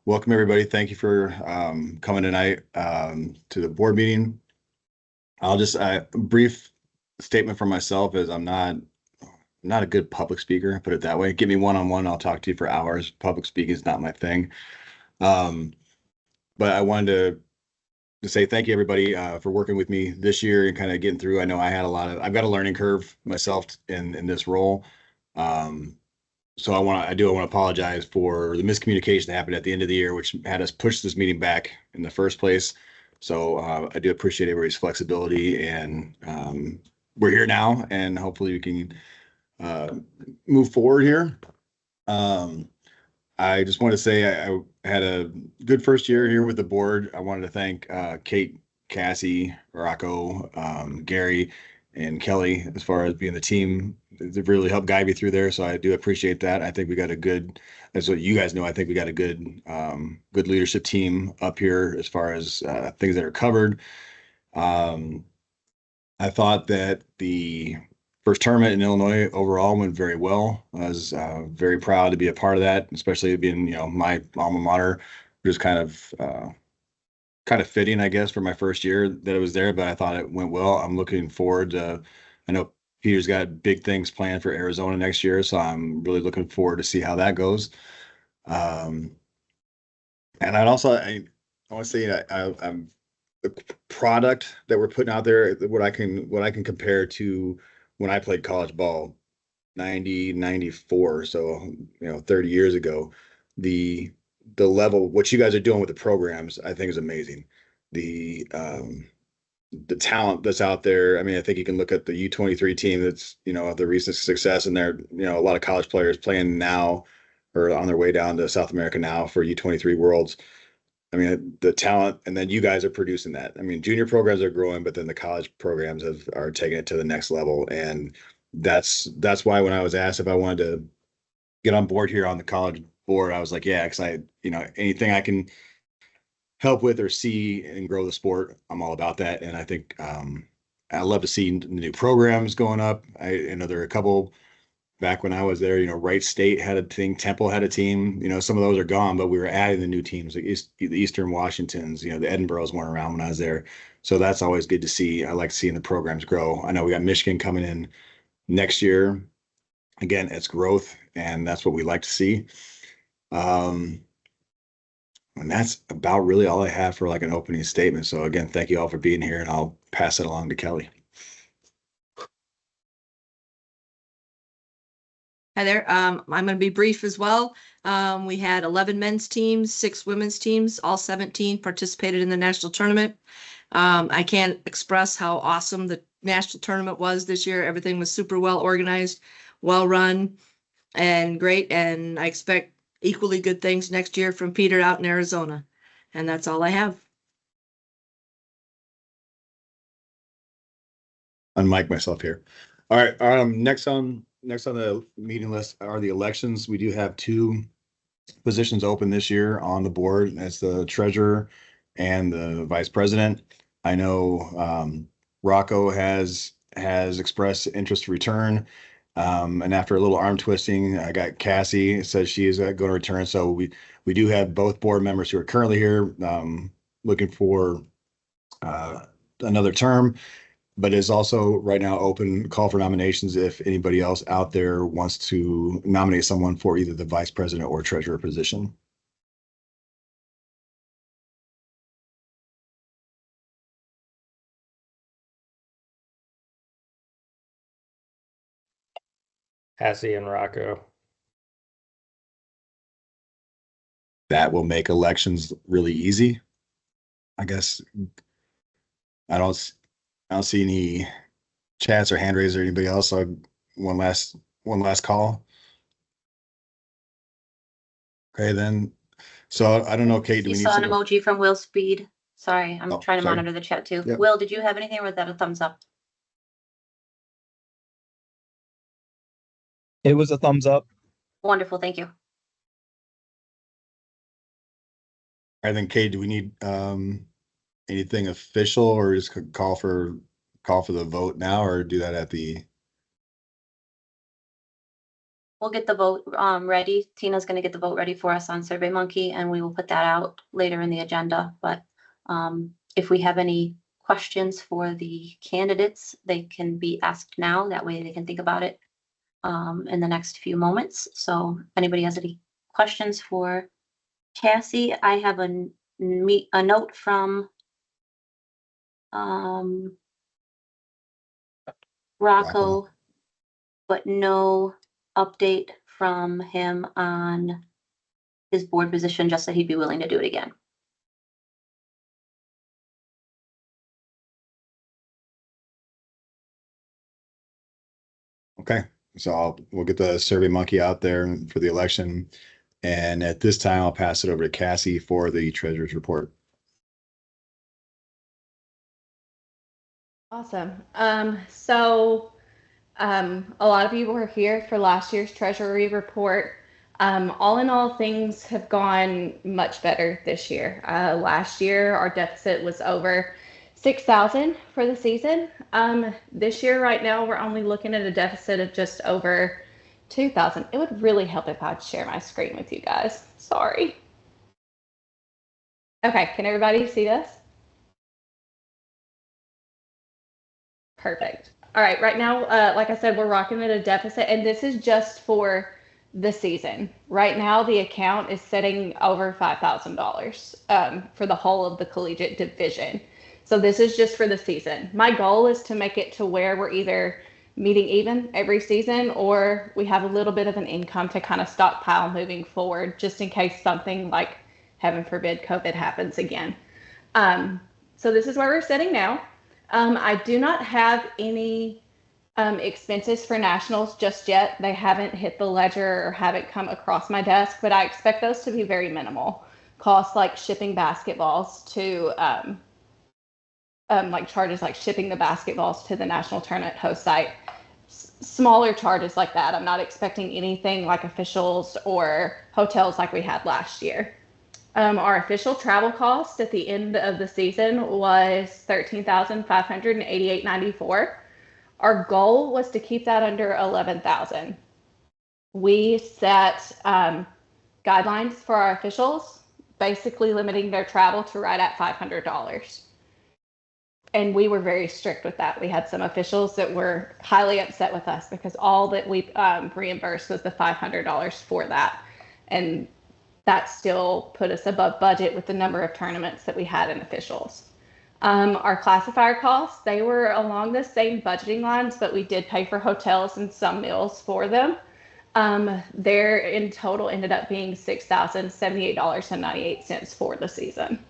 Welcome, everybody. Thank you for coming tonight to the board meeting. I'll just a brief statement for myself is I'm not a good public speaker, put it that way. Give me one-on-one, I'll talk to you for hours. Public speaking is not my thing. Um, but I wanted to say thank you, everybody, for working with me this year and kind of getting through. I know I've got a learning curve myself in this role. Um, so I do want to apologize for the miscommunication that happened at the end of the year, which had us push this meeting back in the first place. So I do appreciate everybody's flexibility, and we're here now, and hopefully we can uh, move forward here. Um, I just want to say I had a good first year here with the board. I wanted to thank Kate, Cassie, Rocco, Gary, and Kelly as far as being the team. They've really helped guide me through there, so I do appreciate that. I think we got a good, as what you guys know, I think we got a good leadership team up here as far as things that are covered. Um, I thought that the first tournament in Illinois overall went very well. I was very proud to be a part of that, especially being, my alma mater. Just kind of fitting, I guess, for my first year that it was there, but I thought it went well. I'm looking forward to, I know Peter's got big things planned for Arizona next year, so I'm really looking forward to see how that goes. Um, and I want to say I'm the product that we're putting out there, what I can compare to when I played college ball 94, so 30 years ago. The the level what you guys are doing with the programs, I think, is amazing. The um the talent that's out there. I mean, I think you can look at the U23 team that's, the recent success, and there, a lot of college players playing now or on their way down to South America now for U23 Worlds. I mean, the talent, and then you guys are producing that. I mean, junior programs are growing, but then the college programs are taking it to the next level. And that's why when I was asked if I wanted to get on board here on the college board, I was like, yeah, because anything I can help with or see and grow the sport, I'm all about that. And I think I love to see new programs going up. I know there are a couple back when I was there. Wright State had a thing, Temple had a team. Some of those are gone, but we were adding the new teams, like the Eastern Washingtons. The Edinburghs weren't around when I was there, so that's always good to see. I like seeing the programs grow. I know we got Michigan coming in next year. Again, it's growth, and that's what we like to see. Um, and that's about really all I have for like an opening statement. So again, thank you all for being here, and I'll pass it along to Kelly. Hi there. I'm going to be brief as well. We had 11 men's teams, 6 women's teams, all 17 participated in the national tournament. I can't express how awesome the national tournament was this year. Everything was super well organized, well run, and great. And I expect equally good things next year from Peter out in Arizona. And that's all I have. Unmic myself here. All right. Next on the meeting list are the elections. We do have 2 positions open this year on the board. As the treasurer and the vice president. I know Rocco has expressed interest to return. And after a little arm twisting, I got Cassie says she is going to return. So we do have both board members who are currently here looking for another term, but is also right now open call for nominations if anybody else out there wants to nominate someone for either the vice president or treasurer position. Cassie and Rocco. That will make elections really easy. I guess I don't I don't see any chats or hand raises or anybody else. So one last call. Okay, then. So I don't know, Kate, do You we need saw an some? emoji from Will Speed. Sorry, I'm Oh, trying to sorry. monitor the chat too. Yep. Will, did you have anything, or was that a thumbs up? It was a thumbs up. Wonderful, thank you. I think, Kate, do we need anything official, or just call for the vote now, or do that at the We'll get the vote ready. Tina's gonna get the vote ready for us on SurveyMonkey, and we will put that out later in the agenda. But if we have any questions for the candidates, they can be asked now. That way they can think about it in the next few moments. So if anybody has any questions for Cassie, I have a note from Rocco, but no update from him on his board position, just that he'd be willing to do it again. Okay, so we'll get the Survey Monkey out there for the election. And at this time, I'll pass it over to Cassie for the treasurer's report. Awesome. A lot of you were here for last year's treasury report. All in all, things have gone much better this year. Last year, our deficit was over 6,000 for the season. This year, right now, we're only looking at a deficit of just over 2,000. It would really help if I'd share my screen with you guys. Sorry. Okay, can everybody see this? Perfect. All right, right now, like I said, we're rocking at a deficit, and this is just for the season. Right now, the account is sitting over $5,000 for the whole of the collegiate division. So this is just for the season. My goal is to make it to where we're either meeting even every season, or we have a little bit of an income to kind of stockpile moving forward, just in case something like, heaven forbid, COVID happens again. So this is where we're sitting now. I do not have any expenses for nationals just yet. They haven't hit the ledger or haven't come across my desk, but I expect those to be very minimal. Costs like shipping basketballs to, like charges like shipping the basketballs to the national tournament host site. Smaller charges like that. I'm not expecting anything like officials or hotels like we had last year. Our official travel cost at the end of the season was $13,588.94. Our goal was to keep that under $11,000. We set guidelines for our officials, basically limiting their travel to right at $500. And we were very strict with that. We had some officials that were highly upset with us because all that we reimbursed was the $500 for that. And that still put us above budget with the number of tournaments that we had in officials. Our classifier costs, they were along the same budgeting lines, but we did pay for hotels and some meals for them. There in total ended up being $6,078.98 for the season.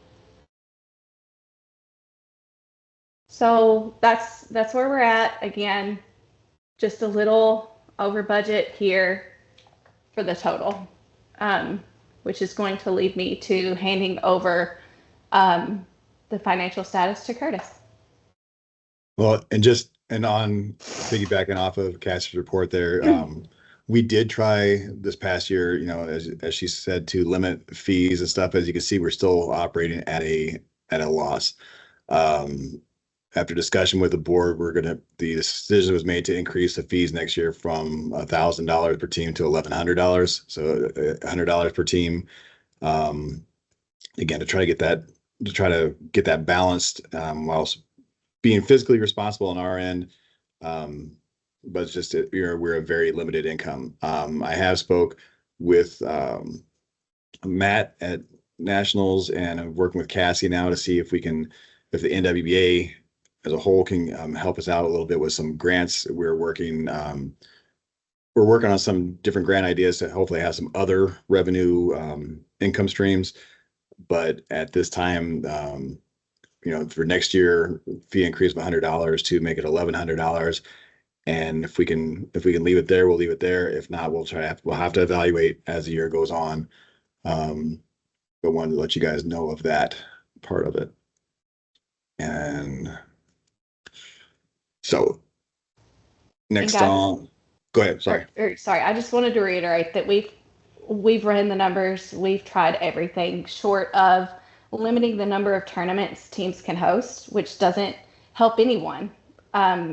So that's where we're at. Again, just a little over budget here for the total. Which is going to lead me to handing over the financial status to Curtis. Well, and on piggybacking off of Cassie's report there, we did try this past year, as she said, to limit fees and stuff. As you can see, we're still operating at a loss. After discussion with the board, the decision was made to increase the fees next year from $1,000 per team to $1,100. So $100 per team. Again, to try to get that balanced while being fiscally responsible on our end. But it's just we're a very limited income. I have spoke with Matt at Nationals, and I'm working with Cassie now to see if the NWBA as a whole can help us out a little bit with some grants. We're working on some different grant ideas to hopefully have some other revenue income streams. But at this time, for next year, fee increase of $100 to make it $1,100. And if we can leave it there, we'll leave it there. If not, we'll have to evaluate as the year goes on. But wanted to let you guys know of that part of it. And so next on, go ahead. Sorry. Sorry. I just wanted to reiterate that we've run the numbers. We've tried everything short of limiting the number of tournaments teams can host, which doesn't help anyone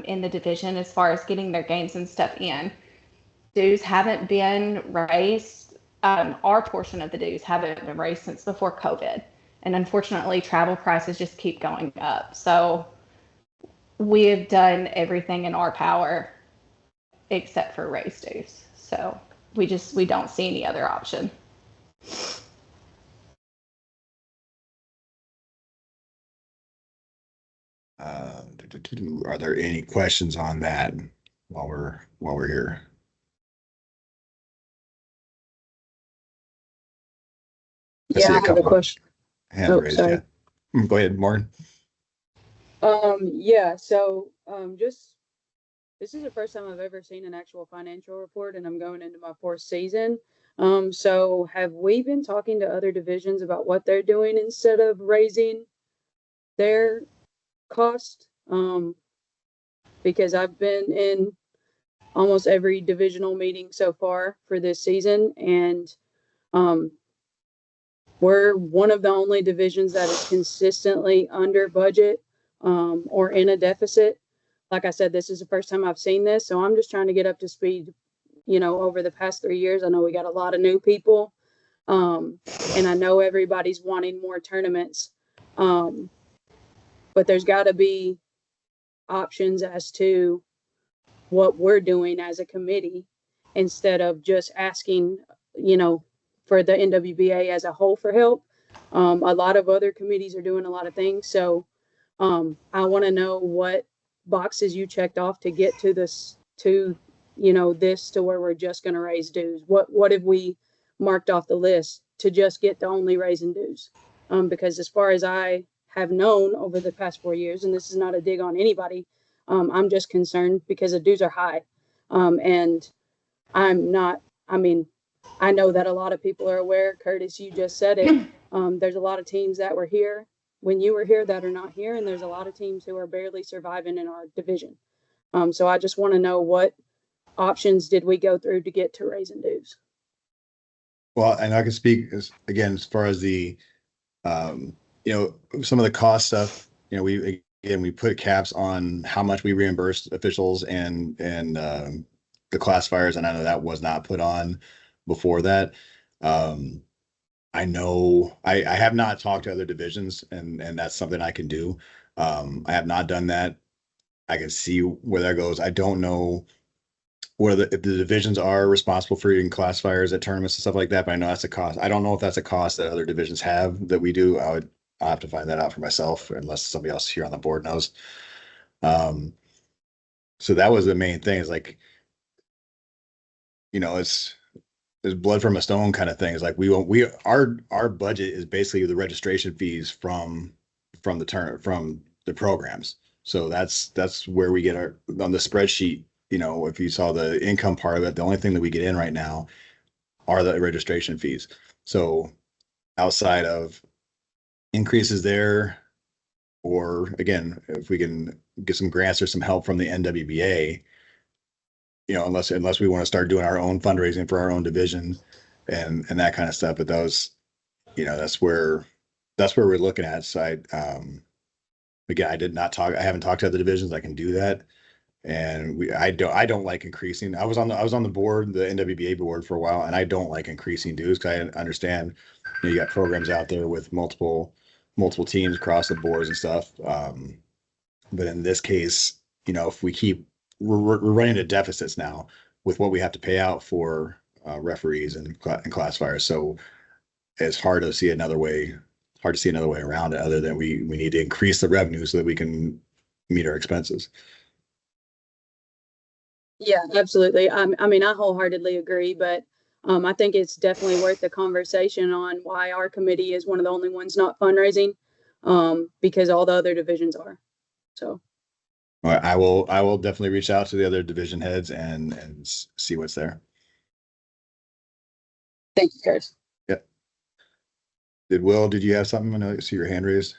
in the division as far as getting their games and stuff in. dues haven't been raised. Our portion of the dues haven't been raised since before COVID. And unfortunately, travel prices just keep going up. So we have done everything in our power except for raise dues. So we don't see any other option. Are there any questions on that while we're here? Yeah, I have a couple question. Hands Oh, raised, sorry. yeah. Go ahead, Morgan. Yeah, so just this is the first time I've ever seen an actual financial report, and I'm going into my 4th season. So have we been talking to other divisions about what they're doing instead of raising their cost? Because I've been in almost every divisional meeting so far for this season, and we're one of the only divisions that is consistently under budget or in a deficit. Like I said, this is the first time I've seen this, so I'm just trying to get up to speed. Over the past 3 years, I know we got a lot of new people, and I know everybody's wanting more tournaments, but there's got to be options as to what we're doing as a committee instead of just asking, for the NWBA as a whole for help. A lot of other committees are doing a lot of things. So I want to know what boxes you checked off to get to this, to where we're just going to raise dues. What have we marked off the list to just get to only raising dues? Because as far as I have known over the past 4 years, and this is not a dig on anybody, I'm just concerned because the dues are high. And I know that a lot of people are aware. Curtis, you just said it. There's a lot of teams that were here when you were here that are not here, and there's a lot of teams who are barely surviving in our division. So I just want to know what options did we go through to get to raising dues? Well, and I can speak as far as the, some of the cost stuff, we put caps on how much we reimburse officials and the classifiers. And I know that was not put on before that. I know I have not talked to other divisions, and that's something I can do. I have not done that. I can see where that goes. I don't know if the divisions are responsible for reading classifiers at tournaments and stuff like that, but I know that's a cost. I don't know if that's a cost that other divisions have that we do. I'll have to find that out for myself, unless somebody else here on the board knows. So that was the main thing, is like, it's blood from a stone kind of thing. It's like our budget is basically the registration fees from the programs. So that's where we get on the spreadsheet. If you saw the income part of it, the only thing that we get in right now are the registration fees. So outside of increases there, or again, if we can get some grants or some help from the NWBA, unless we want to start doing our own fundraising for our own division and that kind of stuff. But those, that's where we're looking at. So again, I haven't talked to other divisions. I can do that. And I don't like increasing. I was on the board, the NWBA board, for a while, and I don't like increasing dues, because I understand you got programs out there with multiple teams across the boards and stuff. But in this case, if we're running into deficits now with what we have to pay out for referees and classifiers. So it's hard to see another way around it, other than we need to increase the revenue so that we can meet our expenses. Yeah, absolutely. I wholeheartedly agree, but I think it's definitely worth the conversation on why our committee is one of the only ones not fundraising, because all the other divisions are. So. All right, I will definitely reach out to the other division heads and see what's there. Thank you, Curtis. Yep. Did you have something? I know I see your hand raised.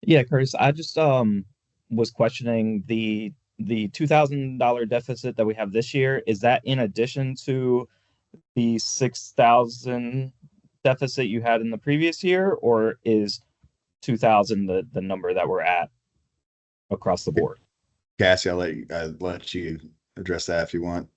Yeah, Curtis, I just was questioning the $2,000 deficit that we have this year. Is that in addition to the 6,000 deficit you had in the previous year, or is 2,000 the number that we're at across the board? Cassie, I'll let you address that if you want.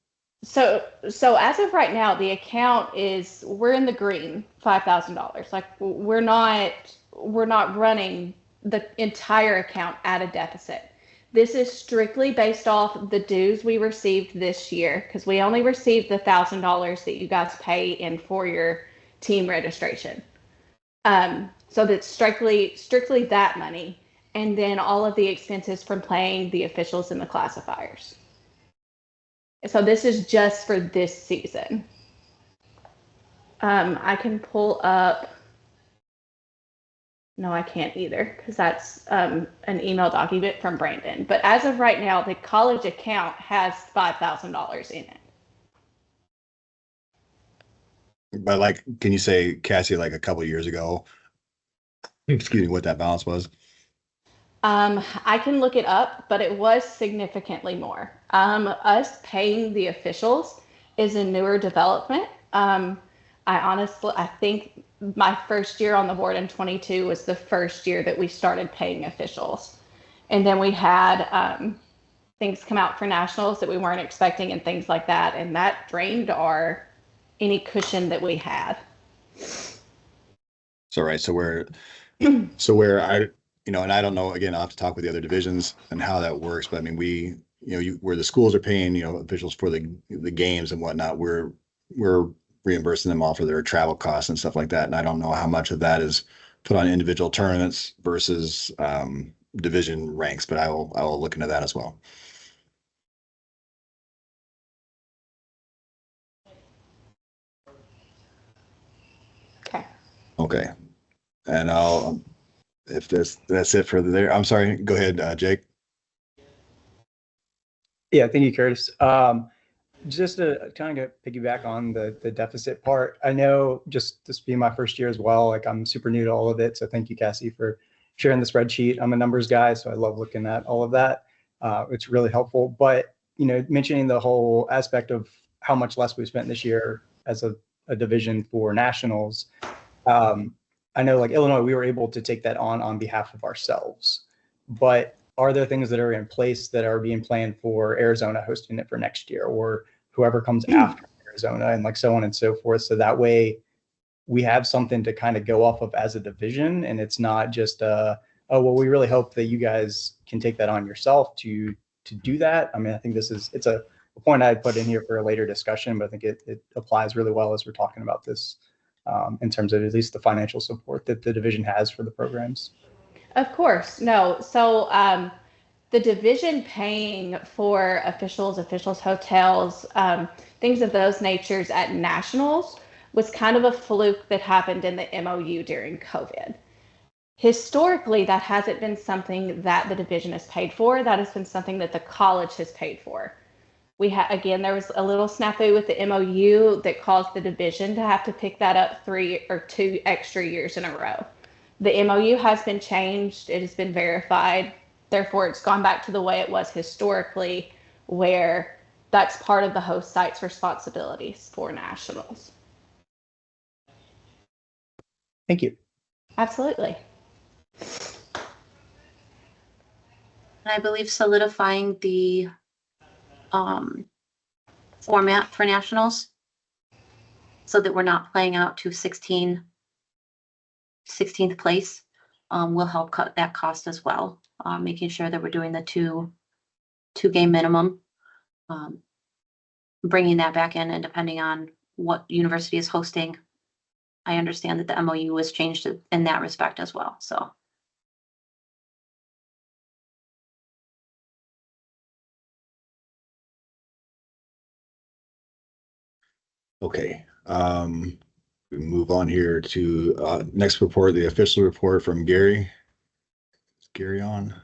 So as of right now, the account is, we're in the green, $5,000. Like we're not running the entire account at a deficit. This is strictly based off the dues we received this year, because we only received the $1,000 that you guys pay in for your team registration. So that's strictly that money, and then all of the expenses from playing the officials and the classifiers. So this is just for this season. I can pull up. No, I can't either, because that's an email document from Brandon. But as of right now, the college account has $5,000 in it. But like, can you say, Cassie, like a couple of years ago, excuse me, what that balance was? I can look it up, but it was significantly more. Us paying the officials is a newer development. I think my first year on the board in 22 was the first year that we started paying officials. And then we had things come out for nationals that we weren't expecting and things like that. And that drained any cushion that we had. So, right. So where I, and I don't know, again, I'll have to talk with the other divisions and how that works. But I mean, where the schools are paying, officials for the games and whatnot, we're reimbursing them all for their travel costs and stuff like that. And I don't know how much of that is put on individual tournaments versus division ranks, but I will look into that as well. Okay. Okay. And if that's it for there, I'm sorry, go ahead, Jake. Yeah, thank you, Curtis. Just to kind of piggyback on the deficit part, I know just this being my first year as well, like I'm super new to all of it. So thank you, Cassie, for sharing the spreadsheet. I'm a numbers guy, so I love looking at all of that. It's really helpful. But, mentioning the whole aspect of how much less we spent this year as a division for nationals, I know like Illinois, we were able to take that on behalf of ourselves. But are there things that are in place that are being planned for Arizona hosting it for next year, or whoever comes after Arizona, and like so on and so forth? So that way we have something to kind of go off of as a division, and it's not just oh, well, we really hope that you guys can take that on yourself to do that. I mean, I think it's a point I'd put in here for a later discussion, but I think it applies really well as we're talking about this in terms of at least the financial support that the division has for the programs. Of course, no. So the division paying for officials, hotels, things of those natures at nationals was kind of a fluke that happened in the MOU during COVID. Historically, that hasn't been something that the division has paid for. That has been something that the college has paid for. Again, there was a little snafu with the MOU that caused the division to have to pick that up 3 or 2 extra years in a row. The MOU has been changed. It has been verified. Therefore, it's gone back to the way it was historically, where that's part of the host site's responsibilities for nationals. Thank you. Absolutely. I believe solidifying the format for nationals so that we're not playing out to 16th place will help cut that cost as well. Making sure that we're doing the two game minimum, bringing that back in, and depending on what university is hosting, I understand that the MOU was changed in that respect as well. So. Okay. We move on here to next report, the official report from Gary. Is Gary on?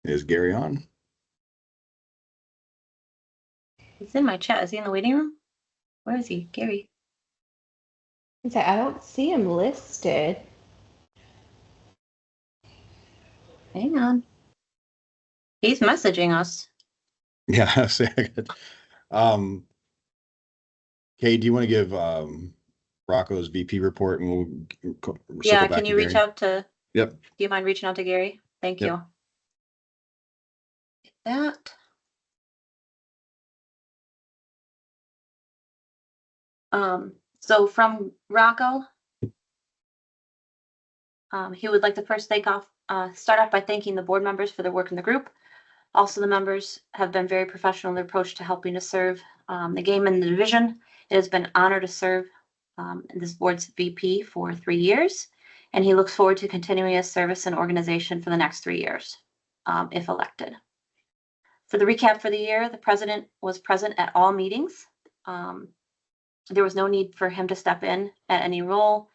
Is Gary on? He's in my chat. Is he in the waiting room? Where is he? Gary. I don't see him listed. Hang on. He's messaging us. Yeah, Kay, do you want to give Rocco's VP report and we'll circle Yeah, back can to you reach Gary. out to, Yep. do you mind reaching out to Gary? Thank Yep. you. That. So from Rocco, he would like to first start off by thanking the board members for their work in the group. Also, the members have been very professional in their approach to helping to serve the game and the division. It has been an honor to serve this board's VP for 3 years, and he looks forward to continuing his service and organization for the next 3 years, if elected. For the recap for the year, the president was present at all meetings. There was no need for him to step in at any role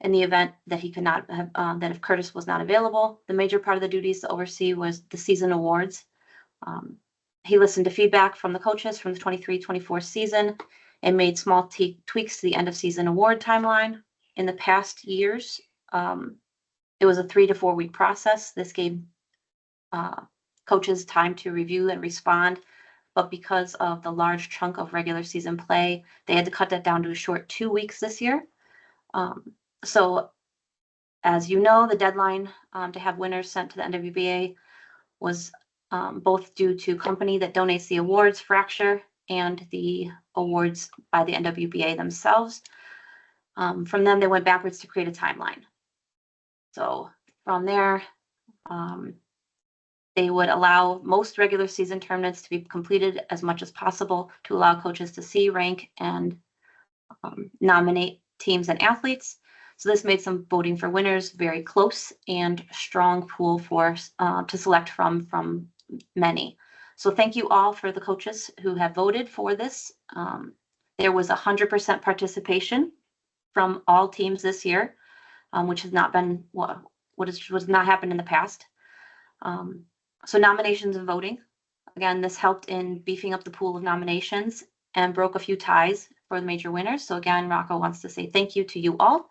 in the event that he could not have, that if Curtis was not available. The major part of the duties to oversee was the season awards. He listened to feedback from the coaches from the 23-24 season and made small tweaks to the end of season award timeline. In the past years, it was a 3 to 4 week process. This gave coaches time to review and respond. But because of the large chunk of regular season play, they had to cut that down to a short 2 weeks this year. So as you know, the deadline to have winners sent to the NWBA was both due to company that donates the awards, Fracture, and the awards by the NWBA themselves. From them, they went backwards to create a timeline. So from there, they would allow most regular season tournaments to be completed as much as possible to allow coaches to see, rank, and nominate teams and athletes. So this made some voting for winners very close and strong pool for to select from many. So thank you all for the coaches who have voted for this. There was 100% participation from all teams this year, which has not been was not happened in the past. So nominations and voting. Again, this helped in beefing up the pool of nominations and broke a few ties for the major winners. So again, Rocco wants to say thank you to you all.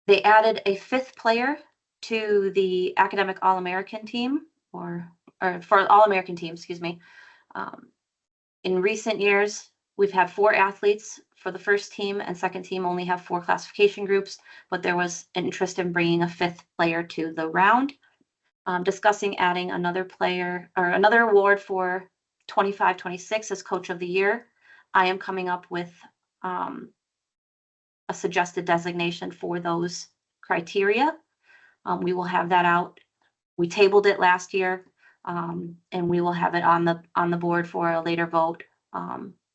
They added a 5th player to the academic All-American team, or for All-American team, excuse me. In recent years, we've had 4 athletes for the first team, and second team only have 4 classification groups, but there was an interest in bringing a 5th player to the round. Discussing adding another player or another award for 25-26 as coach of the year. I am coming up with a suggested designation for those criteria. We will have that out. We tabled it last year, and we will have it on the board for a later vote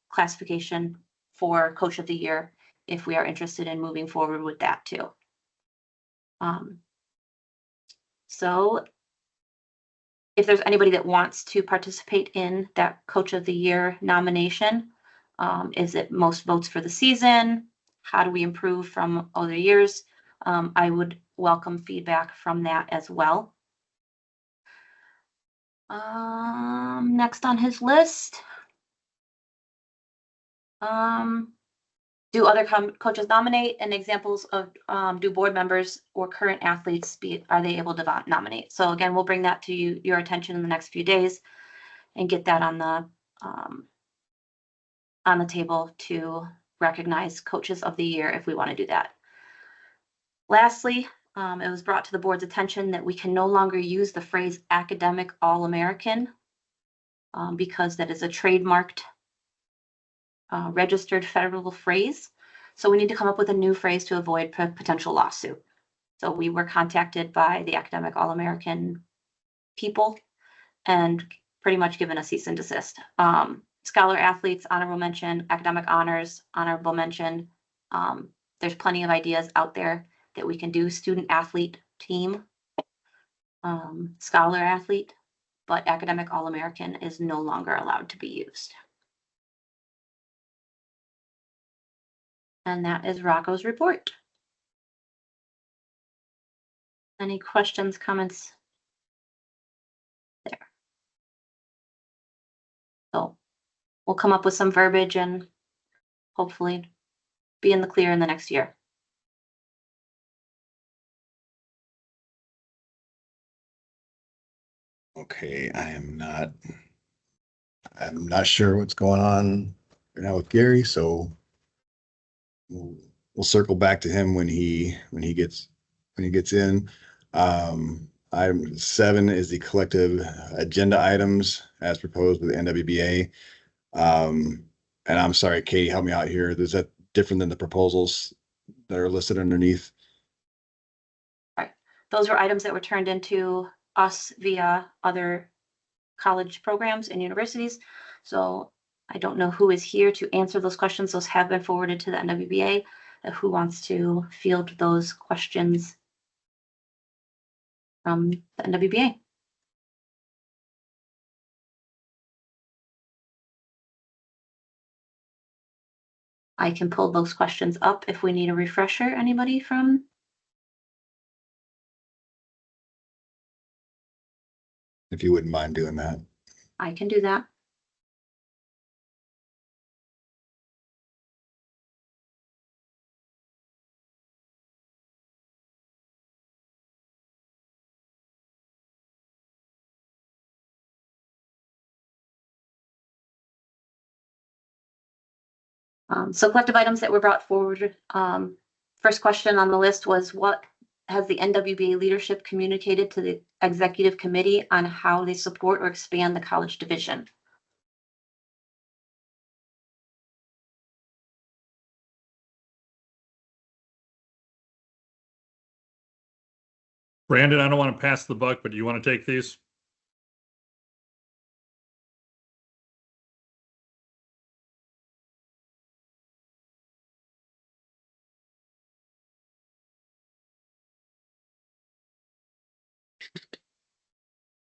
classification for coach of the year if we are interested in moving forward with that too. So if there's anybody that wants to participate in that coach of the year nomination, is it most votes for the season? How do we improve from other years? I would welcome feedback from that as well. Next on his list. Do other coaches nominate, and examples of do board members or current athletes are they able to nominate? So again, we'll bring that to your attention in the next few days and get that on the table to recognize coaches of the year if we want to do that. Lastly, it was brought to the board's attention that we can no longer use the phrase academic All-American because that is a trademarked registered federal phrase. So we need to come up with a new phrase to avoid potential lawsuit. So we were contacted by the academic All-American people and pretty much given a cease and desist. Scholar athletes, honorable mention, academic honors, honorable mention. There's plenty of ideas out there that we can do. Student athlete team, scholar athlete, but academic All-American is no longer allowed to be used. And that is Rocco's report. Any questions, comments? There. So we'll come up with some verbiage and hopefully be in the clear in the next year. Okay, I'm not sure what's going on right now with Gary, so we'll circle back to him when he gets in. Item 7 is the collective agenda items as proposed with the NWBA. And I'm sorry, Katie, help me out here. Is that different than the proposals that are listed underneath? Those were items that were turned into us via other college programs and universities. So I don't know who is here to answer those questions. Those have been forwarded to the NWBA. Who wants to field those questions from the NWBA? I can pull those questions up if we need a refresher. Anybody from? If you wouldn't mind doing that. I can do that. So collective items that were brought forward. First question on the list was, what has the NWBA leadership communicated to the executive committee on how they support or expand the college division? Brandon, I don't want to pass the buck, but do you want to take these?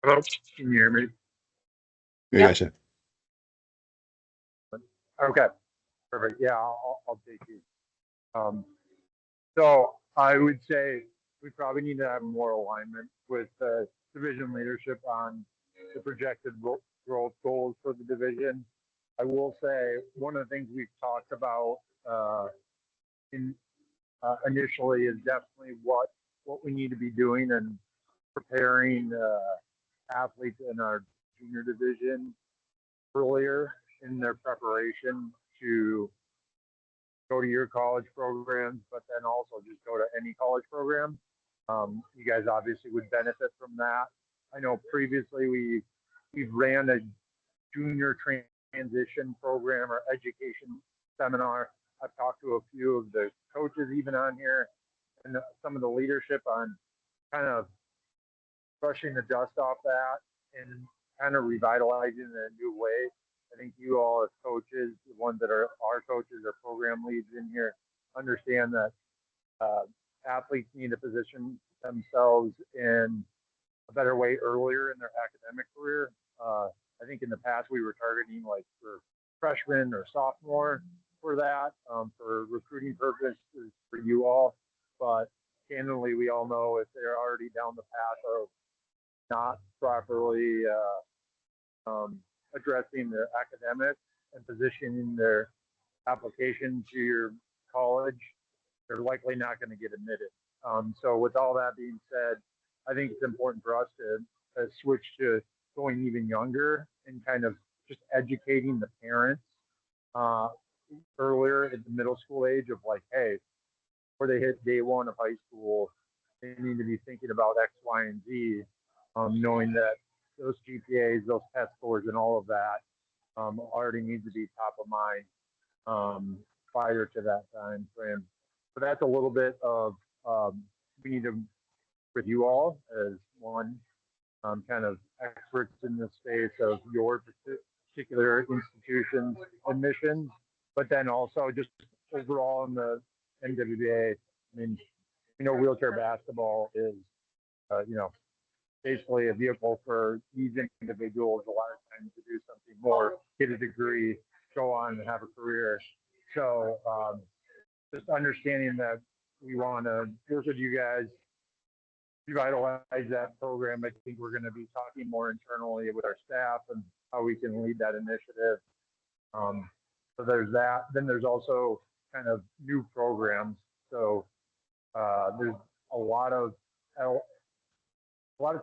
Hello, can you hear me? We Yep. gotcha. Okay, perfect. Yeah, I'll take you. So I would say we probably need to have more alignment with the division leadership on the projected growth goals for the division. I will say one of the things we've talked about initially is definitely what we need to be doing and preparing athletes in our junior division earlier in their preparation to go to your college programs, but then also just go to any college program. You guys obviously would benefit from that. I know previously we've ran a junior transition program or education seminar. I've talked to a few of the coaches even on here and some of the leadership on kind of brushing the dust off that and kind of revitalizing it in a new way. I think you all as coaches, the ones that are our coaches or program leads in here, understand that athletes need to position themselves in a better way earlier in their academic career. I think in the past we were targeting like for freshmen or sophomore for that, for recruiting purposes for you all. But candidly, we all know if they're already down the path of not properly addressing their academics and positioning their application to your college, they're likely not going to get admitted. So with all that being said, I think it's important for us to switch to going even younger and kind of just educating the parents earlier at the middle school age of like, hey, before they hit day one of high school, they need to be thinking about X, Y, and Z, knowing that those GPAs, those test scores, and all of that already need to be top of mind prior to that time frame. So that's a little bit of we need to with you all as one kind of experts in the space of your particular institution's admissions, but then also just overall in the NWBA. I mean, you know, wheelchair basketball is, basically a vehicle for these individuals a lot of times to do something more, get a degree, go on and have a career. So just understanding that we want to work with you guys, revitalize that program. I think we're going to be talking more internally with our staff and how we can lead that initiative. So there's that. Then there's also kind of new programs. So there's a lot of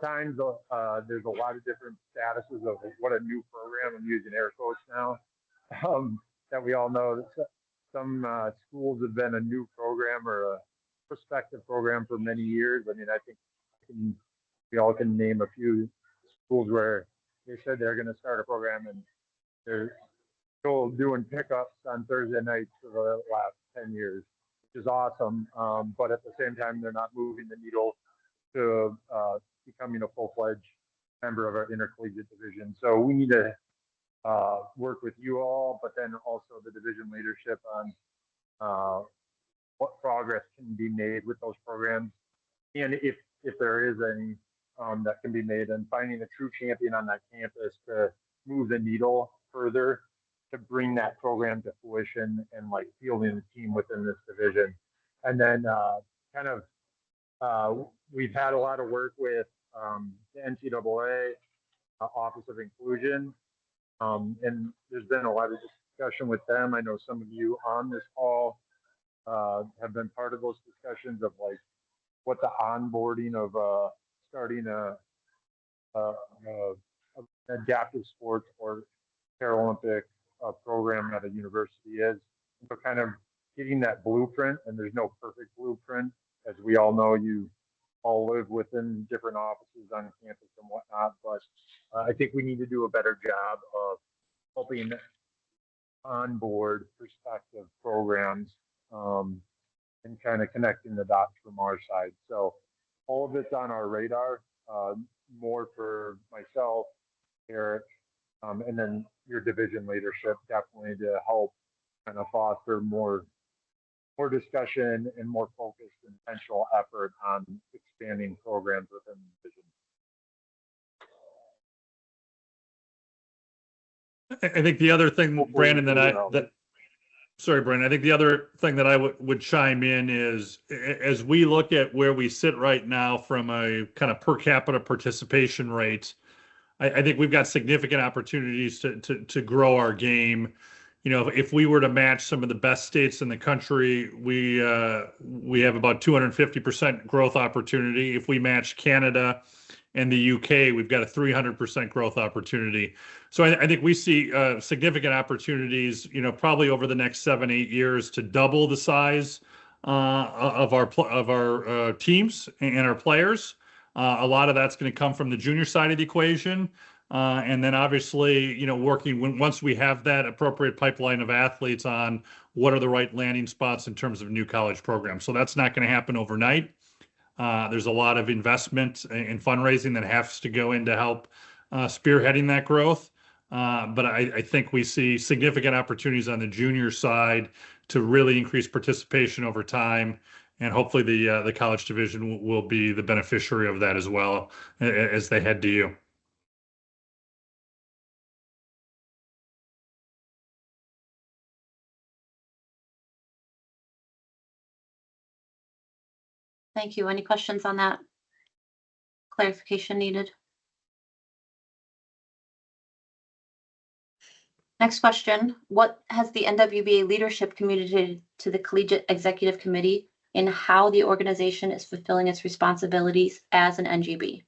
times there's a lot of different statuses of what a new program, I'm using air quotes now, that we all know that some schools have been a new program or a prospective program for many years. I mean, I think we all can name a few schools where they said they're going to start a program and they're still doing pickups on Thursday nights for the last 10 years, which is awesome. But at the same time, they're not moving the needle to becoming a full-fledged member of our intercollegiate division. So we need to work with you all, but then also the division leadership on what progress can be made with those programs, and if there is any that can be made, and finding a true champion on that campus to move the needle further to bring that program to fruition and like fielding the team within this division. And then we've had a lot of work with the NCAA Office of Inclusion. And there's been a lot of discussion with them. I know some of you on this call have been part of those discussions of like what the onboarding of starting a adaptive sports or Paralympic program at a university is. So kind of getting that blueprint, and there's no perfect blueprint. As we all know, you all live within different offices on campus and whatnot, but I think we need to do a better job of helping onboard prospective programs and kind of connecting the dots from our side. So all of it's on our radar, more for myself, Eric, and then your division leadership, definitely to help kind of foster more discussion and more focused intentional effort on expanding programs within the division. I think the other thing, Brandon, sorry, Brandon, I think the other thing that I would chime in is, as we look at where we sit right now from a kind of per capita participation rate, I think we've got significant opportunities to grow our game. You know, if we were to match some of the best states in the country, we have about 250% growth opportunity. If we match Canada and the UK, we've got a 300% growth opportunity. So I think we see significant opportunities, you know, probably over the next 7-8 years to double the size of our teams and our players. A lot of that's going to come from the junior side of the equation. And then obviously, you know, once we have that appropriate pipeline of athletes on what are the right landing spots in terms of new college programs. So that's not going to happen overnight. There's a lot of investment in fundraising that has to go in to help spearheading that growth. But I think we see significant opportunities on the junior side to really increase participation over time. And hopefully the college division will be the beneficiary of that as well as they head to you. Thank you. Any questions on that? Clarification needed? Next question. What has the NWBA leadership communicated to the Collegiate Executive Committee in how the organization is fulfilling its responsibilities as an NGB?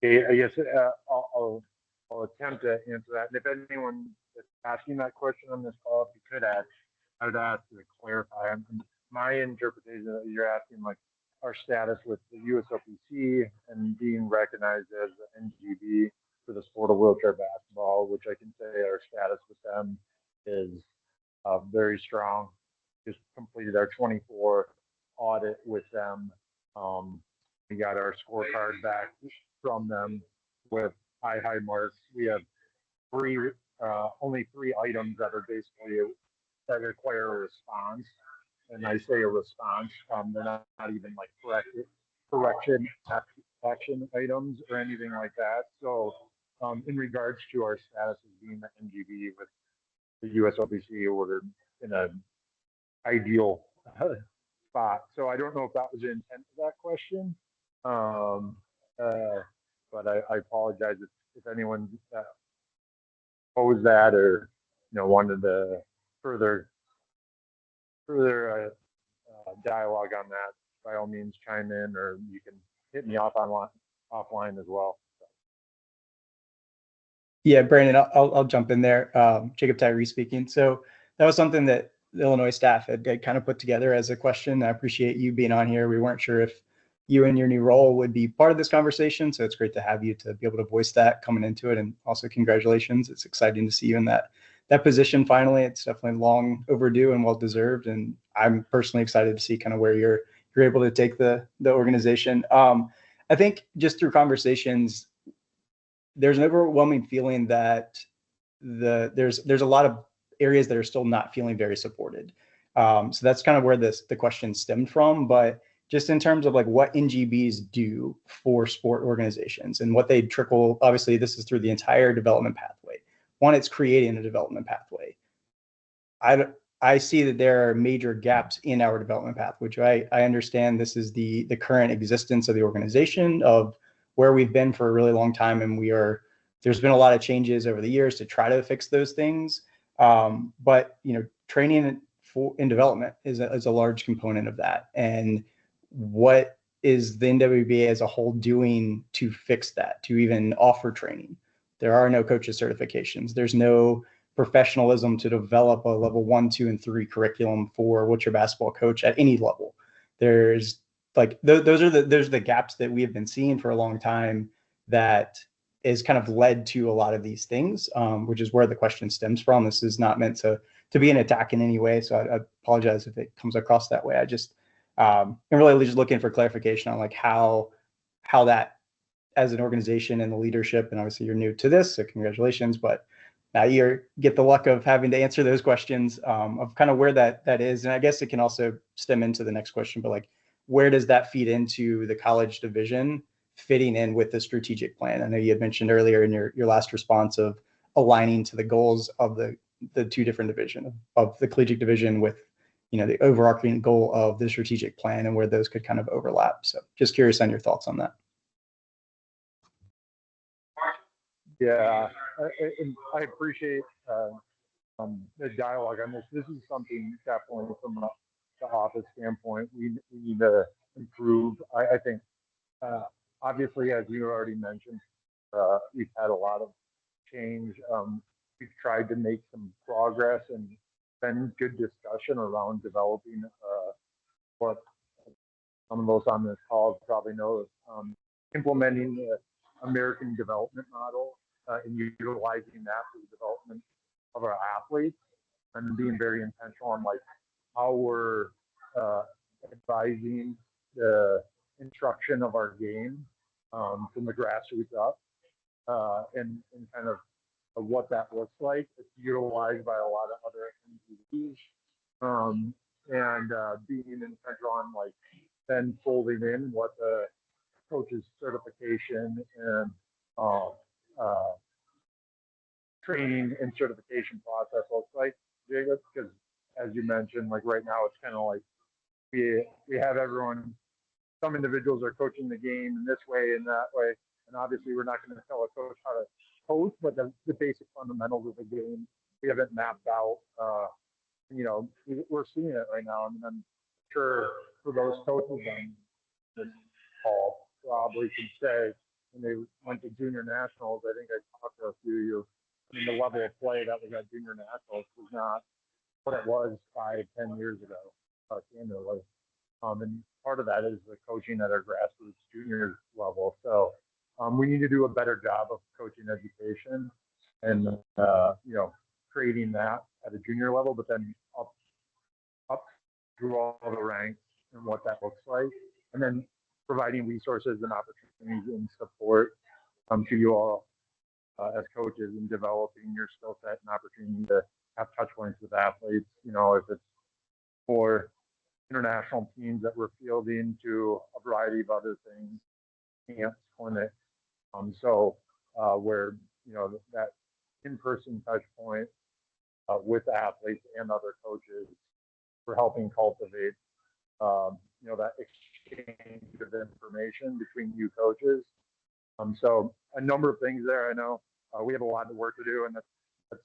I guess I'll attempt to answer that. And if anyone is asking that question on this call, if you could ask, I would ask to clarify. My interpretation that you're asking, like our status with the USOPC and being recognized as the NGB for the sport of wheelchair basketball, which I can say our status with them is very strong. Just completed our 24 audit with them. We got our scorecard back from them with high marks. We have only 3 items that are basically that require a response. And I say a response, they're not even like correction action items or anything like that. So in regards to our status as being the NGB with the USOPC, we're in an ideal spot. So I don't know if that was the intent of that question. But I apologize if anyone posed that or wanted to further dialogue on that. by all means chime in, or you can hit me off offline as well. Yeah, Brandon, I'll jump in there. Jacob Tyree speaking. So that was something that the Illinois staff had kind of put together as a question. I appreciate you being on here. We weren't sure if you and your new role would be part of this conversation. So it's great to have you to be able to voice that coming into it. And also congratulations. It's exciting to see you in that position finally. It's definitely long overdue and well deserved. And I'm personally excited to see kind of where you're able to take the organization. I think just through conversations, there's an overwhelming feeling that there's a lot of areas that are still not feeling very supported. So that's kind of where the question stemmed from. But just in terms of like what NGBs do for sport organizations and what they trickle, obviously this is through the entire development pathway. One, it's creating a development pathway. I see that there are major gaps in our development path, which I understand this is the current existence of the organization, of where we've been for a really long time. And there's been a lot of changes over the years to try to fix those things. But, training in development is a large component of that. And what is the NWBA as a whole doing to fix that, to even offer training? There are no coaches certifications. There's no professionalism to develop a level 1, 2, and 3 curriculum for what's your basketball coach at any level. There's like those are the gaps that we have been seeing for a long time that is kind of led to a lot of these things, which is where the question stems from. This is not meant to be an attack in any way, so I apologize if it comes across that way. I just I'm really just looking for clarification on like how that as an organization and the leadership, and obviously you're new to this, so congratulations, but now you get the luck of having to answer those questions of kind of where that is. And I guess it can also stem into the next question, but like, where does that feed into the college division fitting in with the strategic plan? I know you had mentioned earlier in your last response of aligning to the goals of the two different division of the collegiate division with, the overarching goal of the strategic plan and where those could kind of overlap. So just curious on your thoughts on that. Yeah, I appreciate the dialogue on this. This is something definitely from the office standpoint we need to improve. I think obviously, as you already mentioned, we've had a lot of change. We've tried to make some progress and been good discussion around developing what some of those on this call probably know, implementing the American development model and utilizing that for the development of our athletes, and being very intentional on like how we're advising the instruction of our game from the grassroots up, and kind of what that looks like. It's utilized by a lot of other NGBs, and being intentional on like then folding in what the coach's certification and training and certification process looks like, Jacob, because as you mentioned, like right now it's kind of like we have everyone, some individuals are coaching the game in this way and that way, and obviously we're not going to tell a coach how to coach, but the basic fundamentals of the game we haven't mapped out. We're seeing it right now. I mean, I'm sure for those coaches on this call probably could say when they went to junior nationals, I think I talked to a few of you, I mean, the level of play that was at junior nationals was not what it was 5-10 years ago, candidly. And part of that is the coaching at our grassroots junior level. So we need to do a better job of coaching education and creating that at a junior level, but then up through all the ranks and what that looks like, and then providing resources and opportunities and support to you all as coaches in developing your skill set and opportunity to have touch points with athletes. If it's for international teams that we're fielding to a variety of other things, camps, clinics. Where that in-person touch point with athletes and other coaches, we're helping cultivate that exchange of information between you coaches. So a number of things there. I know we have a lot of work to do, and that's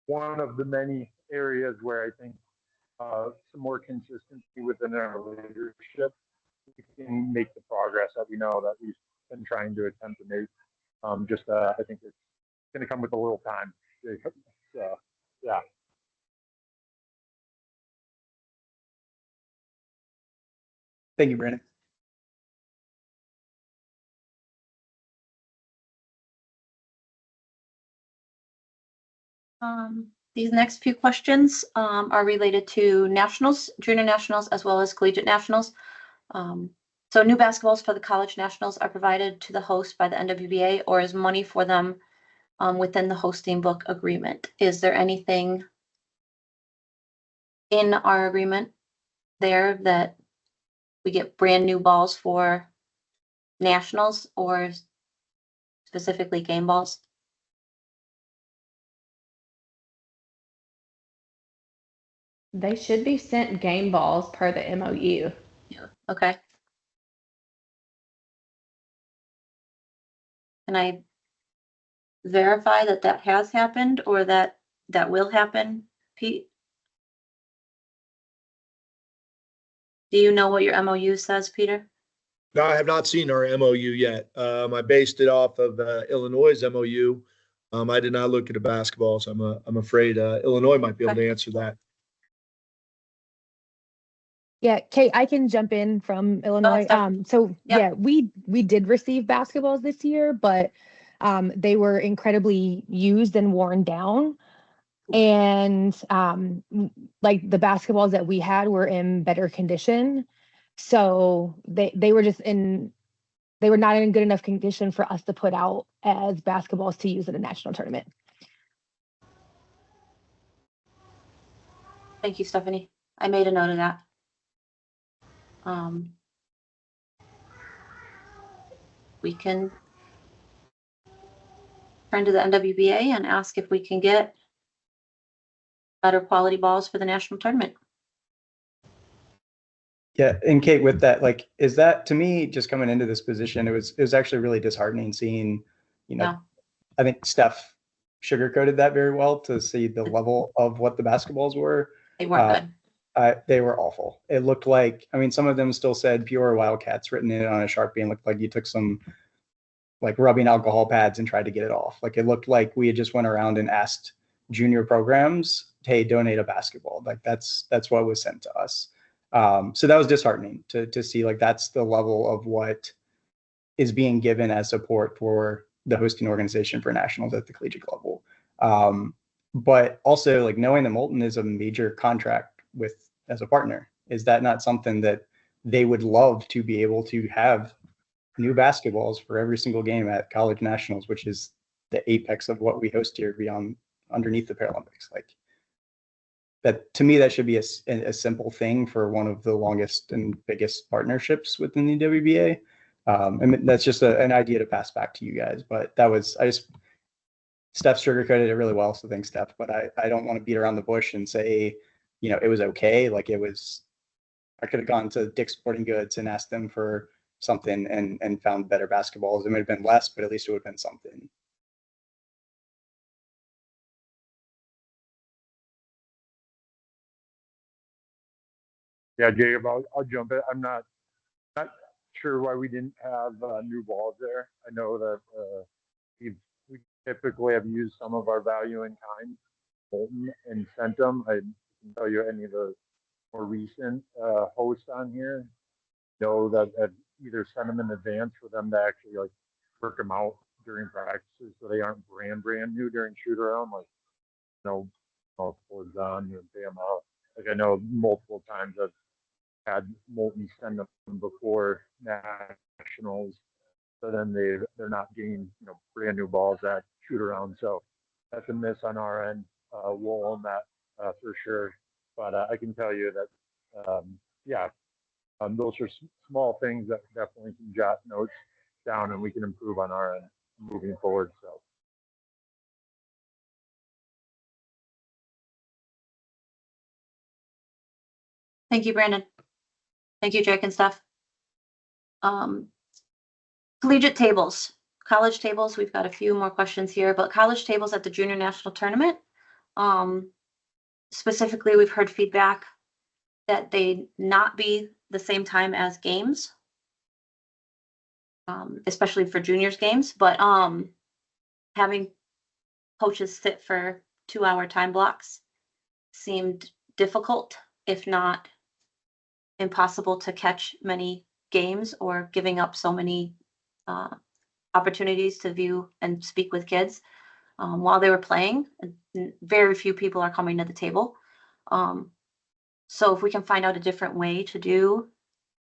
one of the many areas where I think some more consistency within our leadership we can make the progress that we know that we've been trying to attempt to make. I think it's going to come with a little time. So, yeah. Thank you, Brandon. These next few questions are related to nationals, junior nationals, as well as collegiate nationals. So new basketballs for the college nationals are provided to the host by the NWBA, or is money for them within the hosting book agreement? Is there anything in our agreement there that we get brand new balls for nationals or specifically game balls? They should be sent game balls per the MOU. Yeah. Okay. Can I verify that that has happened or that will happen, Pete? Do you know what your MOU says, Peter? No, I have not seen our MOU yet. I based it off of Illinois' MOU. I did not look at the basketball, so I'm afraid Illinois might be able to answer that. Yeah, Kate, I can jump in from Illinois. Yep. We did receive basketballs this year, but they were incredibly used and worn down. And like the basketballs that we had were in better condition. So they were not in good enough condition for us to put out as basketballs to use in a national tournament. Thank you, Stephanie. I made a note of that. We can turn to the NWBA and ask if we can get better quality balls for the national tournament. Yeah, and Kate, with that, like, is that, to me, just coming into this position, it was actually really disheartening seeing, I think Steph sugarcoated that very well to see the level of what the basketballs were. They weren't good. They were awful. It looked like, I mean, some of them still said pure Wildcats written in it on a Sharpie and looked like you took some like rubbing alcohol pads and tried to get it off. Like it looked like we had just went around and asked junior programs, hey, donate a basketball. Like that's what was sent to us. So that was disheartening to see, like, that's the level of what is being given as support for the hosting organization for nationals at the collegiate level. But also, like, knowing that Molten is a major contract with as a partner, is that not something that they would love to be able to have new basketballs for every single game at college nationals, which is the apex of what we host here beyond underneath the Paralympics? Like, that, to me, that should be a simple thing for one of the longest and biggest partnerships within the WBA. And that's just an idea to pass back to you guys. But that was, Steph sugarcoated it really well. So thanks, Steph. But I don't want to beat around the bush and say, it was okay. Like, I could have gone to Dick's Sporting Goods and asked them for something and found better basketballs. It might have been less, but at least it would have been something. Yeah, Jacob, I'll jump in. I'm not sure why we didn't have new balls there. I know that we typically have used some of our value in kind Molten and sent them. I can tell you any of the more recent hosts on here know that I've either sent them in advance for them to actually like work them out during practices so they aren't brand new during shoot around, like multiple on and pay them out. Like, I know multiple times I've had Molten send them before nationals, so then they're not getting brand new balls at shoot around. So that's a miss on our end. We'll own that for sure. But I can tell you that those are small things that definitely can jot notes down, and we can improve on our end moving forward. So. Thank you, Brandon. Thank you, Jake and Steph. Collegiate tables, college tables. We've got a few more questions here, but college tables at the junior national tournament. Specifically, we've heard feedback that they not be the same time as games, especially for juniors games, but having coaches sit for 2-hour time blocks seemed difficult, if not impossible, to catch many games or giving up so many opportunities to view and speak with kids while they were playing. Very few people are coming to the table. So if we can find out a different way to do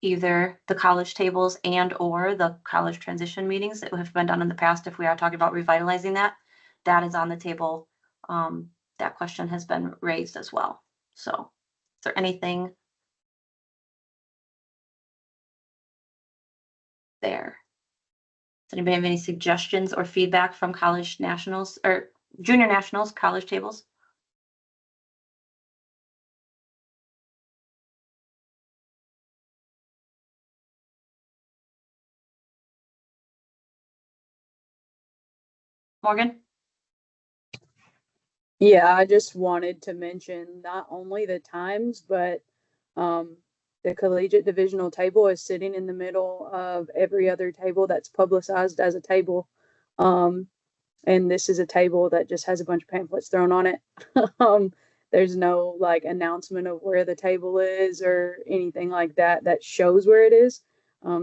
either the college tables and or the college transition meetings that have been done in the past, if we are talking about revitalizing that, that is on the table. That question has been raised as well. So is there anything there? Does anybody have any suggestions or feedback from college nationals or junior nationals, college tables? Morgan? Yeah, I just wanted to mention not only the times, but the collegiate divisional table is sitting in the middle of every other table that's publicized as a table. And this is a table that just has a bunch of pamphlets thrown on it. There's no like announcement of where the table is or anything like that that shows where it is.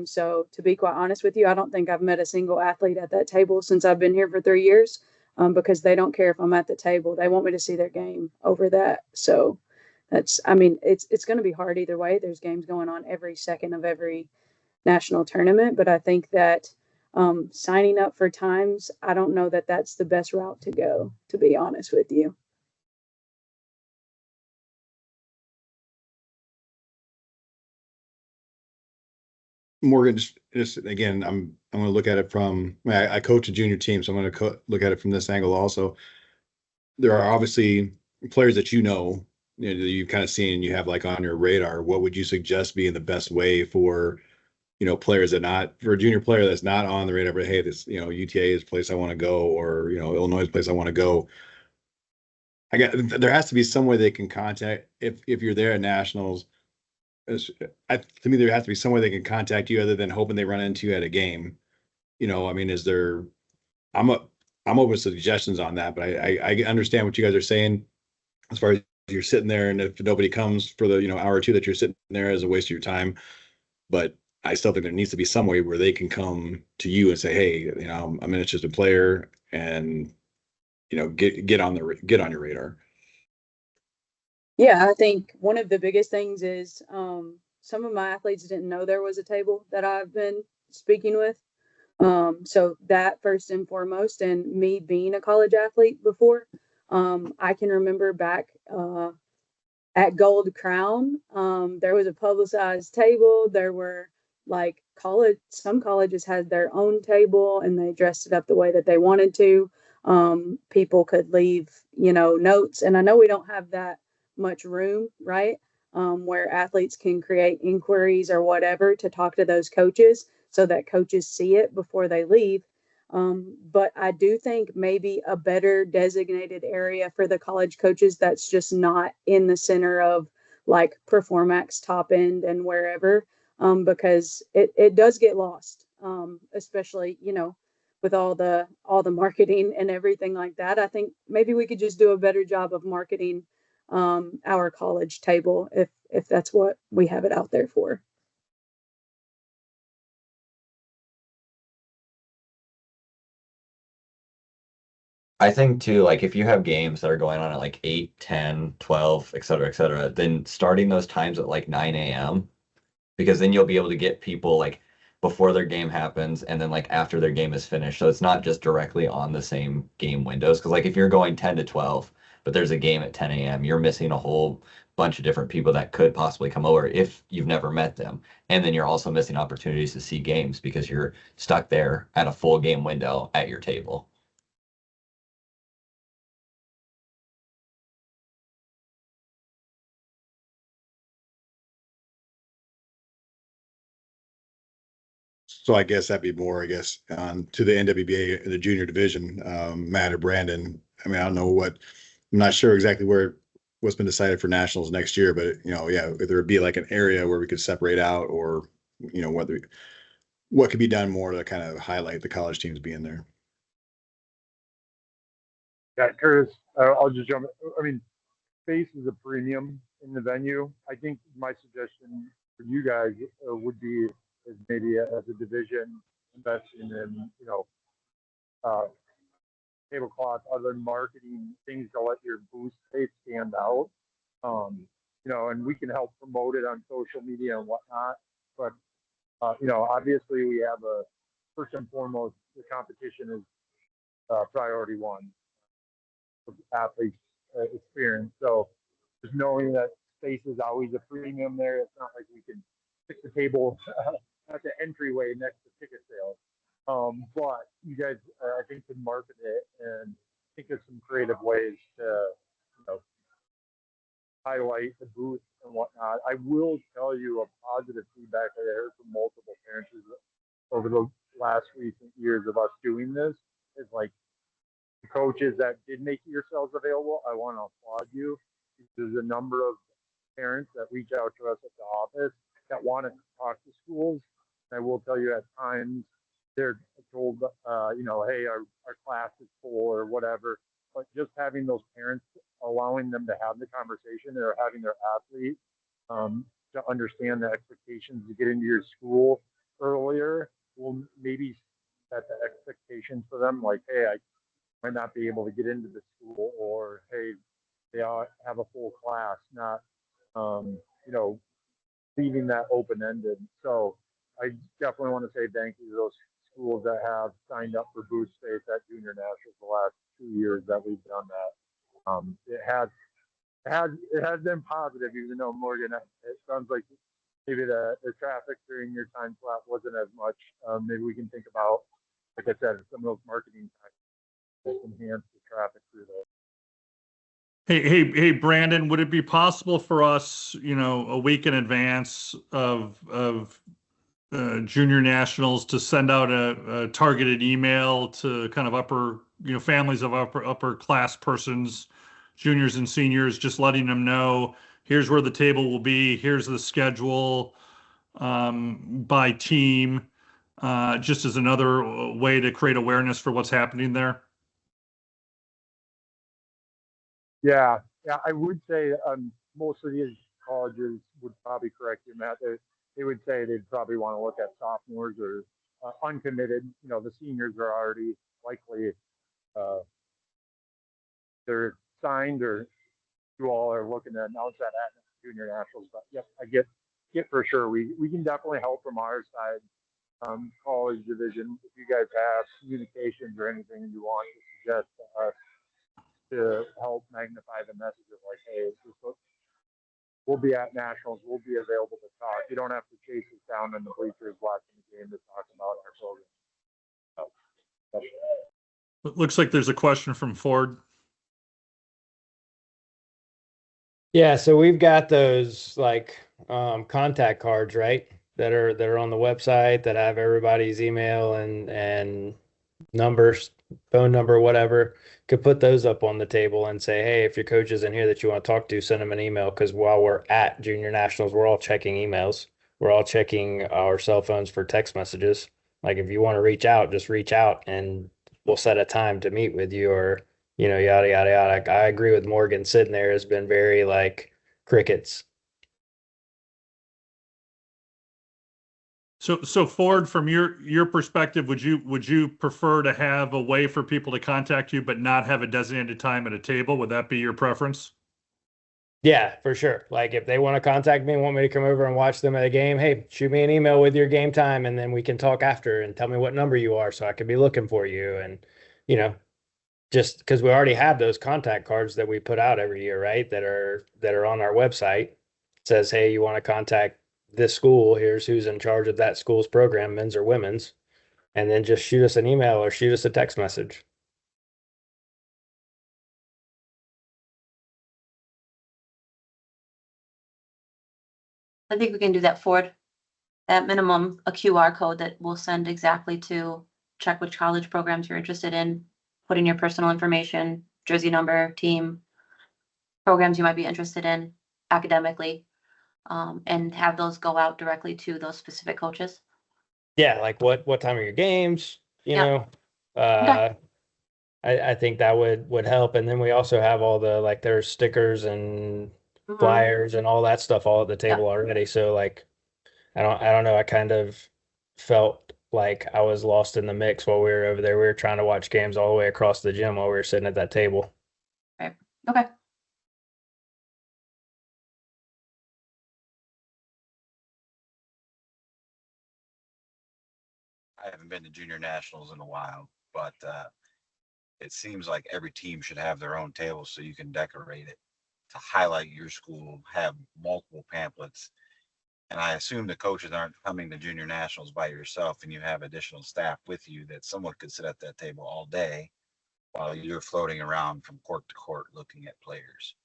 So to be quite honest with you, I don't think I've met a single athlete at that table since I've been here for 3 years. Because they don't care if I'm at the table. They want me to see their game over that. So that's, I mean, it's going to be hard either way. There's games going on every second of every national tournament, but I think that signing up for times, I don't know that that's the best route to go, to be honest with you. Morgan, just again, I'm going to look at it from, I coach a junior team, so I'm going to look at it from this angle also. There are obviously players that that you've kind of seen, you have like on your radar. What would you suggest being the best way for, players for a junior player that's not on the radar, but hey, this, UTA is a place I want to go, or, Illinois is a place I want to go. There has to be some way they can contact, if you're there at nationals. To me, there has to be some way they can contact you other than hoping they run into you at a game. I mean, is there? I'm open to suggestions on that, but I understand what you guys are saying as far as you're sitting there, and if nobody comes for the hour or two that you're sitting there is a waste of your time. But I still think there needs to be some way where they can come to you and say, hey, I'm an interested player, and get on your radar. Yeah, I think one of the biggest things is some of my athletes didn't know there was a table that I've been speaking with. So that first and foremost, and me being a college athlete before, I can remember back at Gold Crown, there was a publicized table. There were like some colleges had their own table and they dressed it up the way that they wanted to. People could leave, notes. And I know we don't have that much room, right? Where athletes can create inquiries or whatever to talk to those coaches so that coaches see it before they leave. But I do think maybe a better designated area for the college coaches that's just not in the center of like Performax top end and wherever, because it does get lost, especially, with all the marketing and everything like that. I think maybe we could just do a better job of marketing our college table if that's what we have it out there for. I think too, like if you have games that are going on at like 8, 10, 12, et cetera, then starting those times at like 9 a.m. because then you'll be able to get people like before their game happens and then like after their game is finished. So it's not just directly on the same game windows. Because like if you're going 10 to 12, but there's a game at 10 a.m., you're missing a whole bunch of different people that could possibly come over if you've never met them. And then you're also missing opportunities to see games because you're stuck there at a full game window at your table. So I guess that'd be more, to the NWBA, the junior division, Matt or Brandon. I mean, I'm not sure exactly where what's been decided for nationals next year, but yeah, if there would be like an area where we could separate out, or what could be done more to kind of highlight the college teams being there. Yeah, Curtis, I'll just jump. I mean, space is a premium in the venue. I think my suggestion for you guys would be is maybe as a division investing in, tablecloth, other marketing things to let your booth space stand out. And we can help promote it on social media and whatnot. But, obviously we have first and foremost, the competition is priority one. Athletes experience. So just knowing that space is always a premium there. It's not like we can pick the table at the entryway next to ticket sales. But you guys, I think, can market it and think of some creative ways to, highlight the booth and whatnot. I will tell you a positive feedback I heard from multiple parents over the last recent years of us doing this is like, the coaches that did make yourselves available, I want to applaud you. There's a number of parents that reach out to us at the office that want to talk to schools. And I will tell you, at times they're told, hey, our class is full or whatever. But just having those parents, allowing them to have the conversation, or having their athlete to understand the expectations to get into your school earlier, will maybe set the expectations for them. Like, hey, I might not be able to get into the school, or hey, they have a full class, not leaving that open-ended. So I definitely want to say thank you to those schools that have signed up for booth space at Junior Nationals the last 2 years that we've done that. It has been positive, even though, Morgan, it sounds like maybe the traffic during your time slot wasn't as much. Maybe we can think about, like I said, some of those marketing tactics that enhance the traffic through there. Hey, Brandon, would it be possible for us, a week in advance of junior nationals to send out a targeted email to kind of upper, families of upper class persons, juniors and seniors, just letting them know, here's where the table will be, here's the schedule by team, just as another way to create awareness for what's happening there? Yeah, I would say most of these colleges would probably correct you, Matt. They would say they'd probably want to look at sophomores or uncommitted. The seniors are already likely they're signed, or you all are looking to announce that at Junior Nationals. But yep, I get for sure. We can definitely help from our side, college division. If you guys have communications or anything you want to suggest to us to help magnify the message of like, hey, we'll be at nationals, we'll be available to talk. You don't have to chase us down in the bleachers watching the game to talk about our program. It looks like there's a question from Ford. Yeah, so we've got those like contact cards, right? That are on the website that have everybody's email and numbers, phone number, whatever. Could put those up on the table and say, hey, if your coach is in here that you want to talk to, send them an email. Because while we're at Junior Nationals, we're all checking emails. We're all checking our cell phones for text messages. Like, if you want to reach out, just reach out and we'll set a time to meet with you, or, yada, yada, yada. I agree with Morgan. Sitting there has been very like crickets. So Ford, from your perspective, would you prefer to have a way for people to contact you but not have a designated time at a table? Would that be your preference? Yeah, for sure. Like, if they want to contact me and want me to come over and watch them at a game, hey, shoot me an email with your game time, and then we can talk after and tell me what number you are so I can be looking for you. And, just because we already have those contact cards that we put out every year, right? That are on our website. It says, hey, you want to contact this school, here's who's in charge of that school's program, men's or women's, and then just shoot us an email or shoot us a text message. I think we can do that, Ford. At minimum, a QR code that we'll send exactly to check which college programs you're interested in, put in your personal information, jersey number, team, programs you might be interested in academically, and have those go out directly to those specific coaches. Yeah, like what time are your games? You Yeah. know, I think that would help. And then we also have all the like there's stickers and Mhm. flyers and all that stuff all at the table already. So like I don't know. I kind of felt like I was lost in the mix while we were over there. We were trying to watch games all the way across the gym while we were sitting at that table. Right. Okay. I haven't been to junior nationals in a while, but it seems like every team should have their own table so you can decorate it to highlight your school, have multiple pamphlets. And I assume the coaches aren't coming to junior nationals by yourself and you have additional staff with you that someone could sit at that table all day while you're floating around from court to court looking at players.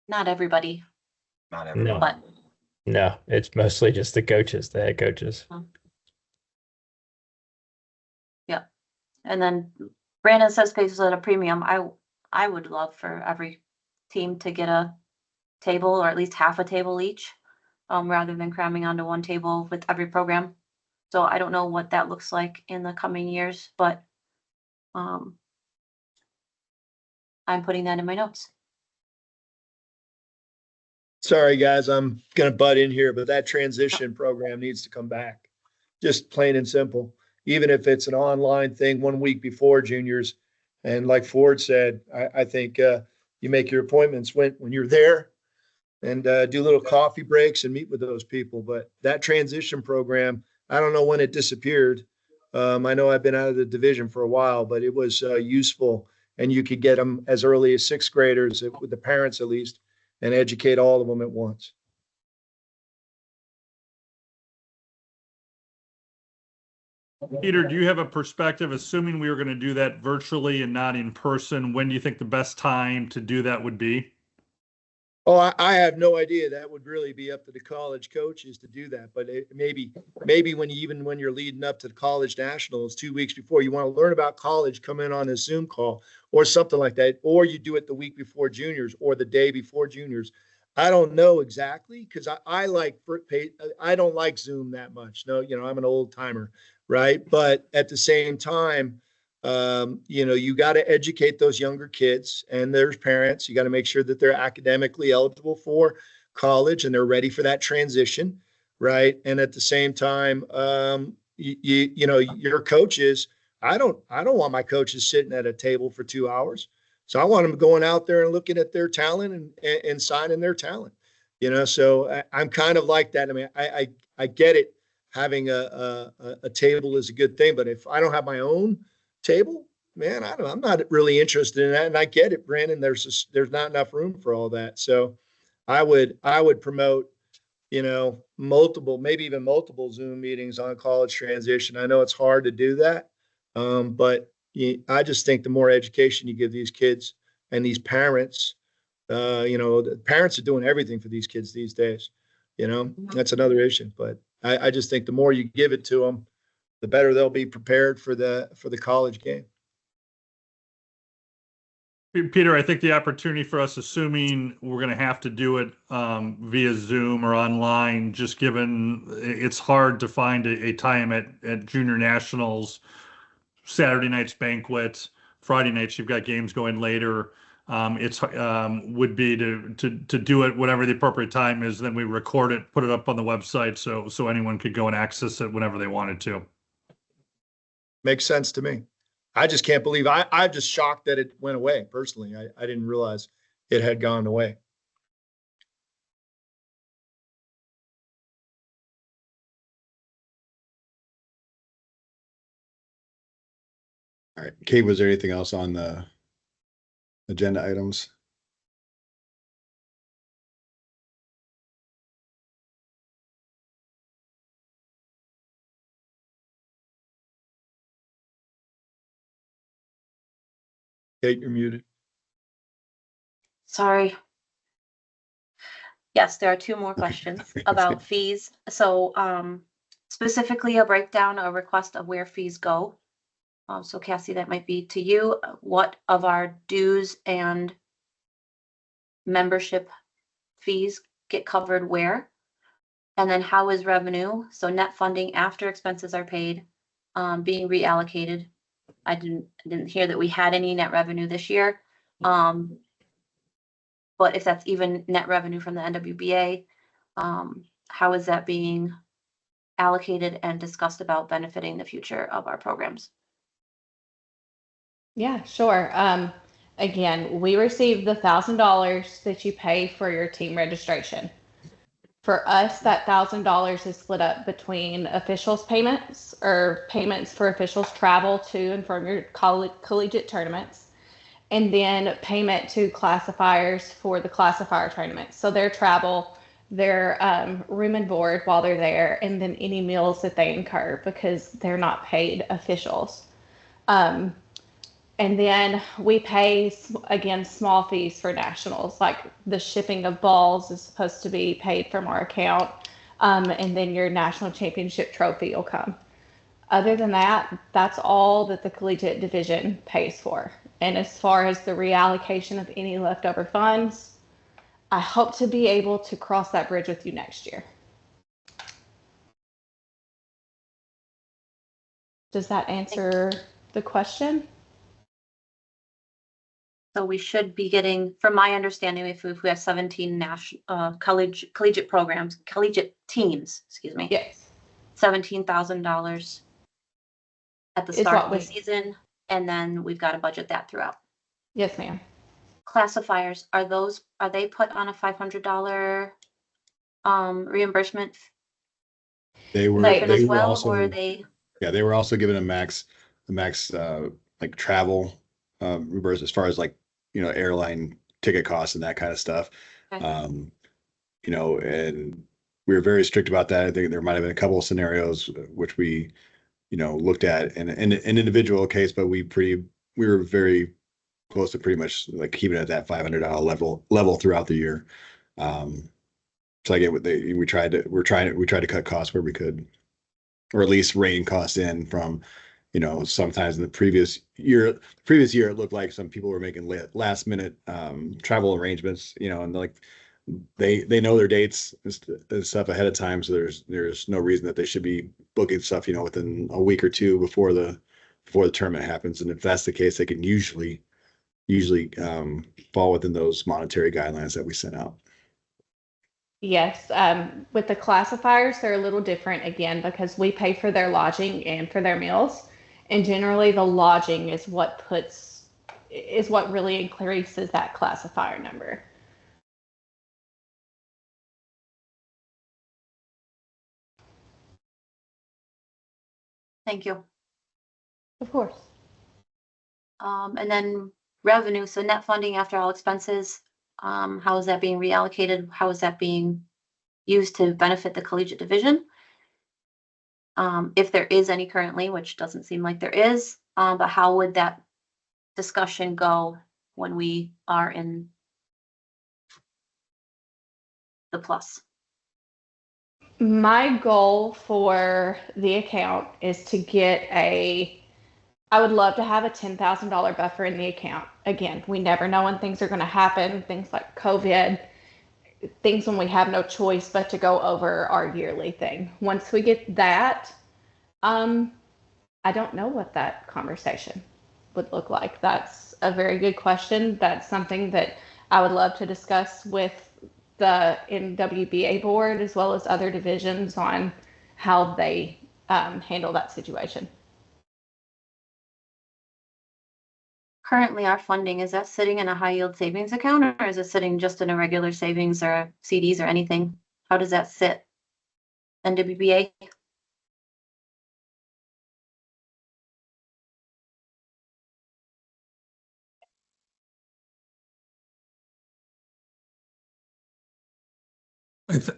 Not everybody, Not No, everyone. but no, it's mostly just the coaches, the head coaches. yeah. And then Brandon says spaces at a premium. I would love for every team to get a table or at least half a table each, rather than cramming onto one table with every program. So I don't know what that looks like in the coming years, but I'm putting that in my notes. Sorry, guys, I'm gonna butt in here, but that transition program needs to come back. Just plain and simple. Even if it's an online thing 1 week before juniors. And like Ford said, I think you make your appointments when you're there and do little coffee breaks and meet with those people. But that transition program, I don't know when it disappeared. I know I've been out of the division for a while, but it was useful. And you could get them as early as sixth graders, with the parents at least, and educate all of them at once. Peter, do you have a perspective, assuming we were going to do that virtually and not in person, when do you think the best time to do that would be? Oh, I have no idea. That would really be up to the college coaches to do that. But maybe when you're leading up to the college nationals 2 weeks before, you want to learn about college, come in on a Zoom call or something like that, or you do it the week before juniors or the day before juniors. I don't know exactly because I don't like Zoom that much. No, I'm an old timer, right? But at the same time, you got to educate those younger kids and their parents. You got to make sure that they're academically eligible for college and they're ready for that transition, right? And at the same time, your coaches. I don't want my coaches sitting at a table for 2 hours. So I want them going out there and looking at their talent and signing their talent. So I'm kind of like that. I mean, I get it. Having a table is a good thing, but if I don't have my own table, man, I'm not really interested in that. And I get it, Brandon. There's not enough room for all that. So I would promote, maybe even multiple Zoom meetings on college transition. I know it's hard to do that. But I just think the more education you give these kids and these parents, the parents are doing everything for these kids these days. That's another issue. But I just think the more you give it to them, the better they'll be prepared for the college game. Peter, I think the opportunity for us, assuming we're going to have to do it via Zoom or online, just given it's hard to find a time at junior nationals, Saturday night's banquet, Friday nights you've got games going later. It's would be to do it whatever the appropriate time is. Then we record it, put it up on the website, so anyone could go and access it whenever they wanted to. Makes sense to me. I just can't believe I'm just shocked that it went away. Personally, I didn't realize it had gone away. All right, Kate, was there anything else on the agenda items? Kate, you're muted. Sorry. Yes, there are two more questions about fees. So specifically a breakdown, a request of where fees go. So Cassie, that might be to you. What of our dues and membership fees get covered where? And then how is revenue, so net funding after expenses are paid, being reallocated? I didn't hear that we had any net revenue this year. But if that's even net revenue from the NWBA, how is that being allocated and discussed about benefiting the future of our programs? Yeah, sure. Again, we receive the $1,000 that you pay for your team registration. For us, that $1,000 is split up between officials payments or payments for officials travel to and from your collegiate tournaments, and then payment to classifiers for the classifier tournaments. So their travel, their room and board while they're there, and then any meals that they incur because they're not paid officials. And then we pay, again, small fees for nationals, like the shipping of balls is supposed to be paid from our account. And then your national championship trophy will come. Other than that, that's all that the collegiate division pays for. And as far as the reallocation of any leftover funds, I hope to be able to cross that bridge with you next year. Does that answer the question? So we should be getting, from my understanding, if we have 17 collegiate programs, collegiate teams, excuse me. Yes. $17,000 at the start of the season, and then we've got to budget that throughout. Yes, ma'am. Classifiers, are they put on a $500 reimbursement? They were as well, also, or are they? Yeah, they were also given a max like travel reimbursement as far as like, airline ticket costs and that kind of stuff. Okay. And we were very strict about that. I think there might have been a couple of scenarios which we, looked at in an individual case, but we were very close to pretty much like keeping it at that $500 level throughout the year. So again, we tried to cut costs where we could, or at least rein costs in from, sometimes in the previous year it looked like some people were making last minute travel arrangements, and like they know their dates and stuff ahead of time, so there's no reason that they should be booking stuff, within a week or two before the tournament happens. And if that's the case, they can usually fall within those monetary guidelines that we sent out. Yes, with the classifiers, they're a little different again because we pay for their lodging and for their meals. And generally the lodging is what really increases that classifier number. Thank you. Of course. And then revenue, so net funding after all expenses, how is that being reallocated? How is that being used to benefit the collegiate division? If there is any currently, which doesn't seem like there is, but how would that discussion go when we are in the plus? My goal for the account is to get I would love to have a $10,000 buffer in the account. Again, we never know when things are going to happen, things like COVID, things when we have no choice but to go over our yearly thing. Once we get that, I don't know what that conversation would look like. That's a very good question. That's something that I would love to discuss with the NWBA board as well as other divisions on how they handle that situation. Currently, our funding, is that sitting in a high yield savings account, or is it sitting just in a regular savings or CDs or anything? How does that sit? NWBA?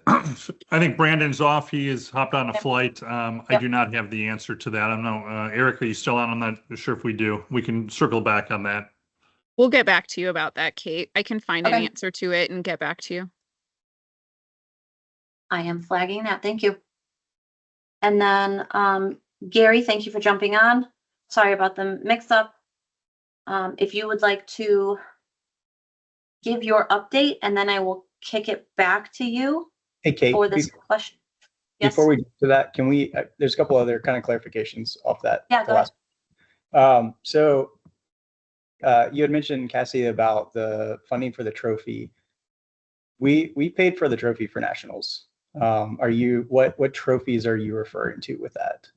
I think Brandon's off. He has hopped on a flight. I Yep. do not have the answer to that. I don't know. Eric, are you still on? I'm not sure if we do. We can circle back on that. We'll get back to you about that, Kate. I can find an Okay. answer to it and get back to you. I am flagging that. Thank you. And then Gary, thank you for jumping on. Sorry about the mix up. If you would like to give your update and then I will kick it back to you Hey, Kate, for this question. Yes. before we get to that, can we, there's a couple other kind of clarifications off that. Yeah, the go ahead. So you had mentioned, Cassie, about the funding for the trophy. We paid for the trophy for nationals. What trophies are you referring to with that?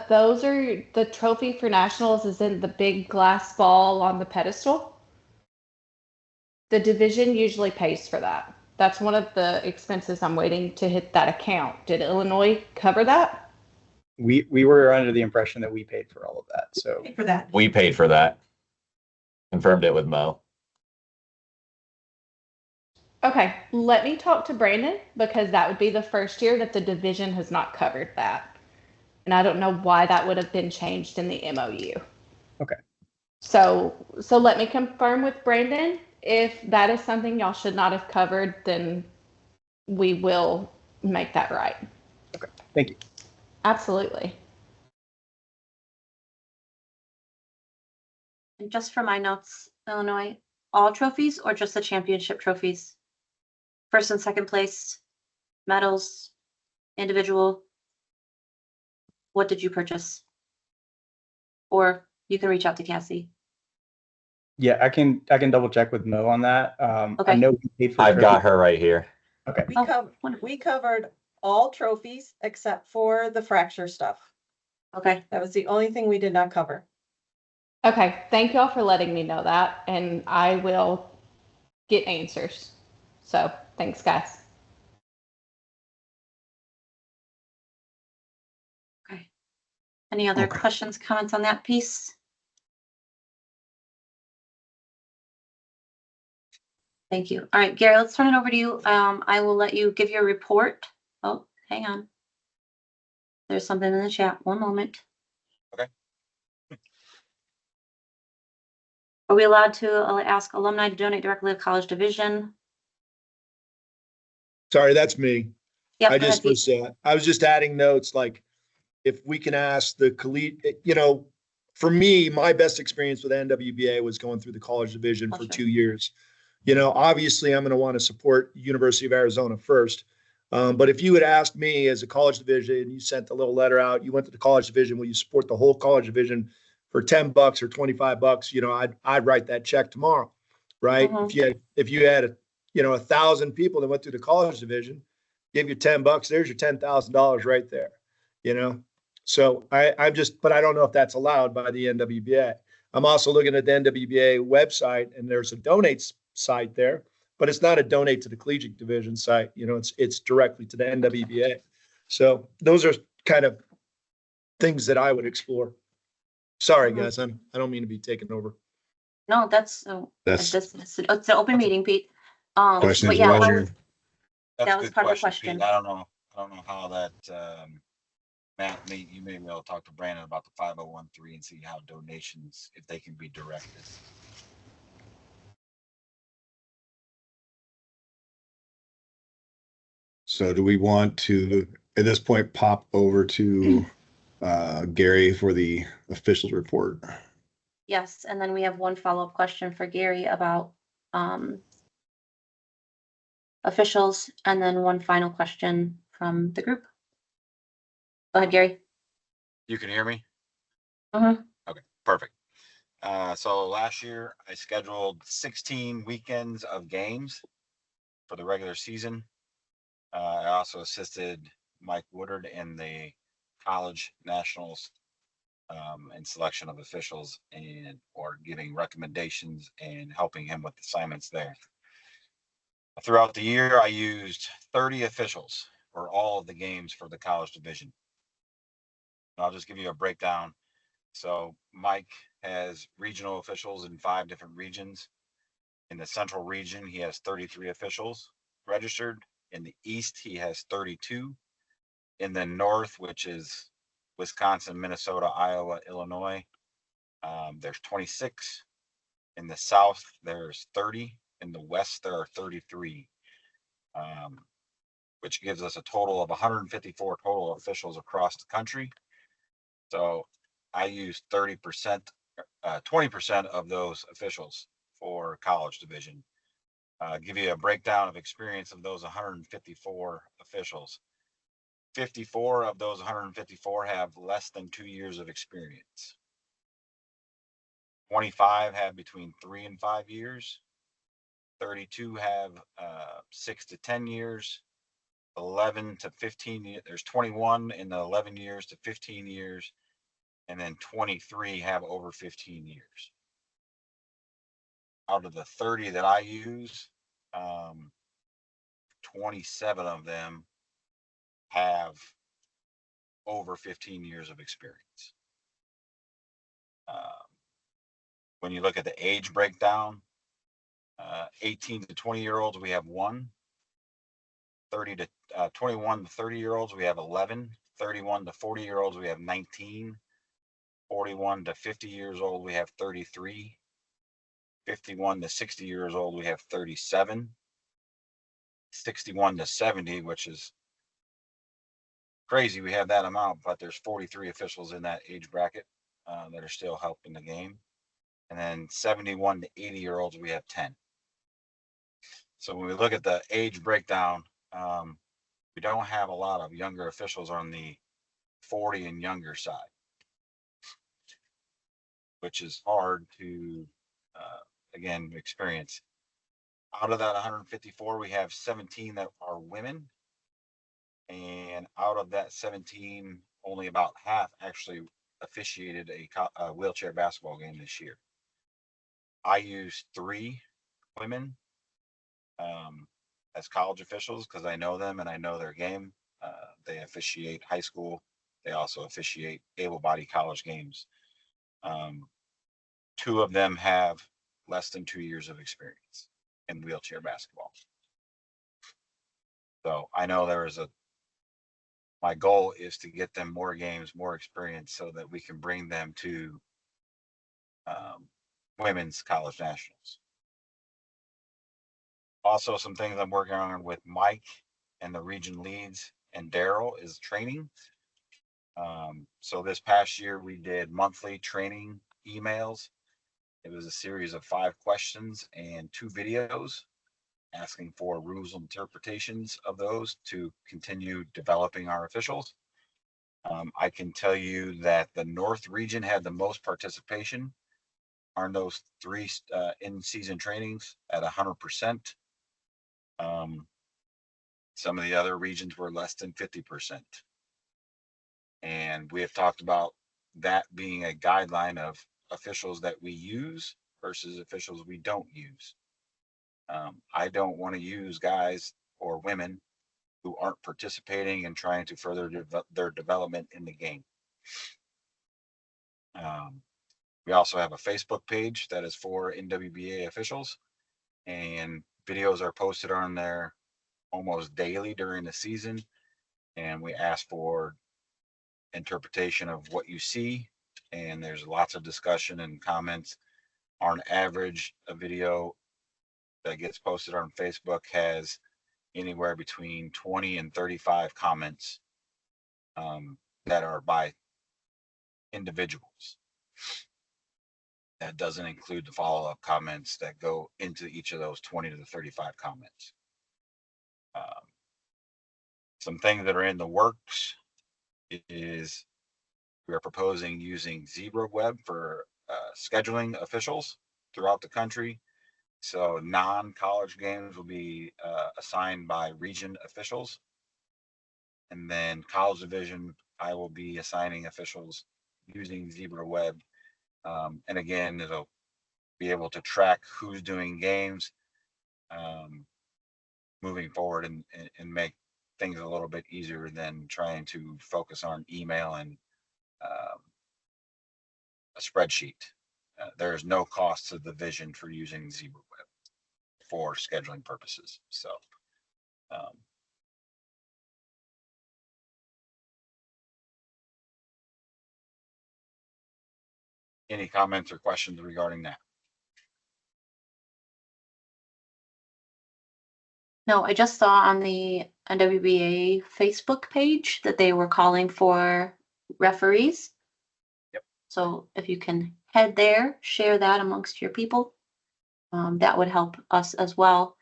Those are the trophy for nationals is in the big glass ball on the pedestal. The division usually pays for that. That's one of the expenses I'm waiting to hit that account. Did Illinois cover that? We were under the impression that we paid for all of that. So For that. We paid for that. Confirmed it with Mo. Okay, let me talk to Brandon because that would be the first year that the division has not covered that. And I don't know why that would have been changed in the MOU. Okay. So let me confirm with Brandon. If that is something y'all should not have covered, then we will make that right. Okay, thank you. Absolutely. And just for my notes, Illinois, all trophies or just the championship trophies? First and second place, medals, individual. What did you purchase? Or you can reach out to Cassie. Yeah, I can double check with Mo on that. I Okay. know we paid for I've got trophy. her right here. Okay. We covered all trophies except for the fracture stuff. Okay. That was the only thing we did not cover. Okay, thank y'all for letting me know that, and I will get answers. So thanks, guys. Okay. Any other Okay. questions, comments on that piece? Thank you. All right, Gary, let's turn it over to you. I will let you give your report. Oh, hang on. There's something in the chat. One moment. Okay. Are we allowed to ask alumni to donate directly to College Division? Sorry, that's me. Yep, I go ahead, just was, I was just adding notes, like, if we can ask the collegiate, for me, my best experience with NWBA was going through the college division for Sure. 2 years. Obviously I'm going to want to support University of Arizona first. But if you had asked me as a college division, you sent a little letter out, you went to the college division, will you support the whole college division for $10 or $25? I'd write that check tomorrow, right? Mhm. If you had 1,000 people that went through the college division, give you $10, there's your $10,000 right there, So but I don't know if that's allowed by the NWBA. I'm also looking at the NWBA website and there's a donate site there, but it's not a donate to the collegiate division site. It's directly to the NWBA. So those are kind of things that I would explore. Sorry, guys, I don't mean to be taken over. No, it's an open meeting, Pete. Question But is yeah, whether- That's that a was good part of the question, question. Pete. I don't know how that, Matt, you may be able to talk to Brandon about the 5013 and see how donations, if they can be directed. So do we want to, at this point, pop over to Gary for the officials report? Yes, and then we have one follow-up question for Gary about officials, and then one final question from the group. Go ahead, Gary. You can hear me? Mhm. Okay, perfect. So last year I scheduled 16 weekends of games for the regular season. I also assisted Mike Woodard in the college nationals and selection of officials or giving recommendations and helping him with assignments there. Throughout the year, I used 30 officials for all of the games for the college division. I'll just give you a breakdown. So Mike has regional officials in 5 different regions. In the central region, he has 33 officials registered. In the east, he has 32. In the north, which is Wisconsin, Minnesota, Iowa, Illinois, there's 26. In the south, there's 30. In the west, there are 33, which gives us a total of 154 total officials across the country. So I use 30%, 20% of those officials for college division. Give you a breakdown of experience of those 154 officials. 54 of those 154 have less than 2 years of experience. 25 have between 3 and 5 years. 32 have 6 to 10 years. 11 to 15 years. There's 21 in the 11 years to 15 years. And then 23 have over 15 years. Out of the 30 that I use, 27 of them have over 15 years of experience. When you look at the age breakdown, 18 to 20-year-olds, we have 1. 30 to 21 to 30-year-olds, we have 11. 31 to 40-year-olds, we have 19. 41 to 50 years old, we have 33. 51 to 60 years old, we have 37. 61 to 70, which is crazy, we have that amount, but there's 43 officials in that age bracket that are still helping the game. And then 71 to 80-year-olds, we have 10. So when we look at the age breakdown, we don't have a lot of younger officials on the 40 and younger side, which is hard to, again, experience. Out of that 154, we have 17 that are women. And out of that 17, only about half actually officiated a wheelchair basketball game this year. I use 3 women as college officials because I know them and I know their game. They officiate high school. They also officiate able-bodied college games. 2 of them have less than 2 years of experience in wheelchair basketball. So I know my goal is to get them more games, more experience so that we can bring them to women's college nationals. Also, some things I'm working on with Mike and the region leads and Daryl is training. So this past year we did monthly training emails. It was a series of 5 questions and 2 videos asking for rules and interpretations of those to continue developing our officials. I can tell you that the North region had the most participation on those 3 in-season trainings at 100%. Some of the other regions were less than 50%. And we have talked about that being a guideline of officials that we use versus officials we don't use. I don't want to use guys or women who aren't participating and trying to further their development in the game. We also have a Facebook page that is for NWBA officials, and videos are posted on there almost daily during the season. And we ask for interpretation of what you see, and there's lots of discussion and comments. On average, a video that gets posted on Facebook has anywhere between 20 and 35 comments that are by individuals. That doesn't include the follow-up comments that go into each of those 20 to 35 comments. Some things that are in the works is we are proposing using ZebraWeb for scheduling officials throughout the country. So non-college games will be assigned by region officials. And then college division, I will be assigning officials using ZebraWeb. And again, it'll be able to track who's doing games moving forward and make things a little bit easier than trying to focus on email and a spreadsheet. There's no cost to the division for using ZebraWeb for scheduling purposes. So any comments or questions regarding that? No, I just saw on the NWBA Facebook page that they were calling for referees. Yep. So if you can head there, share that amongst your people. that would help us as well.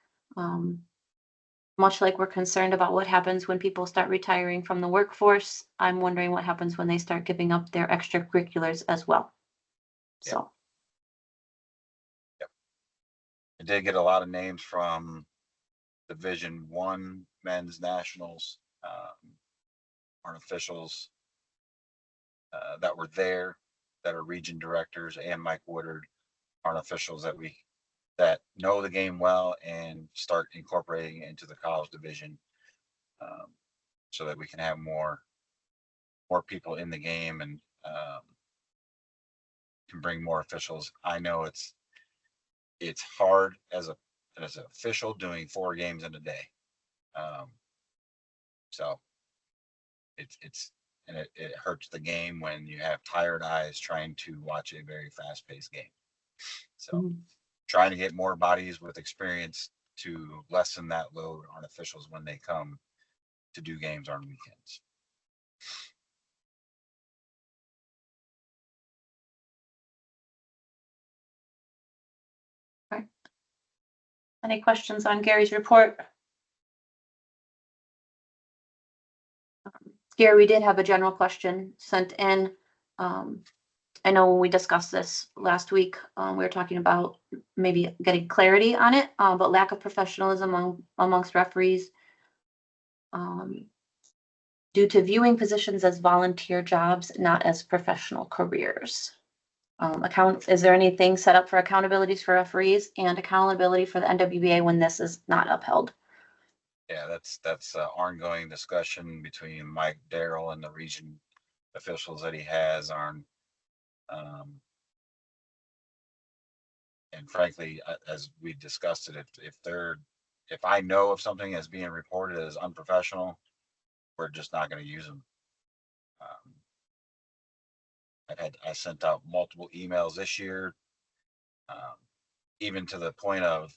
Much like we're concerned about what happens when people start retiring from the workforce, I'm wondering what happens when they start giving up their extracurriculars as well. So. I did get a lot of names from Division I men's nationals, our officials that were there, that are region directors, and Mike Woodard, our officials that know the game well and start incorporating it into the college division, so that we can have more people in the game and can bring more officials. I know it's hard as an official doing 4 games in a day. So it hurts the game when you have tired eyes trying to watch a very fast-paced game. So trying to get more bodies with experience to lessen that load on officials when they come to do games on weekends. Okay. Any questions on Gary's report? Gary, we did have a general question sent in. I know when we discussed this last week, we were talking about maybe getting clarity on it, but lack of professionalism amongst referees due to viewing positions as volunteer jobs, not as professional careers. Is there anything set up for accountabilities for referees and accountability for the NWBA when this is not upheld? Yeah, that's an ongoing discussion between Mike, Darrell, and the region officials that he has on. And frankly, as we discussed it, if I know of something as being reported as unprofessional, we're just not going to use them. I sent out multiple emails this year, even to the point of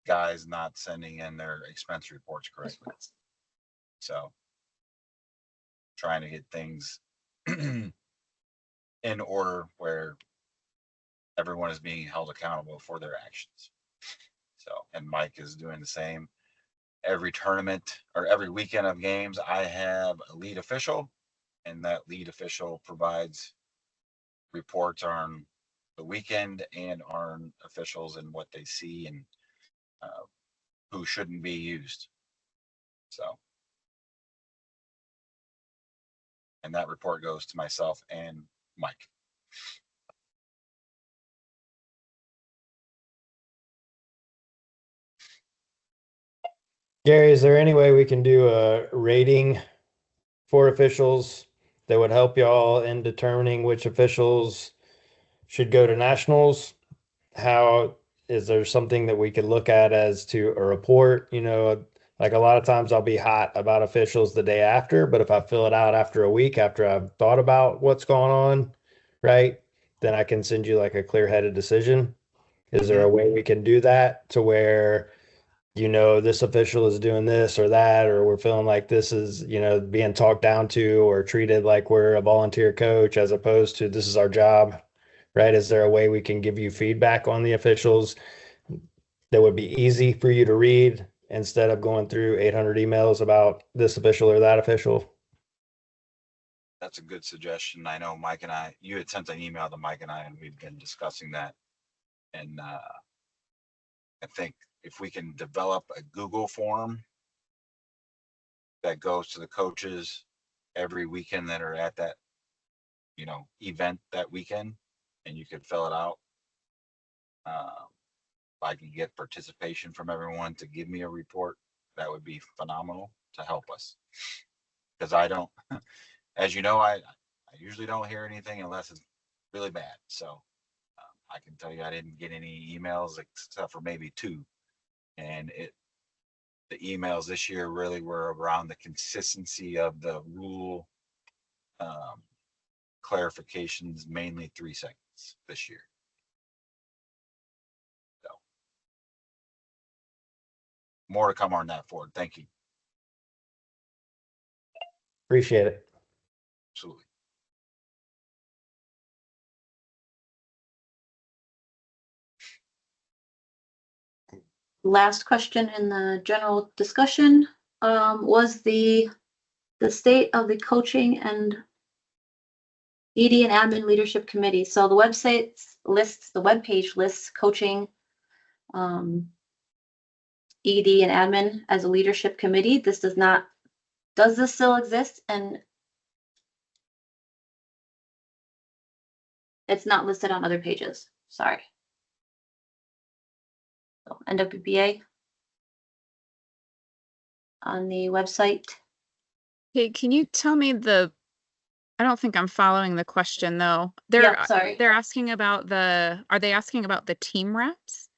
guys not sending in their expense reports correctly. So trying to get things in order where everyone is being held accountable for their actions. So, and Mike is doing the same. Every tournament or every weekend of games, I have a lead official, and that lead official provides reports on the weekend and on officials and what they see and who shouldn't be used. So, and that report goes to myself and Mike. Gary, is there any way we can do a rating for officials that would help y'all in determining which officials should go to nationals? How is there something that we could look at as to a report? You know, like a lot of times I'll be hot about officials the day after, but if I fill it out after a week after I've thought about what's going on, right, then I can send you like a clear-headed decision. Is there a way we can do that to where, you know, this official is doing this or that, or we're feeling like this is, you know, being talked down to or treated like we're a volunteer coach as opposed to this is our job, right? Is there a way we can give you feedback on the officials that would be easy for you to read instead of going through 800 emails about this official or that official? That's a good suggestion. I know Mike and you had sent an email to Mike and I, and we've been discussing that. And I think if we can develop a Google form that goes to the coaches every weekend that are at that, you know, event that weekend, and you could fill it out. If I can get participation from everyone to give me a report, that would be phenomenal to help us. Because I don't, as you know, I usually don't hear anything unless it's really bad. So I can tell you I didn't get any emails except for maybe 2. And the emails this year really were around the consistency of the rule clarifications, mainly 3 seconds this year. So more to come on that, Ford. Thank you. Appreciate it. Absolutely. Last question in the general discussion, was the state of the coaching and ED and admin leadership committee. So the webpage lists coaching, ED and admin as a leadership committee. Does this still exist? And it's not listed on other pages. Sorry. So NWBA on the website. Hey, can you tell me I don't think I'm following the question though. Yeah, sorry. They're asking about are they asking about the team reps?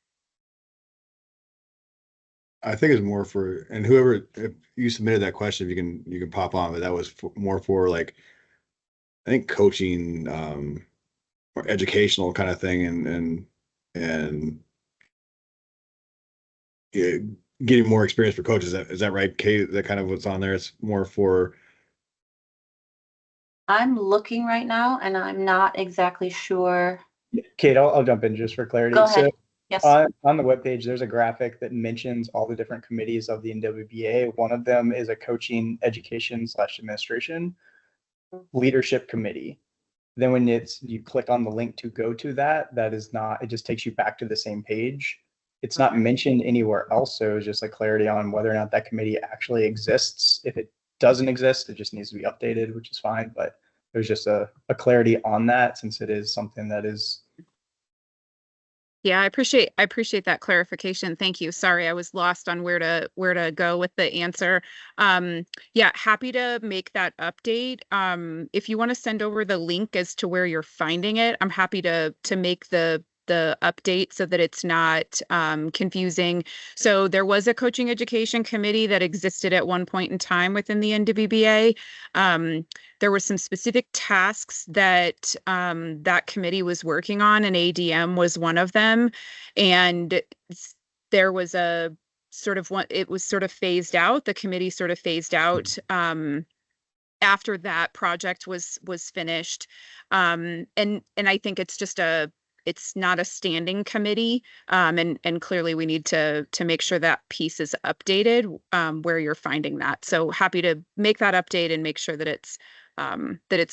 I think it's more for, and whoever, if you submitted that question, if you can pop on, but that was more for like, I think coaching, or educational kind of thing, and yeah, getting more experience for coaches. Is that right, Kate? That kind of what's on there. It's more for. I'm looking right now and I'm not exactly sure. Kate, I'll jump in just for clarity. Go ahead. So Yes. on the webpage, there's a graphic that mentions all the different committees of the NWBA. One of them is a coaching education / administration leadership committee. Then when you click on the link to go to that is not, it just takes you back to the same page. It's not mentioned anywhere else. So it's just like clarity on whether or not that committee actually exists. If it doesn't exist, it just needs to be updated, which is fine. But there's just a clarity on that, since it is something that is. Yeah, I appreciate that clarification. Thank you. Sorry, I was lost on where to go with the answer. Yeah, happy to make that update. If you want to send over the link as to where you're finding it, I'm happy to make the update so that it's not confusing. So there was a coaching education committee that existed at one point in time within the NWBA. There were some specific tasks that that committee was working on, and ADM was one of them. And there was a sort of it was sort of phased out. The committee sort of phased out after that project was finished. And I think it's just it's not a standing committee. And clearly we need to make sure that piece is updated where you're finding that. So happy to make that update and make sure that it's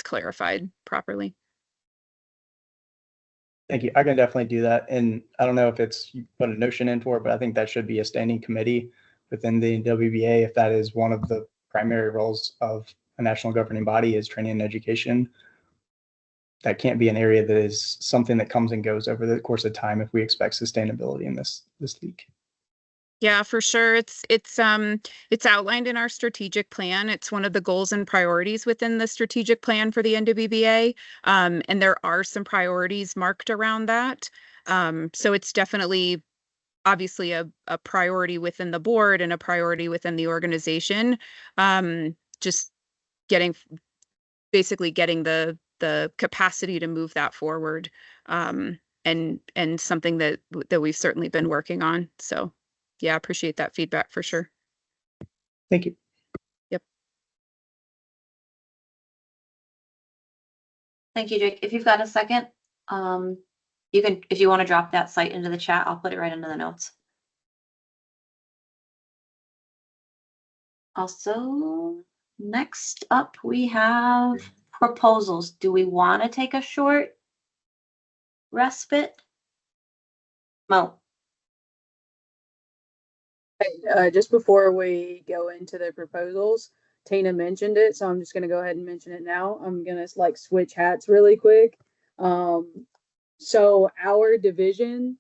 clarified properly. Thank you. I can definitely do that. And I don't know if you put a notion in for it, but I think that should be a standing committee within the WBA, if that is one of the primary roles of a national governing body, is training and education. That can't be an area that is something that comes and goes over the course of time if we expect sustainability in this league. Yeah, for sure. It's outlined in our strategic plan. It's one of the goals and priorities within the strategic plan for the NWBA. And there are some priorities marked around that. So it's definitely obviously a priority within the board and a priority within the organization. Just getting the capacity to move that forward. And something that we've certainly been working on. So yeah, appreciate that feedback for sure. Thank you. Yep. Thank you, Jake. If you've got a second, you can, if you want to drop that site into the chat, I'll put it right into the notes. Also, next up, we have proposals. Do we want to take a short respite? Mo. Just before we go into the proposals, Tina mentioned it, so I'm just gonna go ahead and mention it now. I'm gonna like switch hats really quick. So our division,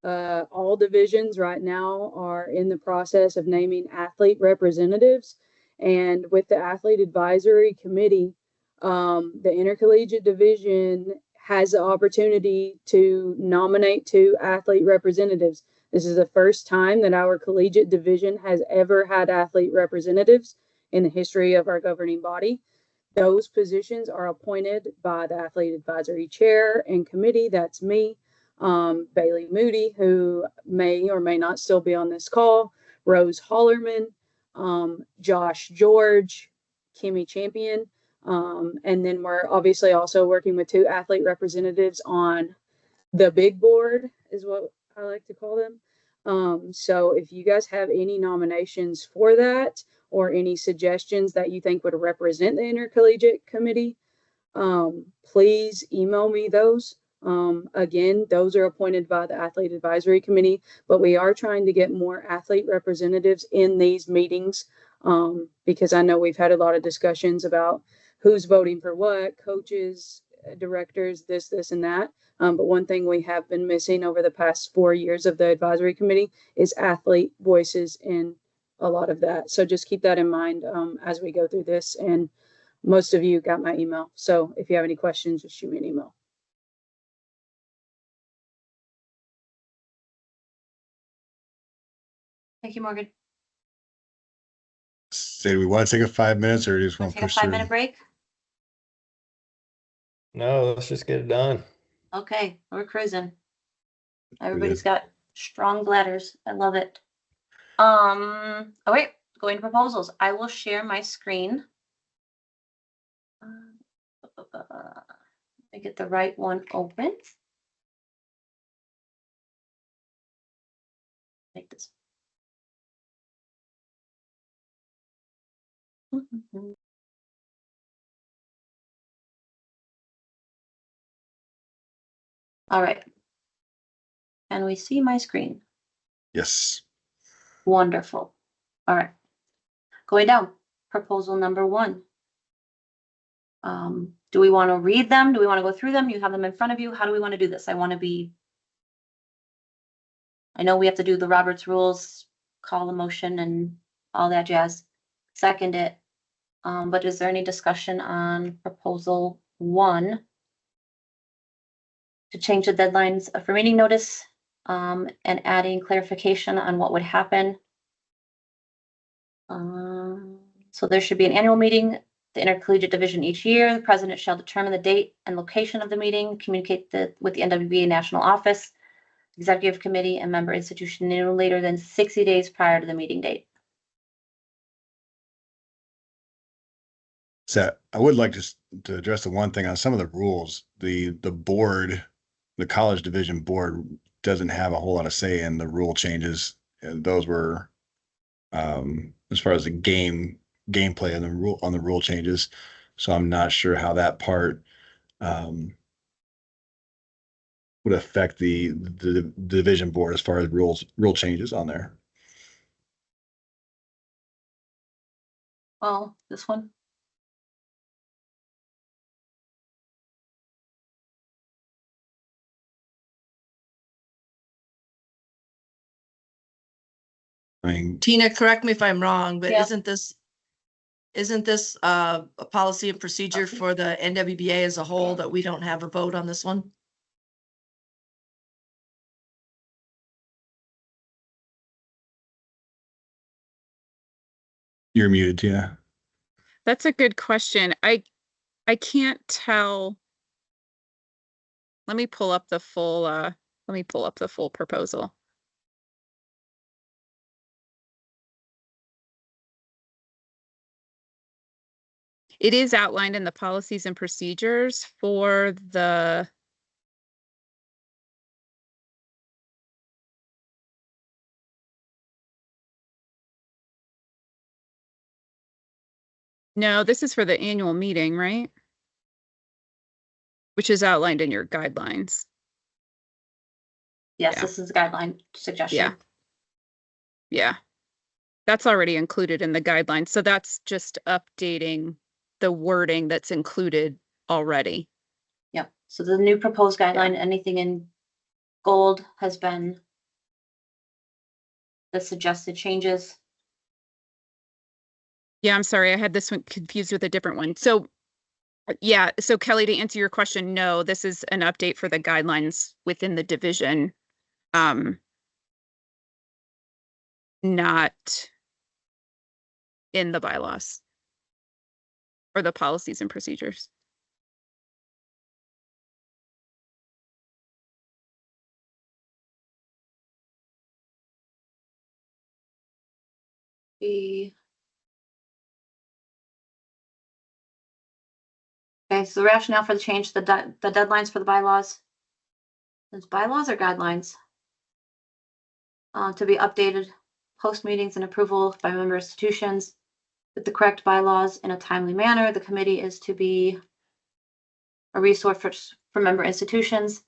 all divisions right now are in the process of naming athlete representatives. And with the athlete advisory committee, the intercollegiate division has the opportunity to nominate 2 athlete representatives. This is the first time that our collegiate division has ever had athlete representatives in the history of our governing body. Those positions are appointed by the athlete advisory chair and committee. That's me, Bailey Moody, who may or may not still be on this call, Rose Hollerman, Josh George, Kimmy Champion. And then we're obviously also working with 2 athlete representatives on the big board, is what I like to call them. So if you guys have any nominations for that or any suggestions that you think would represent the intercollegiate committee, please email me those. Again, those are appointed by the athlete advisory committee, but we are trying to get more athlete representatives in these meetings. Because I know we've had a lot of discussions about who's voting for what, coaches, directors, this, and that. But one thing we have been missing over the past 4 years of the advisory committee is athlete voices in a lot of that. So just keep that in mind as we go through this. And most of you got my email. So if you have any questions, just shoot me an email. Thank you, Morgan. Say, do we want to take a 5 minutes or do you just want to Take a push through? 5-minute break. No, let's just get it done. Okay, we're cruising. Everybody's got strong bladders. I love it. Oh wait, going to proposals. I will share my screen. Let me get the right one open. Make this. All right. Can we see my screen? Yes. Wonderful. All right. Going down. Proposal number 1. Do we want to read them? Do we want to go through them? You have them in front of you. How do we want to do this? I know we have to do the Roberts rules, call the motion and all that jazz. Second it. But is there any discussion on proposal 1 to change the deadlines for meeting notice and adding clarification on what would happen? So there should be an annual meeting, the intercollegiate division each year. The president shall determine the date and location of the meeting, communicate with the NWBA national office, executive committee, and member institution no later than 60 days prior to the meeting date. So I would like to address the one thing on some of the rules. The board, the college division board doesn't have a whole lot of say in the rule changes. And those were as far as the gameplay on the rule changes. So I'm not sure how that part would affect the division board as far as rule changes on there. Well, this one. I mean, Tina, correct me if I'm wrong, but Yeah. isn't this a policy and procedure for the NWBA as a whole that we don't have a vote on this one? you're muted, Tina. That's a good question. I can't tell. Let me pull up the full proposal. It is outlined in the policies and procedures for the No, this is for the annual meeting, right? Which is outlined in your guidelines. Yes, Yeah. this is a guideline suggestion. Yeah. Yeah. That's already included in the guidelines. So that's just updating the wording that's included already. Yep. So the new proposed guideline, anything in gold has been the suggested changes. Yeah, I'm sorry. I had this one confused with a different one. So yeah, so Kelly, to answer your question, no, this is an update for the guidelines within the division. Not in the bylaws or the policies and procedures. Okay, so the rationale for the change, the deadlines for the bylaws. Those bylaws or guidelines? to be updated post meetings and approval by member institutions with the correct bylaws in a timely manner. The committee is to be a resource for member institutions.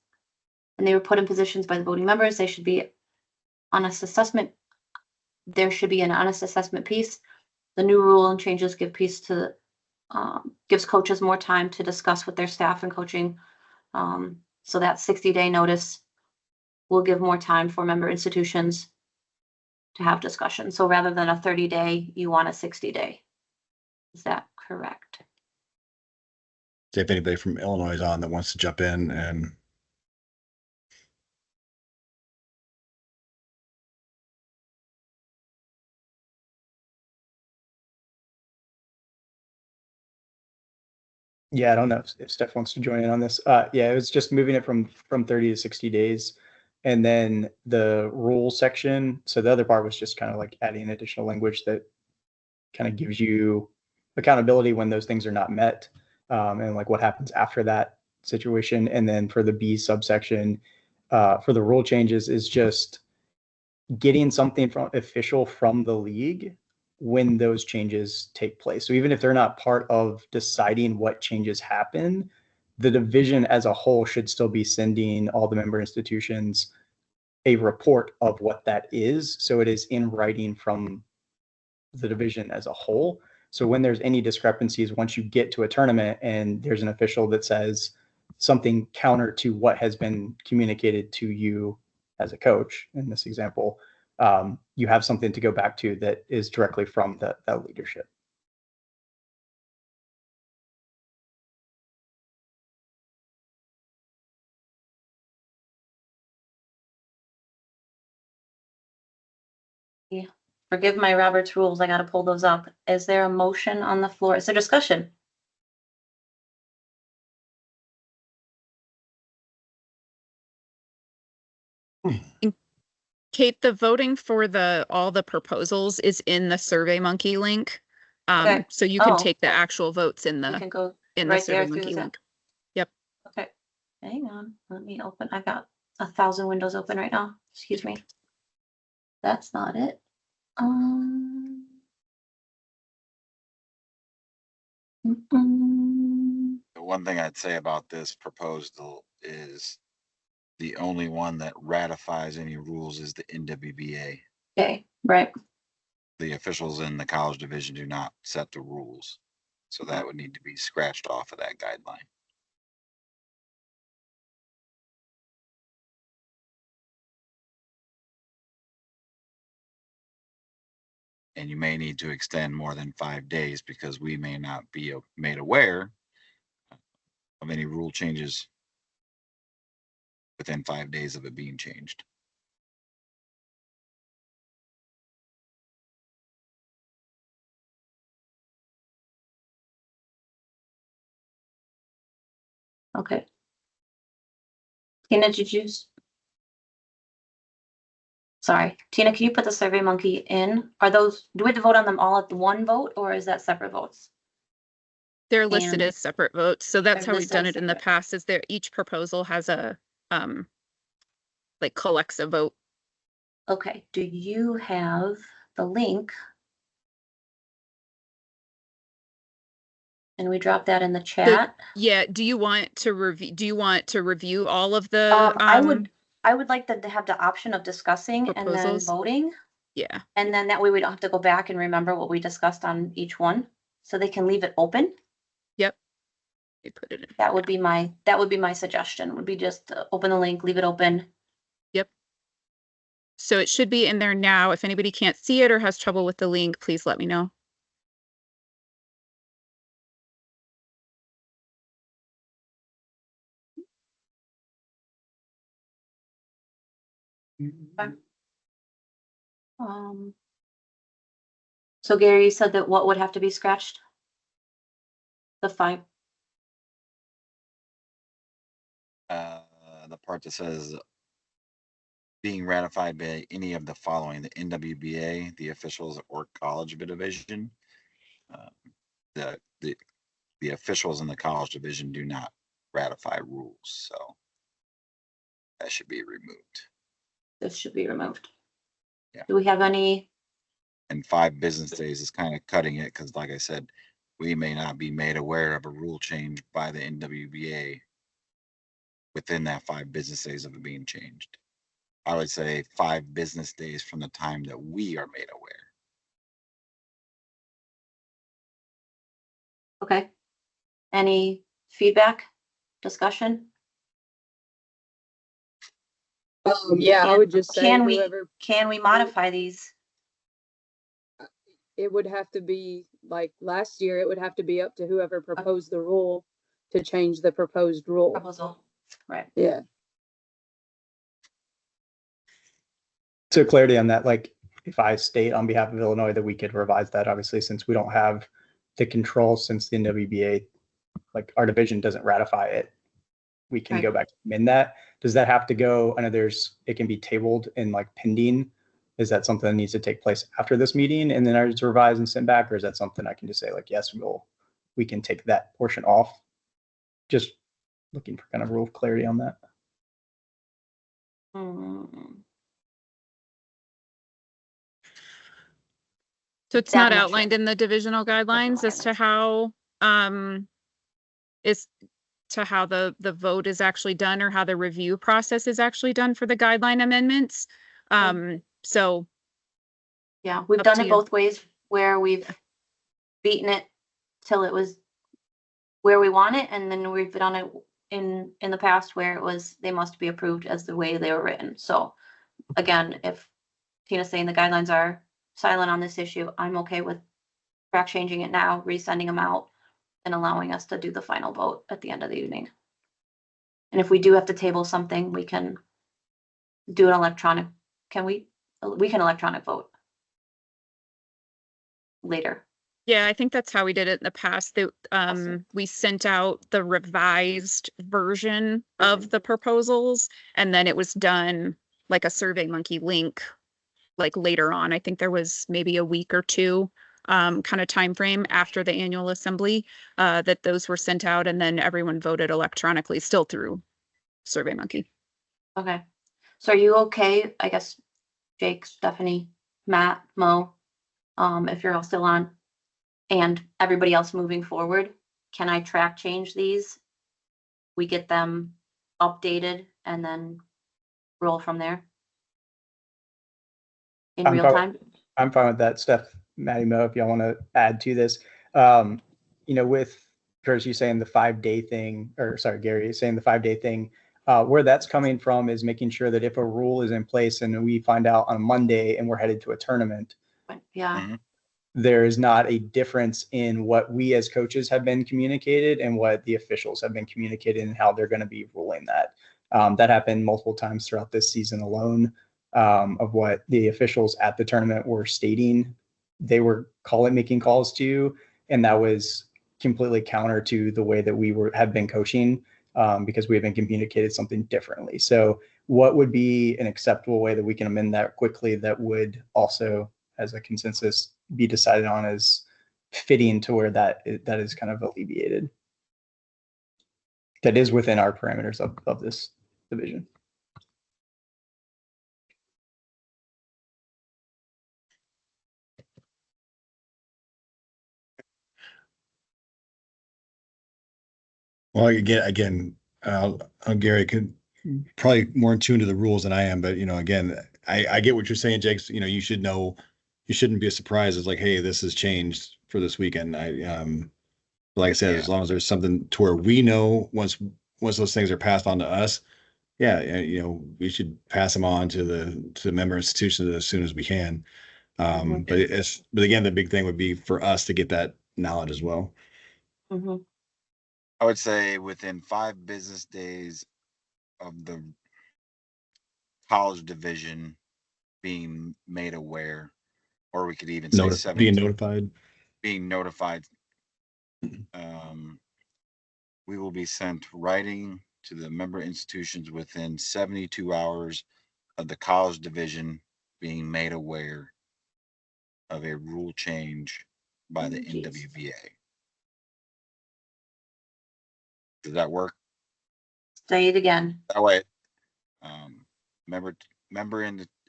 When they were put in positions by the voting members, they should be honest assessment. There should be an honest assessment piece. The new rule and changes give gives coaches more time to discuss with their staff and coaching. So that 60-day notice will give more time for member institutions to have discussion. So rather than a 30-day, you want a 60-day. Is that correct? See if anybody from Illinois is on that wants to jump in and. Yeah, I don't know if Steph wants to join in on this. Yeah, it was just moving it from 30 to 60 days. And then the rule section. So the other part was just kind of like adding additional language that kind of gives you accountability when those things are not met, and like what happens after that situation. And then for the B subsection, for the rule changes is just getting something official from the league when those changes take place. So even if they're not part of deciding what changes happen, the division as a whole should still be sending all the member institutions a report of what that is. So it is in writing from the division as a whole. So when there's any discrepancies, once you get to a tournament and there's an official that says something counter to what has been communicated to you as a coach, in this example, you have something to go back to that is directly from that leadership. Yeah. Forgive my Robert's rules. I got to pull those up. Is there a motion on the floor? Is there discussion? Kate, the voting for all the proposals is in the SurveyMonkey link. Okay. So you can Oh. take the actual votes in You the can go the right there through SurveyMonkey the. link. Yep. Okay. Hang on. Let me open. I got 1,000 windows open right now. Excuse me. That's not it. The one thing I'd say about this proposal is the only one that ratifies any rules is the NWBA. Okay, right. The officials in the college division do not set the rules. So that would need to be scratched off of that guideline. And you may need to extend more than 5 days because we may not be made aware of any rule changes within 5 days of it being changed. Okay. Tina, sorry, Tina, can you put the SurveyMonkey in? Do we have to vote on them all at the one vote or is that separate votes? They're listed And as separate votes. So that's they're how we've listed done as it in the separate. past, is there each proposal has a like collects a vote. Okay, do you have the link? And we drop that in the chat. Yeah, do you want to review all of the I would like to have the option of discussing and then proposals? voting. Yeah. And then that way we don't have to go back and remember what we discussed on each one. So they can leave it open. Yep. They put it in. That would be my suggestion, would be just open the link, leave it open. Yep. So it should be in there now. If anybody can't see it or has trouble with the link, please let me know. Okay. So Gary said that what would have to be scratched? The 5. The part that says being ratified by any of the following: the NWBA, the officials or college division. The officials in the college division do not ratify rules, so that should be removed. This should be removed. Do we have any? And 5 business days is kind of cutting it because, like I said, we may not be made aware of a rule change by the NWBA within that 5 business days of it being changed. I would say 5 business days from the time that we are made aware. Okay. Any feedback, discussion? Yeah, I would just say Can we modify these? it would have to be like last year, it would have to be up to whoever proposed the rule to change the proposed rule. Proposal, right? Yeah. So clarity on that, like if I state on behalf of Illinois that we could revise that, obviously, since we don't have the control, since the NWBA, like our division doesn't ratify it, we can go back to amend that. Does that have to go? I know it can be tabled in like pending. Is that something that needs to take place after this meeting and then I just revise and send back? Or is that something I can just say like, yes, we can take that portion off? Just looking for kind of rule of clarity on that. So it's not outlined in the divisional guidelines as to how the vote is actually done or how the review process is actually done for the guideline amendments. So yeah, we've up done to it you. both ways where we've beaten it till it was where we want it, and then we've done it in the past where it was they must be approved as the way they were written. So again, if Tina's saying the guidelines are silent on this issue, I'm okay with track changing it now, resending them out, and allowing us to do the final vote at the end of the evening. And if we do have to table something, we can do an electronic. We can electronic vote later. Yeah, I think that's how we did it in the past. That we sent out the revised version of the proposals, and then it was done like a SurveyMonkey link, like later on. I think there was maybe a week or two kind of time frame after the annual assembly that those were sent out, and then everyone voted electronically, still through SurveyMonkey. Okay, so are you okay? I guess Jake, Stephanie, Matt, Mo, if you're all still on, and everybody else moving forward, can I track change these? We get them updated and then roll from there in real time? I'm fine with that. Steph, Maddie, Mo, if y'all want to add to this. With Curtis, you saying the 5-day thing, or sorry, Gary, saying the 5-day thing, where that's coming from is making sure that if a rule is in place and we find out on Monday and we're headed to a tournament, yeah, there is not a difference in what we as coaches have been communicated and what the officials have been communicated and how they're going to be ruling that. That happened multiple times throughout this season alone, of what the officials at the tournament were stating they were making calls to, and that was completely counter to the way that we have been coaching, because we have been communicated something differently. So what would be an acceptable way that we can amend that quickly that would also, as a consensus, be decided on as fitting to where that is kind of alleviated, that is within our parameters of this division? Well, again, Gary could probably more in tune to the rules than I am, but again, I get what you're saying, Jake. You should know, you shouldn't be surprised. It's like, hey, this has changed for this weekend. Like I said, as long as there's something to where we know once those things are passed on to us, we should pass them on to the member institutions as soon as we can. But again, the big thing would be for us to get that knowledge as well. I would say within 5 business days of the college division being made aware, or we could even say being notified. We will be sent writing to the member institutions within 72 hours of the college division being made aware of a rule change by the NWBA. Does that work? Say it again. That way, member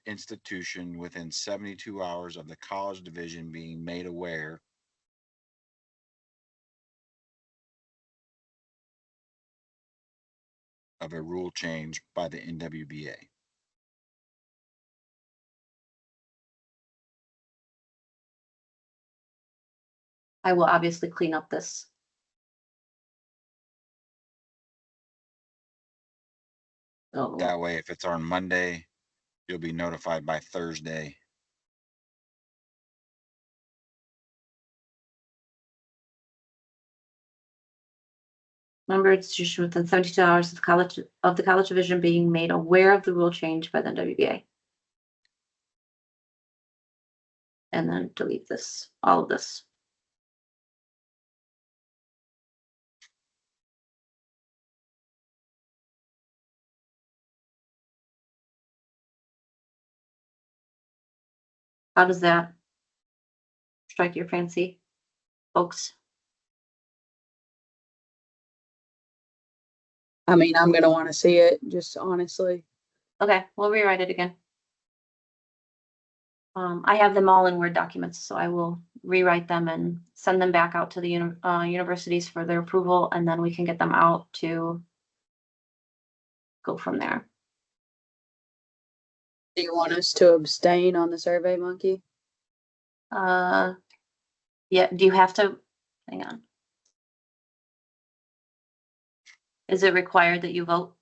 institution within 72 hours of the college division being made aware of a rule change by the NWBA. I will obviously clean up this. Oh, That way, if it's on Monday, you'll be notified by Thursday. member institution within 72 hours of the college division being made aware of the rule change by the NWBA. And then delete this, all of this. How does that strike your fancy, folks? I mean, I'm gonna want to see it, just honestly. Okay, we'll rewrite it again. I have them all in Word documents, so I will rewrite them and send them back out to the universities for their approval, and then we can get them out to go from there. Do you want us to abstain on the Survey Monkey? Yeah, do you have to, hang on. Is it required that you vote?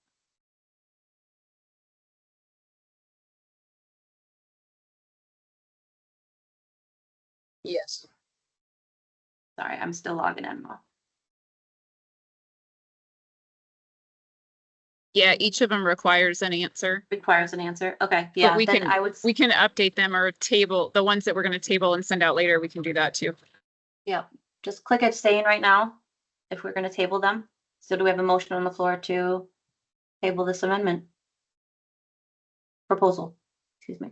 Yes. Sorry, I'm still logging in. Yeah, each of them requires an answer. Requires an answer. Okay, yeah, But we then can I would, we can update them or table the ones that we're going to table and send out later. We can do that too. yeah, just click abstain right now if we're gonna table them. So do we have a motion on the floor to table this amendment? Proposal, excuse me.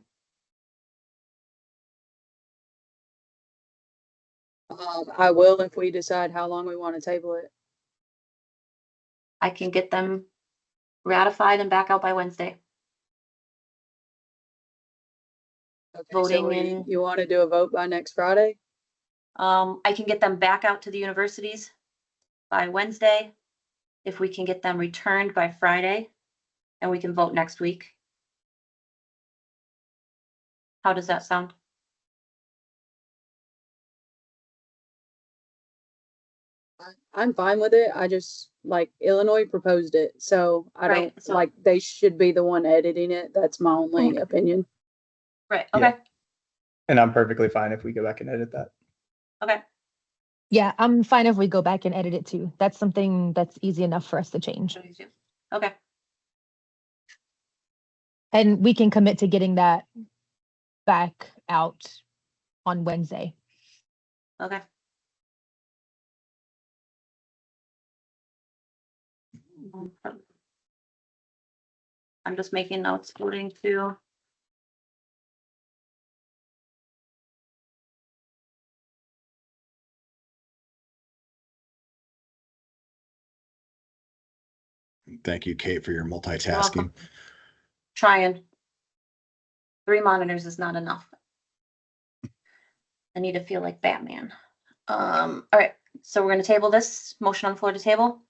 I will if we decide how long we want to table it. I can get them ratified and back out by Wednesday. Okay, Voting so in- you want to do a vote by next Friday? I can get them back out to the universities by Wednesday. If we can get them returned by Friday, and we can vote next week. How does that sound? I'm fine with it. I just, like, Illinois proposed it, so I Right, don't, so- like, they should be the one editing it. That's my only opinion. Right, Yeah. okay, And I'm perfectly fine if we go back and edit that. okay, Yeah, I'm fine if we go back and edit it too. That's something that's easy enough for us to change. okay, And we can commit to getting that back out on Wednesday. okay. I'm just making notes, voting to. Thank you, Kate, for your You're multitasking. welcome. Trying. 3 monitors is not enough. I need to feel like Batman. All right, so we're gonna table this, motion on the floor to table.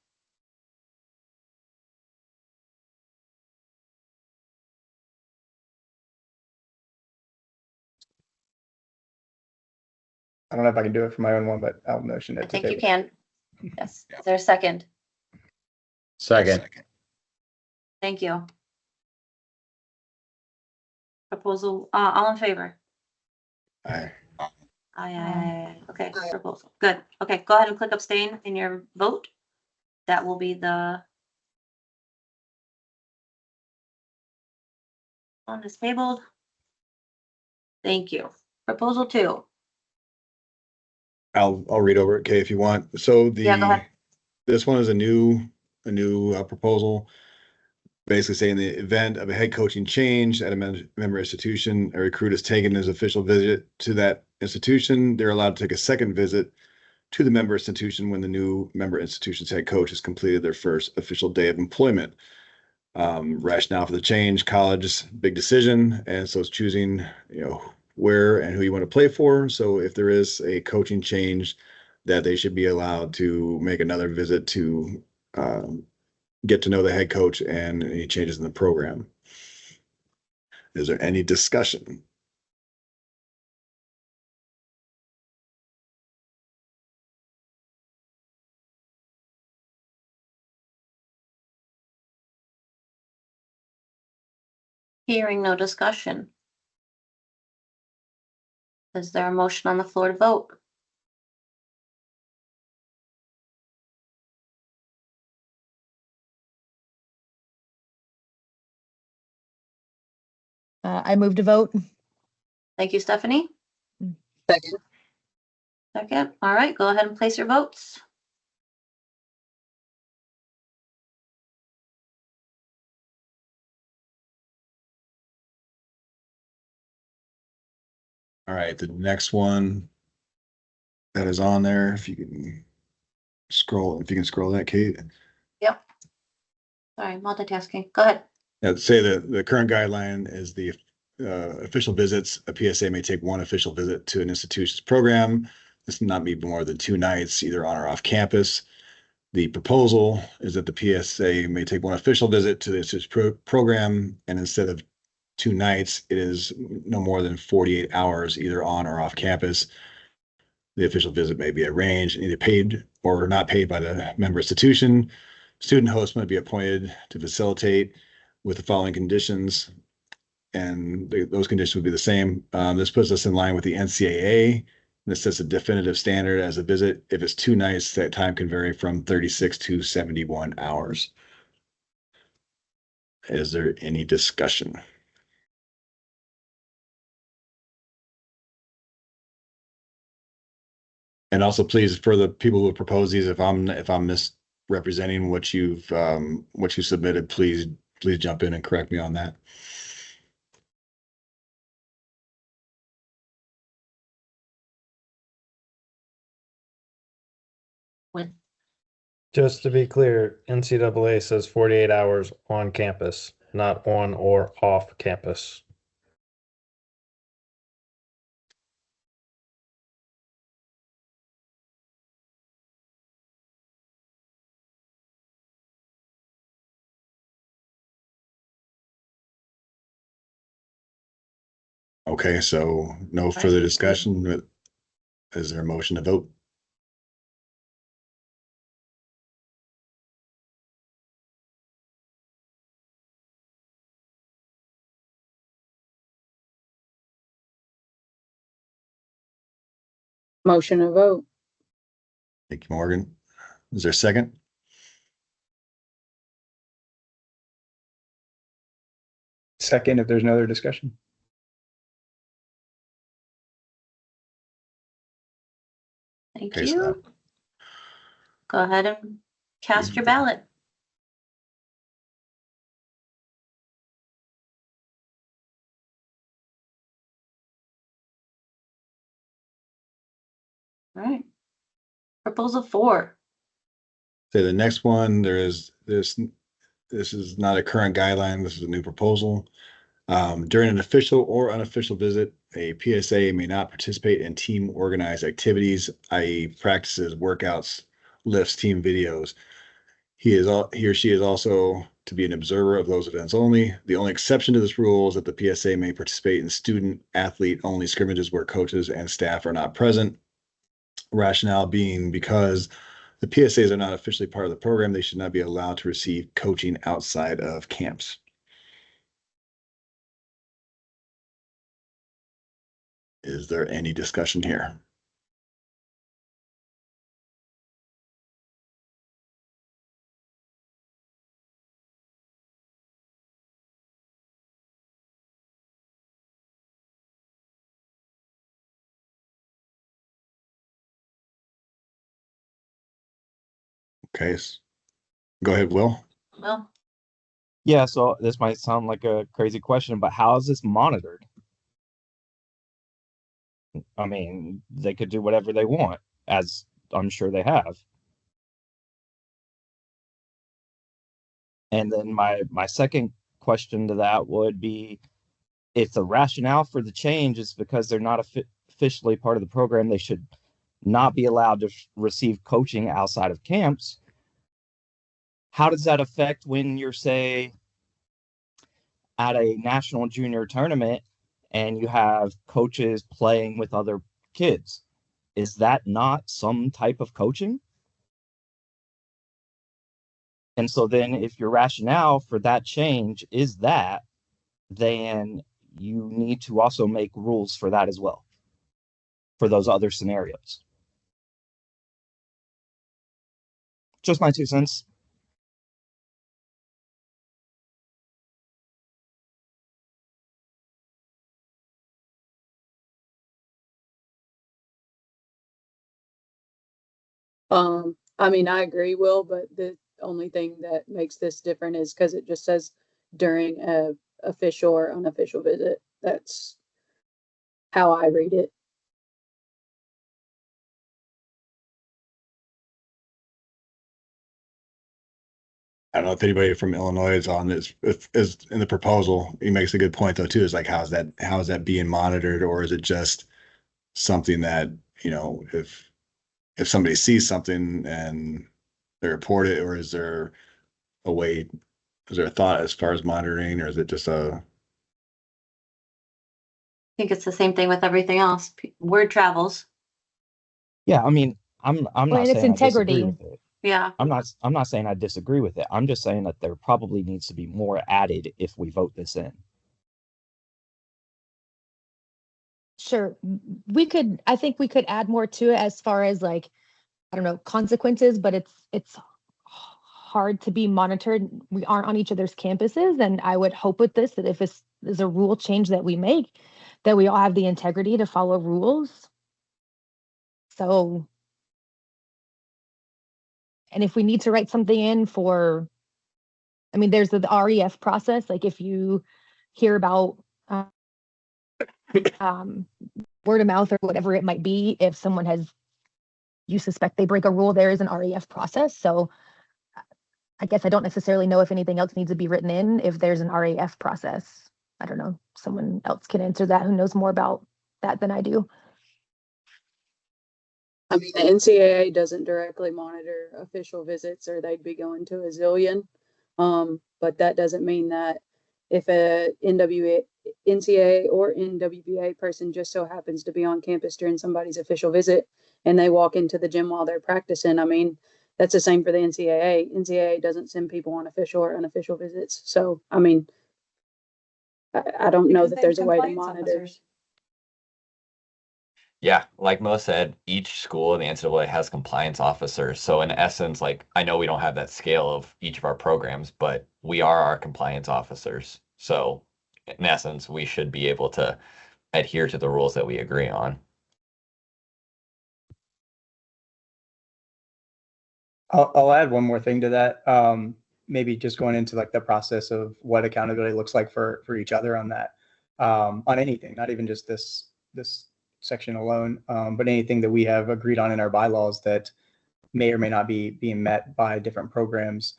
I don't know if I can do it for my own one, but I'll motion it. I to think you table. can. Yes, is there a second? Second. Thank you. Proposal, all in favor? Aye. Aye. Okay, proposal, good. Okay, go ahead and click abstain in your vote. That will be the one is tabled. Thank you. Proposal 2. I'll read over it, Kay, if you want. So Yeah, go ahead. this one is a new proposal. Basically saying the event of a head coaching change at a member institution, a recruit is taken his official visit to that institution. They're allowed to take a second visit to the member institution when the new member institution's head coach has completed their first official day of employment. Rationale for the change, college, big decision. And so it's choosing, where and who you want to play for. So if there is a coaching change, that they should be allowed to make another visit to get to know the head coach and any changes in the program. Is there any discussion? Hearing no discussion. Is there a motion on the floor to vote? I move to vote. Thank you, Stephanie. Second. Second. All right, go ahead and place your votes. All right, the next one that is on there, if you can scroll that, Kate. Yep. Sorry, multitasking. Go ahead. Say the current guideline is the official visits. A PSA may take one official visit to an institution's program. This will not be more than 2 nights, either on or off campus. The proposal is that the PSA may take one official visit to the institution's program, and instead of 2 nights, it is no more than 48 hours, either on or off campus. The official visit may be arranged, either paid or not paid by the member institution. Student host might be appointed to facilitate with the following conditions, and those conditions would be the same. This puts us in line with the NCAA. This sets a definitive standard as a visit. If it's 2 nights, that time can vary from 36 to 71 hours. Is there any discussion? And also, please, for the people who propose these, if I'm misrepresenting what you submitted, please jump in and correct me on that. With Just to be clear, NCAA says 48 hours on campus, not on or off campus. Okay, so no further discussion. But is there a motion to vote? Motion to vote. Thank you, Morgan. Is there a second? Second, if there's no other discussion. Thank Okay, you. Go ahead and cast your ballot. All right. Proposal 4. Okay, the next one, this is not a current guideline. This is a new proposal. During an official or unofficial visit, a PSA may not participate in team organized activities, i.e. practices, workouts, lifts, team videos. He or she is also to be an observer of those events only. The only exception to this rule is that the PSA may participate in student athlete only scrimmages where coaches and staff are not present. Rationale being because the PSAs are not officially part of the program, they should not be allowed to receive coaching outside of camps. Is there any discussion here? Okay, go ahead, Will. Well, Yeah, so this might sound like a crazy question, but how is this monitored? I mean, they could do whatever they want, as I'm sure they have. And then my second question to that would be, if the rationale for the change is because they're not officially part of the program, they should not be allowed to receive coaching outside of camps. How does that affect when you're, say, at a national junior tournament and you have coaches playing with other kids? Is that not some type of coaching? And so then if your rationale for that change is that, then you need to also make rules for that as well, for those other scenarios. Just my 2 cents. I mean, I agree, Will, but the only thing that makes this different is because it just says during a official or unofficial visit. That's how I read it. I don't know if anybody from Illinois is on this, is in the proposal. He makes a good point though, too, is like, how is that being monitored? Or is it just something that, if somebody sees something and they report it, or is there a way, is there a thought as far as monitoring, or is it just I think it's the same thing with everything else. Word travels. Yeah, I mean, I'm Well, not and it's saying I disagree integrity. with it. Yeah. I'm not saying I disagree with it. I'm just saying that there probably needs to be more added if we vote this in. Sure. I think we could add more to it as far as like, I don't know, consequences, but it's hard to be monitored. We aren't on each other's campuses. And I would hope with this that if this is a rule change that we make, that we all have the integrity to follow rules. So, and if we need to write something in for, I mean, there's the REF process. Like if you hear about word of mouth or whatever it might be, if someone you suspect they break a rule, there is an REF process. So I guess I don't necessarily know if anything else needs to be written in if there's an RAF process. I don't know. Someone else can answer that who knows more about that than I do. I mean, the NCAA doesn't directly monitor official visits or they'd be going to a zillion. But that doesn't mean that if a NCAA or NWBA person just so happens to be on campus during somebody's official visit and they walk into the gym while they're practicing, I mean, that's the same for the NCAA. NCAA doesn't send people on official or unofficial visits. So, I mean, I don't know that there's a way to monitor. Yeah, like Mo said, each school in the NCAA has compliance officers. So in essence, like I know we don't have that scale of each of our programs, but we are our compliance officers. So in essence, we should be able to adhere to the rules that we agree on. I'll add one more thing to that. Maybe just going into like the process of what accountability looks like for each other on that, on anything, not even just this section alone, but anything that we have agreed on in our bylaws that may or may not be being met by different programs.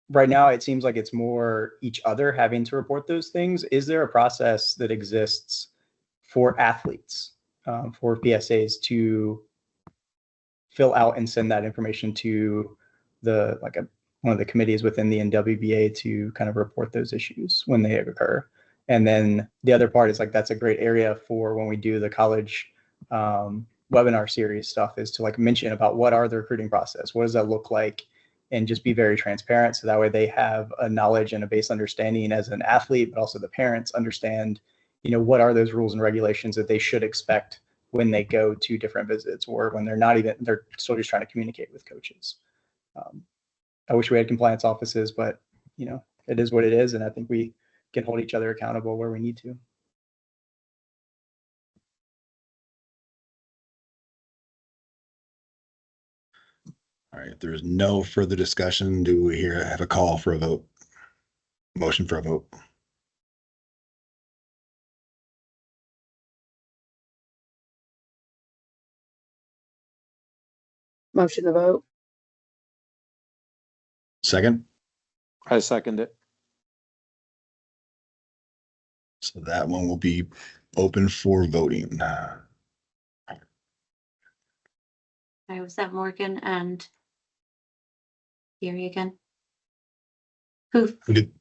Right now, it seems like it's more each other having to report those things. Is there a process that exists for athletes, for PSAs to fill out and send that information to one of the committees within the NWBA to kind of report those issues when they occur? And then the other part is like, that's a great area for when we do the college webinar series stuff, is to like mention about what are the recruiting process, what does that look like, and just be very transparent. So that way they have a knowledge and a base understanding as an athlete, but also the parents understand, what are those rules and regulations that they should expect when they go to different visits, or when they're still just trying to communicate with coaches. I wish we had compliance offices, but it is what it is. And I think we can hold each other accountable where we need to. All right, if there's no further discussion, do we have a call for a vote? Motion for a vote. Motion to vote. Second? I second it. So that one will be open for voting. I was that Morgan and Gary again. Who Who did,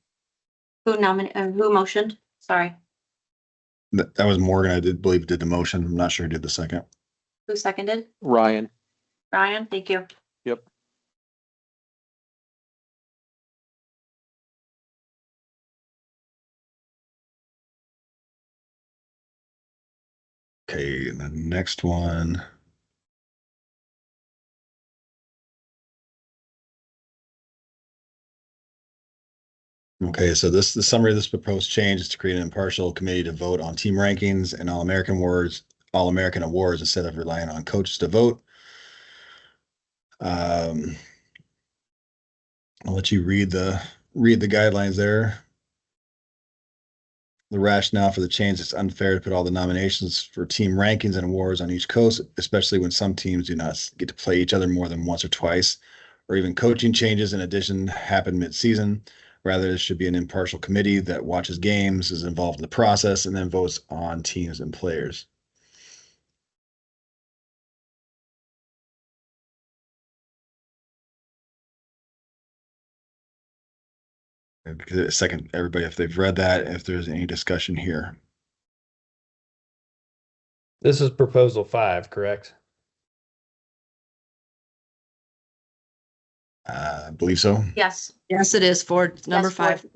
nominated, who motioned? Sorry, that was Morgan, I did believe did the motion. I'm not sure who did the second. who seconded? Ryan. Ryan, thank you. Yep. Okay, the next one. Okay, so the summary of this proposed change is to create an impartial committee to vote on team rankings and All-American awards instead of relying on coaches to vote. I'll let you read the guidelines there. The rationale for the change is unfair to put all the nominations for team rankings and awards on each coach, especially when some teams do not get to play each other more than once or twice, or even coaching changes in addition happen mid-season. Rather, it should be an impartial committee that watches games, is involved in the process, and then votes on teams and players. Second, everybody, if they've read that, if there's any discussion here. This is proposal 5, correct? I believe so. Yes. Yes, it is for number Yes, 5.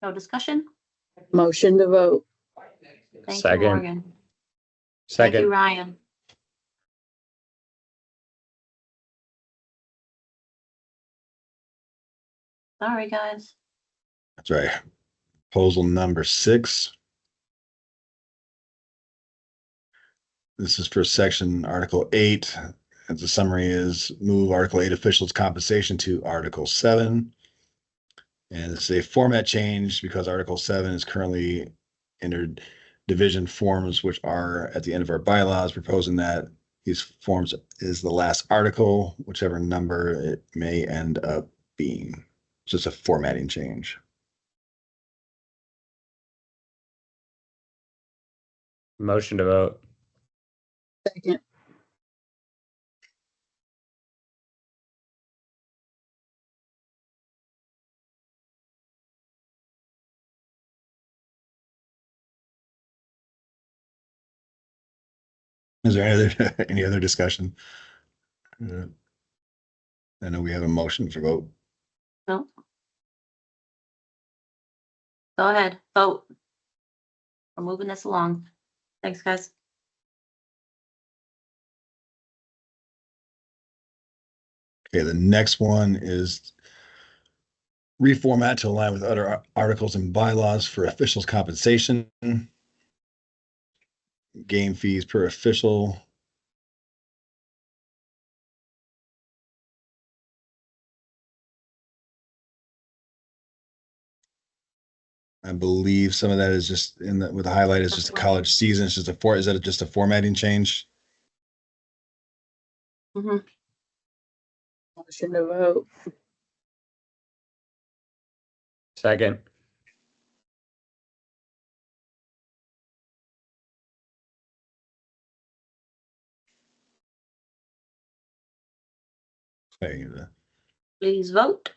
No discussion? Motion to vote. Thank you, Second. Morgan. Thank you, Second. Ryan. Sorry, guys. That's right. Proposal number 6. This is for section Article 8. And the summary is move Article 8 officials compensation to Article 7. And it's a format change because Article 7 is currently interdivision forms, which are at the end of our bylaws, proposing that these forms is the last article, whichever number it may end up being. It's just a formatting change. Motion to vote. Second. Is there any other discussion? I know we have a motion for vote. No. Go ahead, vote. We're moving this along. Thanks, guys. Okay, the next one is reformat to align with other articles and bylaws for officials' compensation. Game fees per official. I believe some of that is just in the, with the highlight is just a college season. It's just is that just a formatting change? Mm-hmm. Motion to vote. Second. Okay, Please vote.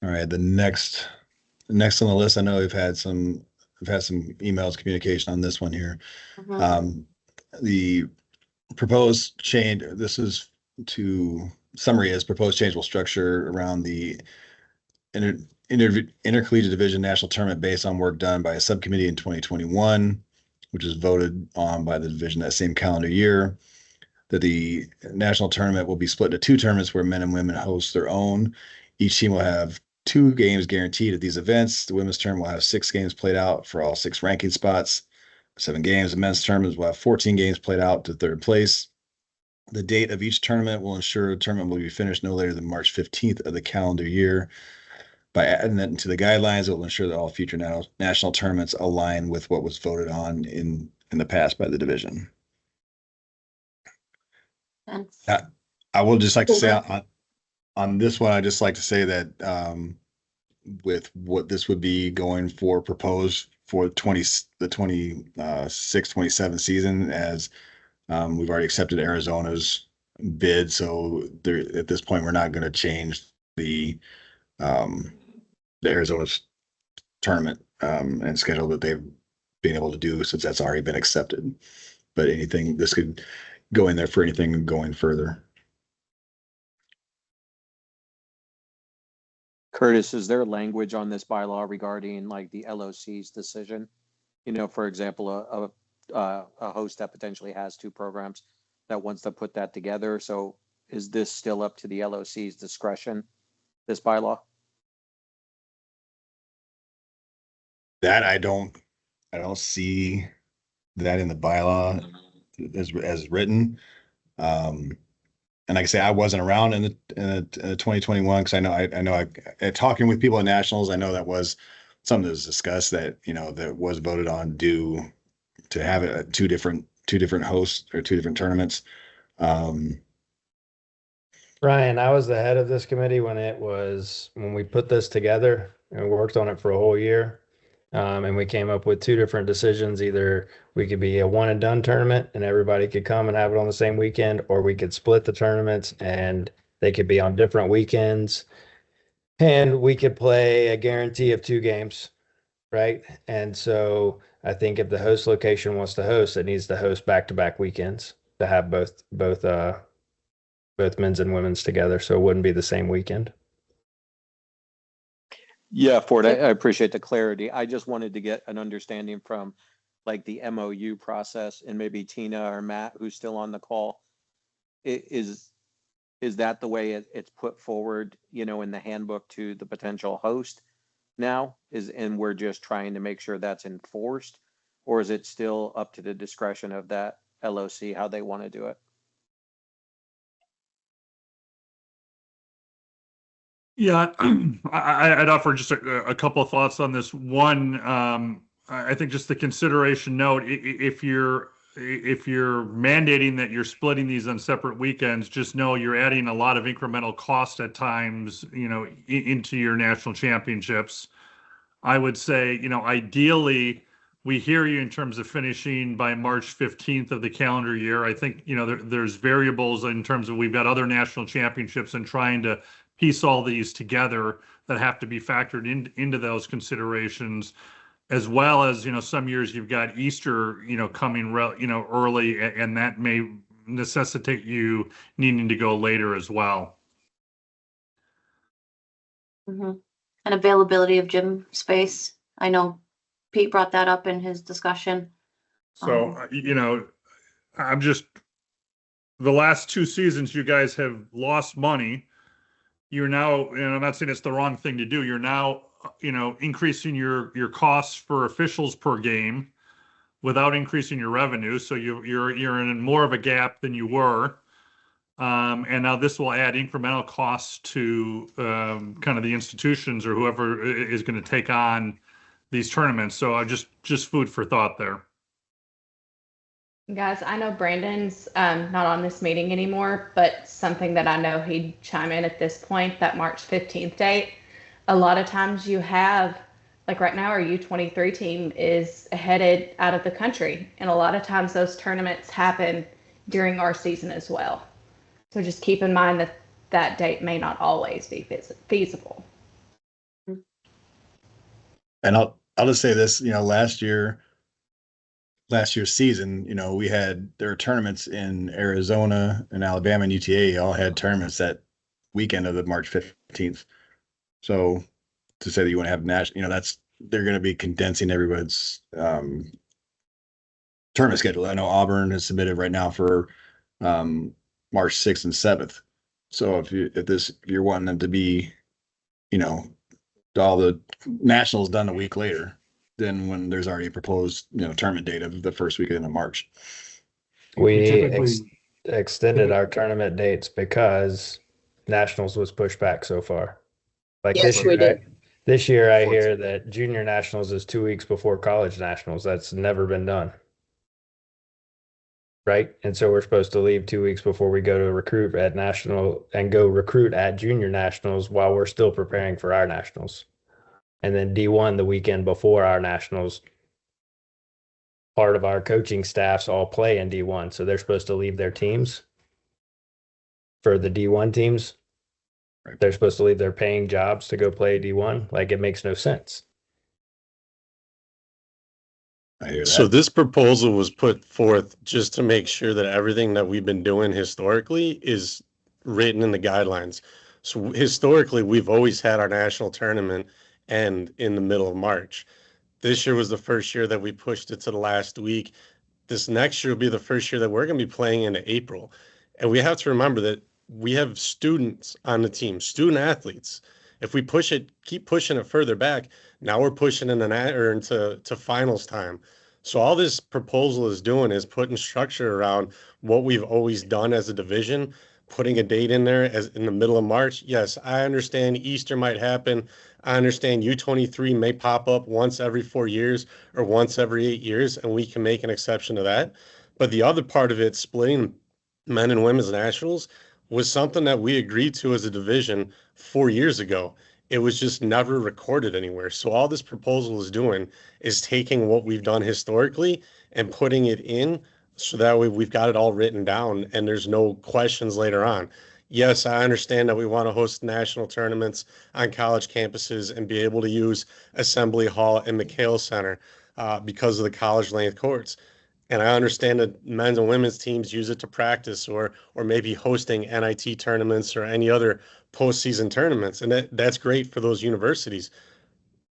all right, the next on the list, I know we've had some emails, communication on this one here. Mhm. The proposed change, this is to summary is proposed change will structure around the intercollegiate division national tournament based on work done by a subcommittee in 2021, which is voted on by the division that same calendar year. That the national tournament will be split into 2 tournaments where men and women host their own. Each team will have 2 games guaranteed at these events. The women's tournament will have 6 games played out for all 6 ranking spots. 7 games. The men's tournament will have 14 games played out to third place. The date of each tournament will ensure the tournament will be finished no later than March 15th of the calendar year. By adding that into the guidelines, it will ensure that all future national tournaments align with what was voted on in the past by the division. I will just like to say on this one, I just like to say that with what this would be going for proposed for the 26-27 season, as we've already accepted Arizona's bid. So there, at this point, we're not going to change the Arizona's tournament and schedule that they've been able to do, since that's already been accepted. But anything, this could go in there for anything going further. Curtis, is there language on this bylaw regarding like the LOC's decision? You know, for example, a host that potentially has 2 programs that wants to put that together. So is this still up to the LOC's discretion, this bylaw? That I don't see that in the bylaw as written. And like I say, I wasn't around in the 2021, because I know talking with people at nationals, I know that was something that was discussed, that, you know, that was voted on due to have it at two different hosts or 2 different tournaments. Ryan, I was the head of this committee when we put this together, and we worked on it for a whole year. And we came up with 2 different decisions. Either we could be a one and done tournament and everybody could come and have it on the same weekend, or we could split the tournaments and they could be on different weekends, and we could play a guarantee of 2 games, right? And so I think if the host location wants to host, it needs to host back-to-back weekends to have both men's and women's together, so it wouldn't be the same weekend. Yeah, Ford, I appreciate the clarity. I just wanted to get an understanding from like the MOU process, and maybe Tina or Matt, who's still on the call. Is that the way it's put forward, you know, in the handbook to the potential host now? And we're just trying to make sure that's enforced, or is it still up to the discretion of that LOC how they want to do it? Yeah, I'd offer just a couple of thoughts on this. One, I think just the consideration note, if you're mandating that you're splitting these on separate weekends, just know you're adding a lot of incremental cost at times, you know, into your national championships. I would say, you know, ideally, we hear you in terms of finishing by March 15th of the calendar year. I think, you know, there's variables in terms of we've got other national championships, and trying to piece all these together that have to be factored into those considerations, as well as, you know, some years you've got Easter, you know, coming early, and that may necessitate you needing to go later as well. Mm-hmm. And availability of gym space. I know Pete brought that up in his discussion. So, you know, the last 2 seasons you guys have lost money. You're now, and I'm not saying it's the wrong thing to do, you're now, you know, increasing your costs for officials per game without increasing your revenue. So you're in more of a gap than you were. And now this will add incremental costs to kind of the institutions or whoever is going to take on these tournaments. So just food for thought there. Guys, I know Brandon's not on this meeting anymore, but something that I know he'd chime in at this point, that March 15th date. A lot of times you have, like right now, our U23 team is headed out of the country. And a lot of times those tournaments happen during our season as well. So just keep in mind that that date may not always be feasible. And I'll just say this, you know, last year's season, you know, there were tournaments in Arizona and Alabama and UTA all had tournaments that weekend of the March 15th. So to say that you want to have national, you know, they're going to be condensing everybody's tournament schedule. I know Auburn has submitted right now for March 6th and 7th. So if you're wanting them to be, you know, all the nationals done a week later, than when there's already a proposed, tournament date of the first weekend of March. We Typically- extended our tournament dates because nationals was pushed back so far. Like Yes, this we year, did. this year I hear that junior nationals is 2 weeks before college nationals. That's never been done. Right? And so we're supposed to leave 2 weeks before we go to recruit at national and go recruit at junior nationals while we're still preparing for our nationals. And then D1 the weekend before our nationals. Part of our coaching staffs all play in D1, so they're supposed to leave their teams for the D1 teams. Right. They're supposed to leave their paying jobs to go play D1. Like, it makes no sense. I hear that. So this proposal was put forth just to make sure that everything that we've been doing historically is written in the guidelines. So historically, we've always had our national tournament end in the middle of March. This year was the first year that we pushed it to the last week. This next year will be the first year that we're going to be playing into April. And we have to remember that we have students on the team, student athletes. If we push it, keep pushing it further back, now we're pushing into finals time. So all this proposal is doing is putting structure around what we've always done as a division, putting a date in there as in the middle of March. Yes, I understand Easter might happen. I understand U23 may pop up once every 4 years or once every 8 years, and we can make an exception to that. But the other part of it, splitting men and women's nationals, was something that we agreed to as a division 4 years ago. It was just never recorded anywhere. So all this proposal is doing is taking what we've done historically and putting it in so that way we've got it all written down and there's no questions later on. Yes, I understand that we want to host national tournaments on college campuses and be able to use Assembly Hall and McHale Center because of the college length courts. And I understand that men's and women's teams use it to practice or maybe hosting NIT tournaments or any other postseason tournaments. And that's great for those universities.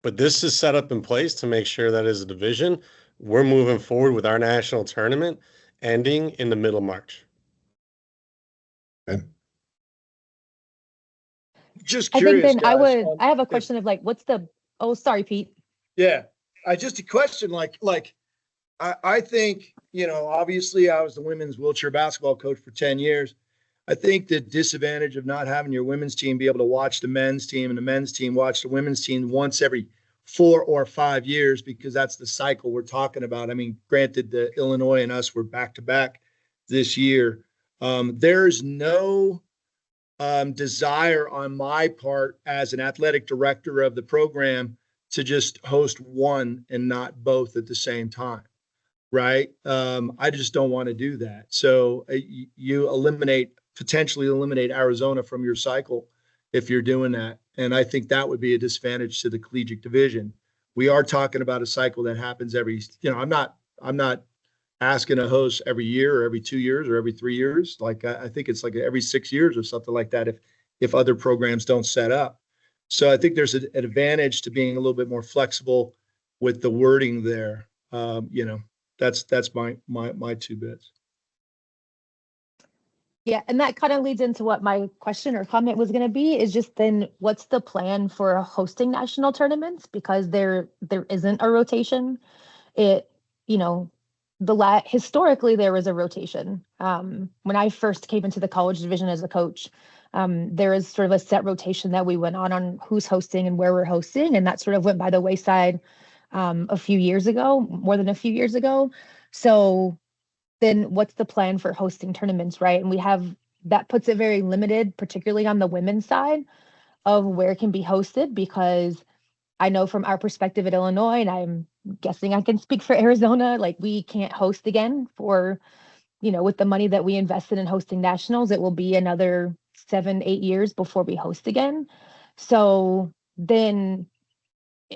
But this is set up in place to make sure that as a division, we're moving forward with our national tournament ending in the middle of March. Okay. Just I think curious, then guys. I have a question of like, what's the, oh, sorry, Pete. Yeah, just a question like I think, obviously I was the women's wheelchair basketball coach for 10 years. I think the disadvantage of not having your women's team be able to watch the men's team and the men's team watch the women's team once every 4 or 5 years, because that's the cycle we're talking about. I mean, granted, the Illinois and us were back to back this year. There's no desire on my part as an athletic director of the program to just host one and not both at the same time. Right. I just don't want to do that. So you potentially eliminate Arizona from your cycle if you're doing that. And I think that would be a disadvantage to the collegiate division. We are talking about a cycle that happens every, I'm not asking a host every year or every 2 years or every 3 years. Like I think it's like every 6 years or something like that if other programs don't set up. So I think there's an advantage to being a little bit more flexible with the wording there. That's my 2 bits. Yeah, and that kind of leads into what my question or comment was going to be, is just then what's the plan for hosting national tournaments? Because there isn't a rotation. Historically there was a rotation. When I first came into the college division as a coach, there is sort of a set rotation that we went on who's hosting and where we're hosting, and that sort of went by the wayside a few years ago, more than a few years ago. So then what's the plan for hosting tournaments, right? And that puts it very limited, particularly on the women's side of where it can be hosted, because I know from our perspective at Illinois, and I'm guessing I can speak for Arizona, like we can't host again for, with the money that we invested in hosting nationals, it will be another 7-8 years before we host again. So then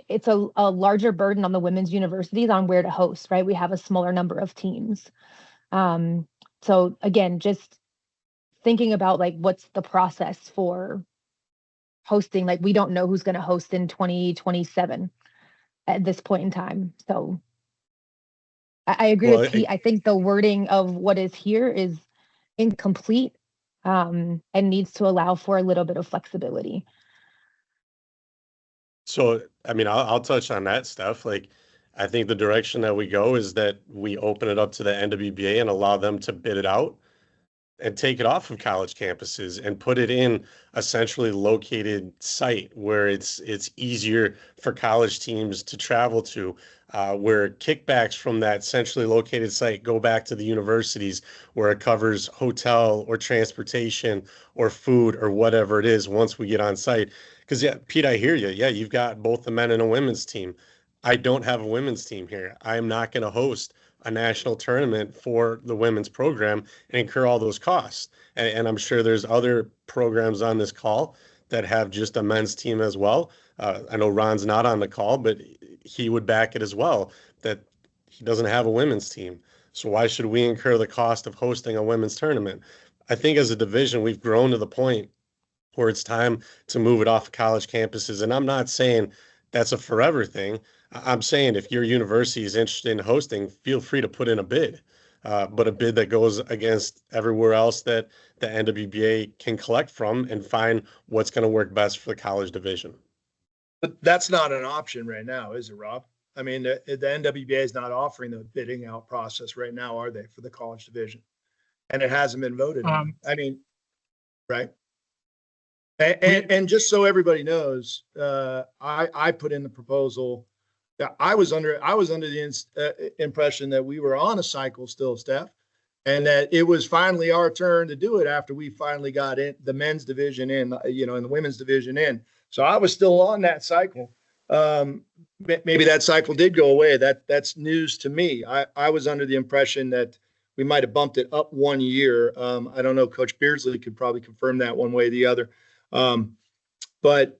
it's a larger burden on the women's universities on where to host, right? We have a smaller number of teams. So again, just thinking about like, what's the process for hosting? Like, we don't know who's going to host in 2027 at this point in time. So I agree with Pete. I think the wording of what is here is incomplete, and needs to allow for a little bit of flexibility. So, I mean, I'll touch on that stuff. Like, I think the direction that we go is that we open it up to the NWBA and allow them to bid it out and take it off of college campuses and put it in a centrally located site where it's easier for college teams to travel to, where kickbacks from that centrally located site go back to the universities, where it covers hotel or transportation or food or whatever it is once we get on site. Because yeah, Pete, I hear you. Yeah, you've got both the men and a women's team. I don't have a women's team here. I am not going to host a national tournament for the women's program and incur all those costs. And I'm sure there's other programs on this call that have just a men's team as well. I know Ron's not on the call, but he would back it as well, that he doesn't have a women's team. So why should we incur the cost of hosting a women's tournament? I think as a division, we've grown to the point where it's time to move it off of college campuses. And I'm not saying that's a forever thing. I'm saying if your university is interested in hosting, feel free to put in a bid, but a bid that goes against everywhere else that the NWBA can collect from and find what's going to work best for the college division. But that's not an option right now, is it, Rob? I mean, the NWBA is not offering the bidding out process right now, are they, for the college division? And it hasn't been voted on. I mean, right? And just so everybody knows, I put in the proposal. I was under the impression that we were on a cycle still, Steph, and that it was finally our turn to do it after we finally got in the men's division in, and the women's division in. So I was still on that cycle. Maybe that cycle did go away. That's news to me. I was under the impression that we might have bumped it up 1 year. I don't know. Coach Beardsley could probably confirm that one way or the other. But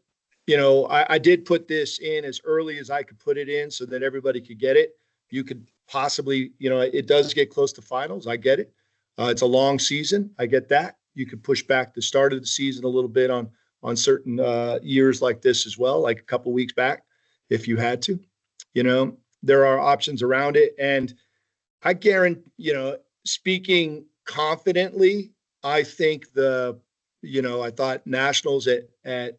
I did put this in as early as I could put it in so that everybody could get it. You could possibly, it does get close to finals. I get it. It's a long season. I get that. You could push back the start of the season a little bit on certain years like this as well, like a couple weeks back, if you had to. There are options around it. And I guarantee, speaking confidently, I think I thought nationals at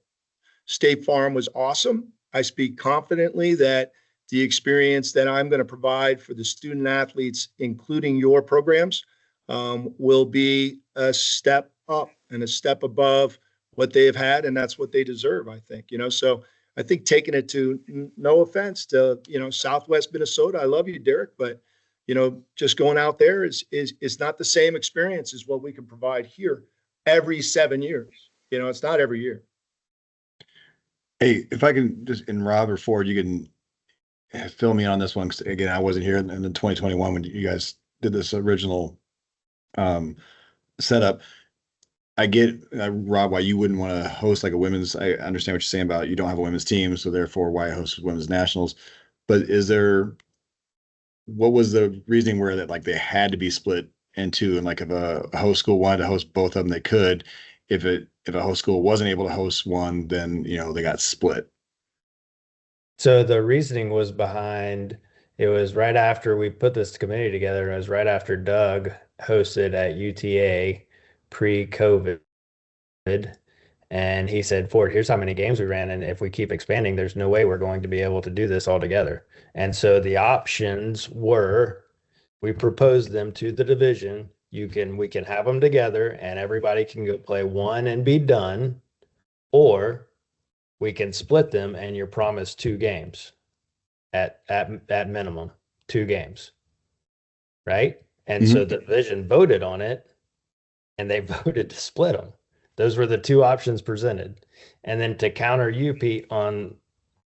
State Farm was awesome. I speak confidently that the experience that I'm going to provide for the student athletes, including your programs, will be a step up and a step above what they have had, and that's what they deserve, I think. So I think taking it to, no offense to, Southwest Minnesota, I love you, Derek, but just going out there is not the same experience as what we can provide here every 7 years. It's not every year. Hey, if I can just, and Rob or Ford, you can fill me on this one. 'Cause again, I wasn't here in the 2021 when you guys did this original setup. I get, Rob, why you wouldn't want to host like a women's. I understand what you're saying about you don't have a women's team, so therefore why host women's nationals. But what was the reasoning where that like they had to be split into, and like if a host school wanted to host both of them, they could. If a host school wasn't able to host one, then they got split. So the reasoning was behind, it was right after we put this committee together, and it was right after Doug hosted at UTA pre-COVID. And he said, Ford, here's how many games we ran. And if we keep expanding, there's no way we're going to be able to do this all together. And so the options were, we proposed them to the division. We can have them together and everybody can go play one and be done, or we can split them and you're promised 2 games at minimum, 2 games. Right. And so the division voted on it and they voted to split them. Those were the 2 options presented. And then to counter you, Pete, on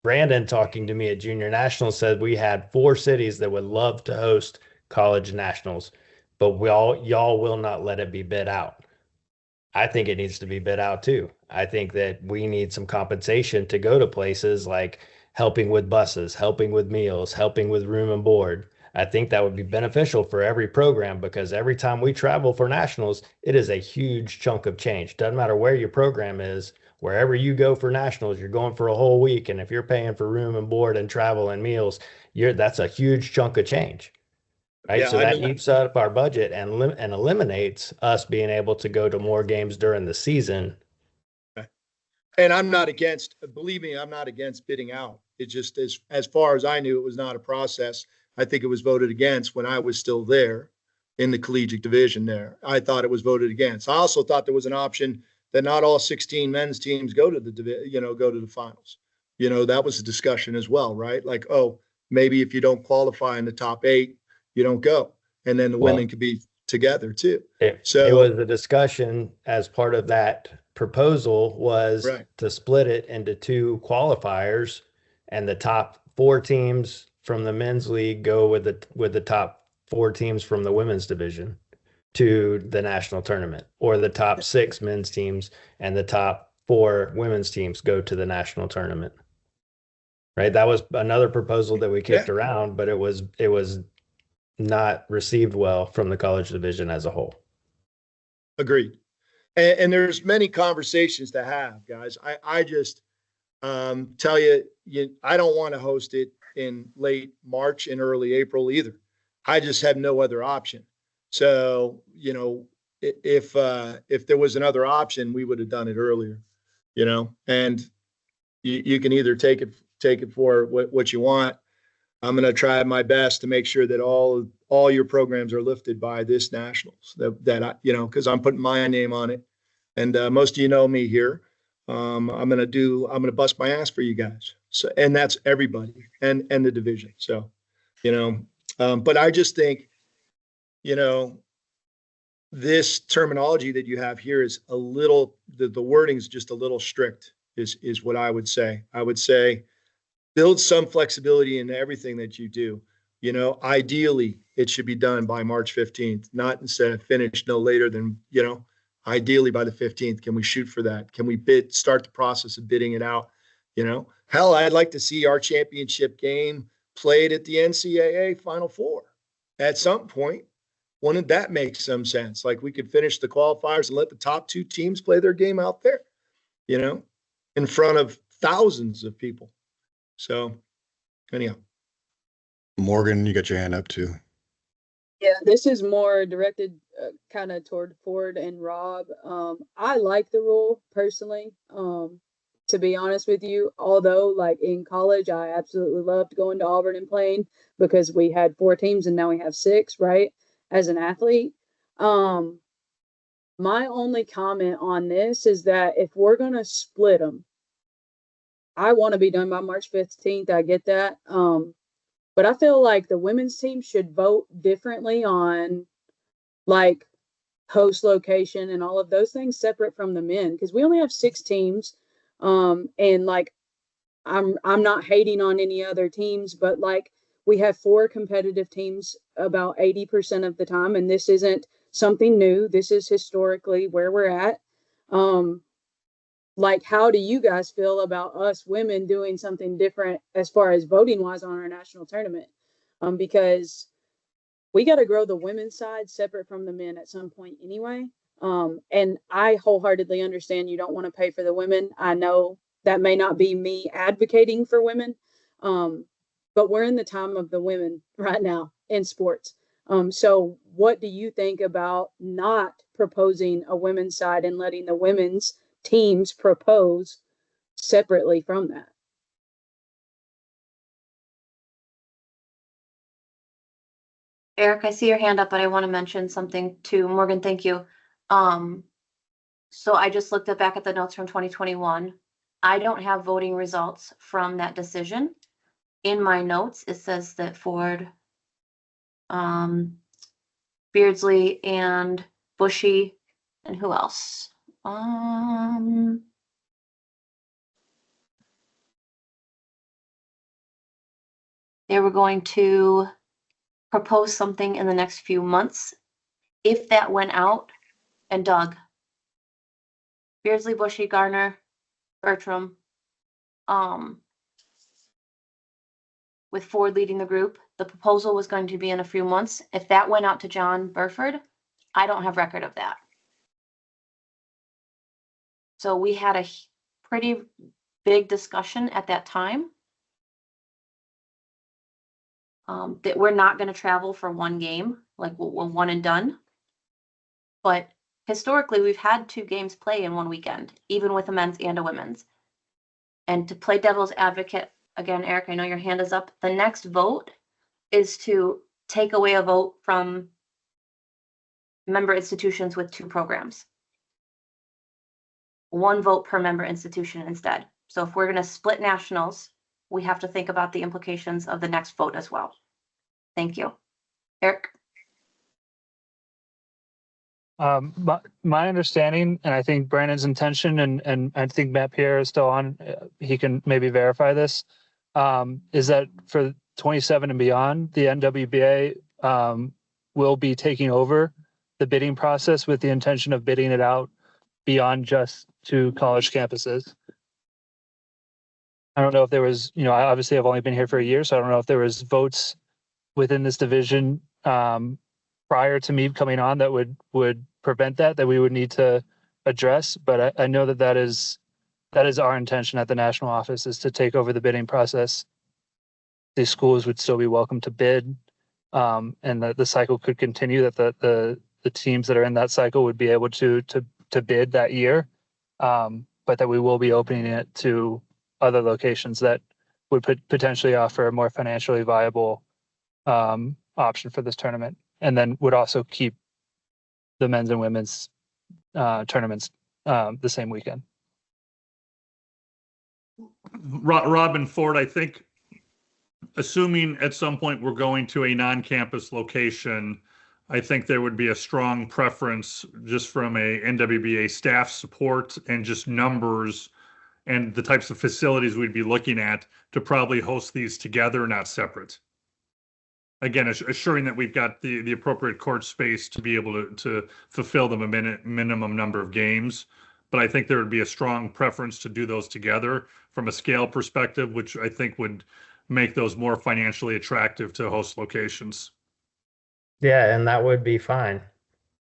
Brandon talking to me at Junior Nationals, said we had 4 cities that would love to host college nationals, but y'all will not let it be bid out. I think it needs to be bid out too. I think that we need some compensation to go to places like helping with buses, helping with meals, helping with room and board. I think that would be beneficial for every program, because every time we travel for nationals, it is a huge chunk of change. Doesn't matter where your program is, wherever you go for nationals, you're going for a whole week. And if you're paying for room and board and travel and meals, that's a huge chunk of change. Right. So that eats up our budget and eliminates us being able to go to more games during the season. And I'm not against, believe me, I'm not against bidding out. It just, as far as I knew, it was not a process. I think it was voted against when I was still there in the collegiate division there. I thought it was voted against. I also thought there was an option that not all 16 men's teams go to go to the finals. That was a discussion as well, right? Like, oh, maybe if you don't qualify in the top 8, you don't go. And then the women could be together too. It was a discussion as part of that proposal was Right. to split it into 2 qualifiers, and the top 4 teams from the men's league go with the top 4 teams from the women's division to the national tournament, or the top 6 men's teams and the top 4 women's teams go to the national tournament. Right? That was another proposal that we kicked around, but it was not received well from the college division as a whole. Agreed. And there's many conversations to have, guys. I just tell you, I don't want to host it in late March and early April either. I just have no other option. So, if there was another option, we would have done it earlier, and you can either take it for what you want. I'm going to try my best to make sure that all your programs are lifted by this nationals that I, because I'm putting my name on it. And most of you know me here. I'm going to bust my ass for you guys. So, and that's everybody and the division. So, but I just think, this terminology that you have here is a little, the wording is just a little strict is what I would say. I would say, build some flexibility into everything that you do. Ideally, it should be done by March 15th, not instead of finished no later than, ideally by the 15th. Can we shoot for that? Can we start the process of bidding it out? Hell, I'd like to see our championship game played at the NCAA Final Four at some point. Wouldn't that make some sense? Like, we could finish the qualifiers and let the top 2 teams play their game out there, in front of thousands of people. So anyhow. Morgan, you got your hand up too. Yeah, this is more directed kind of toward Ford and Rob. I like the rule personally, to be honest with you, although like in college, I absolutely loved going to Auburn and playing because we had 4 teams and now we have 6, right? As an athlete. My only comment on this is that if we're going to split them, I want to be done by March 15th. I get that. But I feel like the women's team should vote differently on like host location and all of those things separate from the men, because we only have 6 teams. And like, I'm not hating on any other teams, but like we have 4 competitive teams about 80% of the time. And this isn't something new. This is historically where we're at. Like, how do you guys feel about us women doing something different as far as voting wise on our national tournament? Because we got to grow the women's side separate from the men at some point anyway. And I wholeheartedly understand you don't want to pay for the women. I know that may not be me advocating for women, but we're in the time of the women right now in sports. So what do you think about not proposing a women's side and letting the women's teams propose separately from that? Eric, I see your hand up, but I want to mention something too. Morgan, thank you. So I just looked back at the notes from 2021. I don't have voting results from that decision. In my notes, it says that Ford, Beardsley and Bushy, and who else? They were going to propose something in the next few months. If that went out, and Doug, Beardsley, Bushy, Garner, Bertram, with Ford leading the group, the proposal was going to be in a few months. If that went out to John Burford, I don't have record of that. So we had a pretty big discussion at that time that we're not going to travel for one game, like we're one and done. But historically, we've had 2 games play in one weekend, even with a men's and a women's. And to play devil's advocate again, Eric, I know your hand is up. The next vote is to take away a vote from member institutions with 2 programs. 1 vote per member institution instead. So if we're going to split nationals, we have to think about the implications of the next vote as well. Thank you. Eric? My understanding, and I think Brandon's intention, and I think Matt Pierre is still on, he can maybe verify this, is that for 27 and beyond, the NWBA will be taking over the bidding process with the intention of bidding it out beyond just to college campuses. I don't know if there was, I obviously have only been here for a year, so I don't know if there was votes within this division prior to me coming on that would prevent that we would need to address. But I know that is our intention at the national office, is to take over the bidding process. These schools would still be welcome to bid, and that the cycle could continue, that the teams that are in that cycle would be able to bid that year, but that we will be opening it to other locations that would potentially offer a more financially viable option for this tournament, and then would also keep the men's and women's tournaments the same weekend. Robin Ford, I think, assuming at some point we're going to a non-campus location, I think there would be a strong preference just from a NWBA staff support and just numbers and the types of facilities we'd be looking at to probably host these together, not separate. Again, assuring that we've got the appropriate court space to be able to fulfill them a minimum number of games. But I think there would be a strong preference to do those together from a scale perspective, which I think would make those more financially attractive to host locations. Yeah, and that would be fine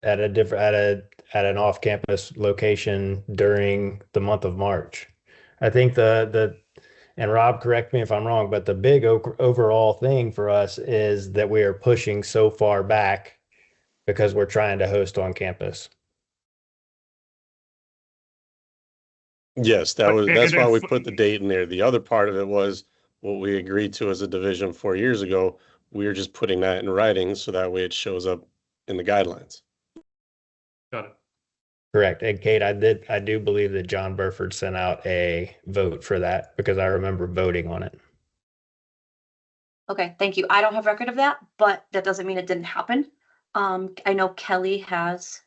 at an off-campus location during the month of March. I think and Rob, correct me if I'm wrong, but the big overall thing for us is that we are pushing so far back because we're trying to host on campus. Yes, that's why we put the date in there. The other part of it was what we agreed to as a division 4 years ago. We are just putting that in writing so that way it shows up in the guidelines. Got it. Correct. And Kate, I do believe that John Burford sent out a vote for that because I remember voting on it. Okay, thank you. I don't have record of that, but that doesn't mean it didn't happen. I know Kelly has,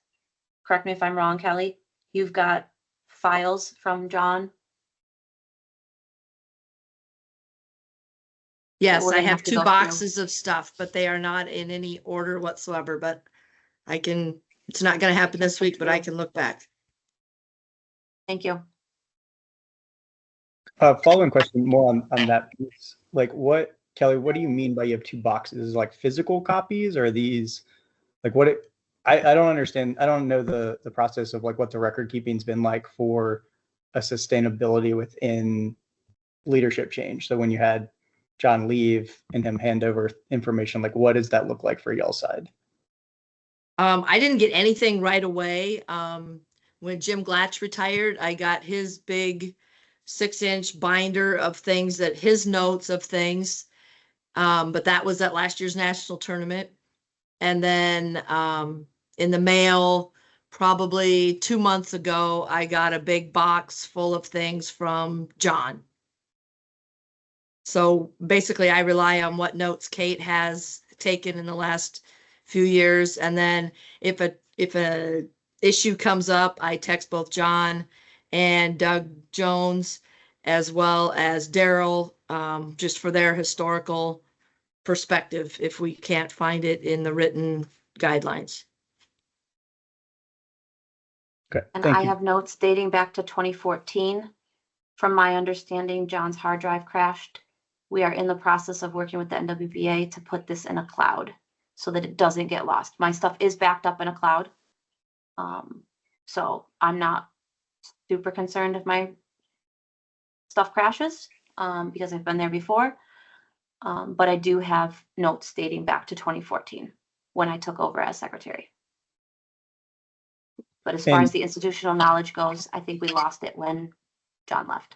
correct me if I'm wrong, Kelly, you've got files from John. Yes, We're I gonna have have to 2 go through. boxes of stuff, but they are not in any order whatsoever, but it's not going to happen this week, but I can look back. Thank you. Following question more on that piece. Like Kelly, what do you mean by you have 2 boxes? Like physical copies, or are these like I don't understand. I don't know the process of like what the record keeping's been like for a sustainability within leadership change. So when you had John leave and him hand over information, like what does that look like for y'all's side? I didn't get anything right away. When Jim Glatch retired, I got his big 6-inch binder of things, that his notes of things. But that was at last year's national tournament. And then in the mail, probably 2 months ago, I got a big box full of things from John. So basically I rely on what notes Kate has taken in the last few years. And then if a issue comes up, I text both John and Doug Jones, as well as Daryl, just for their historical perspective if we can't find it in the written guidelines. Okay. And I have notes dating back to 2014. From my understanding, John's hard drive crashed. We are in the process of working with the NWBA to put this in a cloud so that it doesn't get lost. My stuff is backed up in a cloud. So I'm not super concerned if my stuff crashes because I've been there before. But I do have notes dating back to 2014 when I took over as secretary. But as far as the institutional knowledge goes, I think we lost it when John left.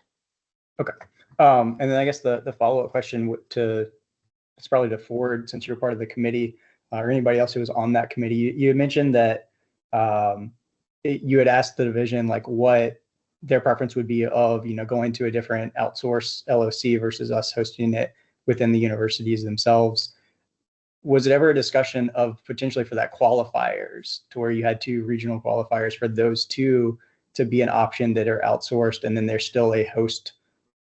Okay. And then I guess the follow-up question it's probably to Ford, since you're part of the committee, or anybody else who was on that committee. You had mentioned that you had asked the division like what their preference would be of, going to a different outsource LOC versus us hosting it within the universities themselves. Was it ever a discussion of potentially for that qualifiers to where you had 2 regional qualifiers for those 2 to be an option that are outsourced, and then there's still a host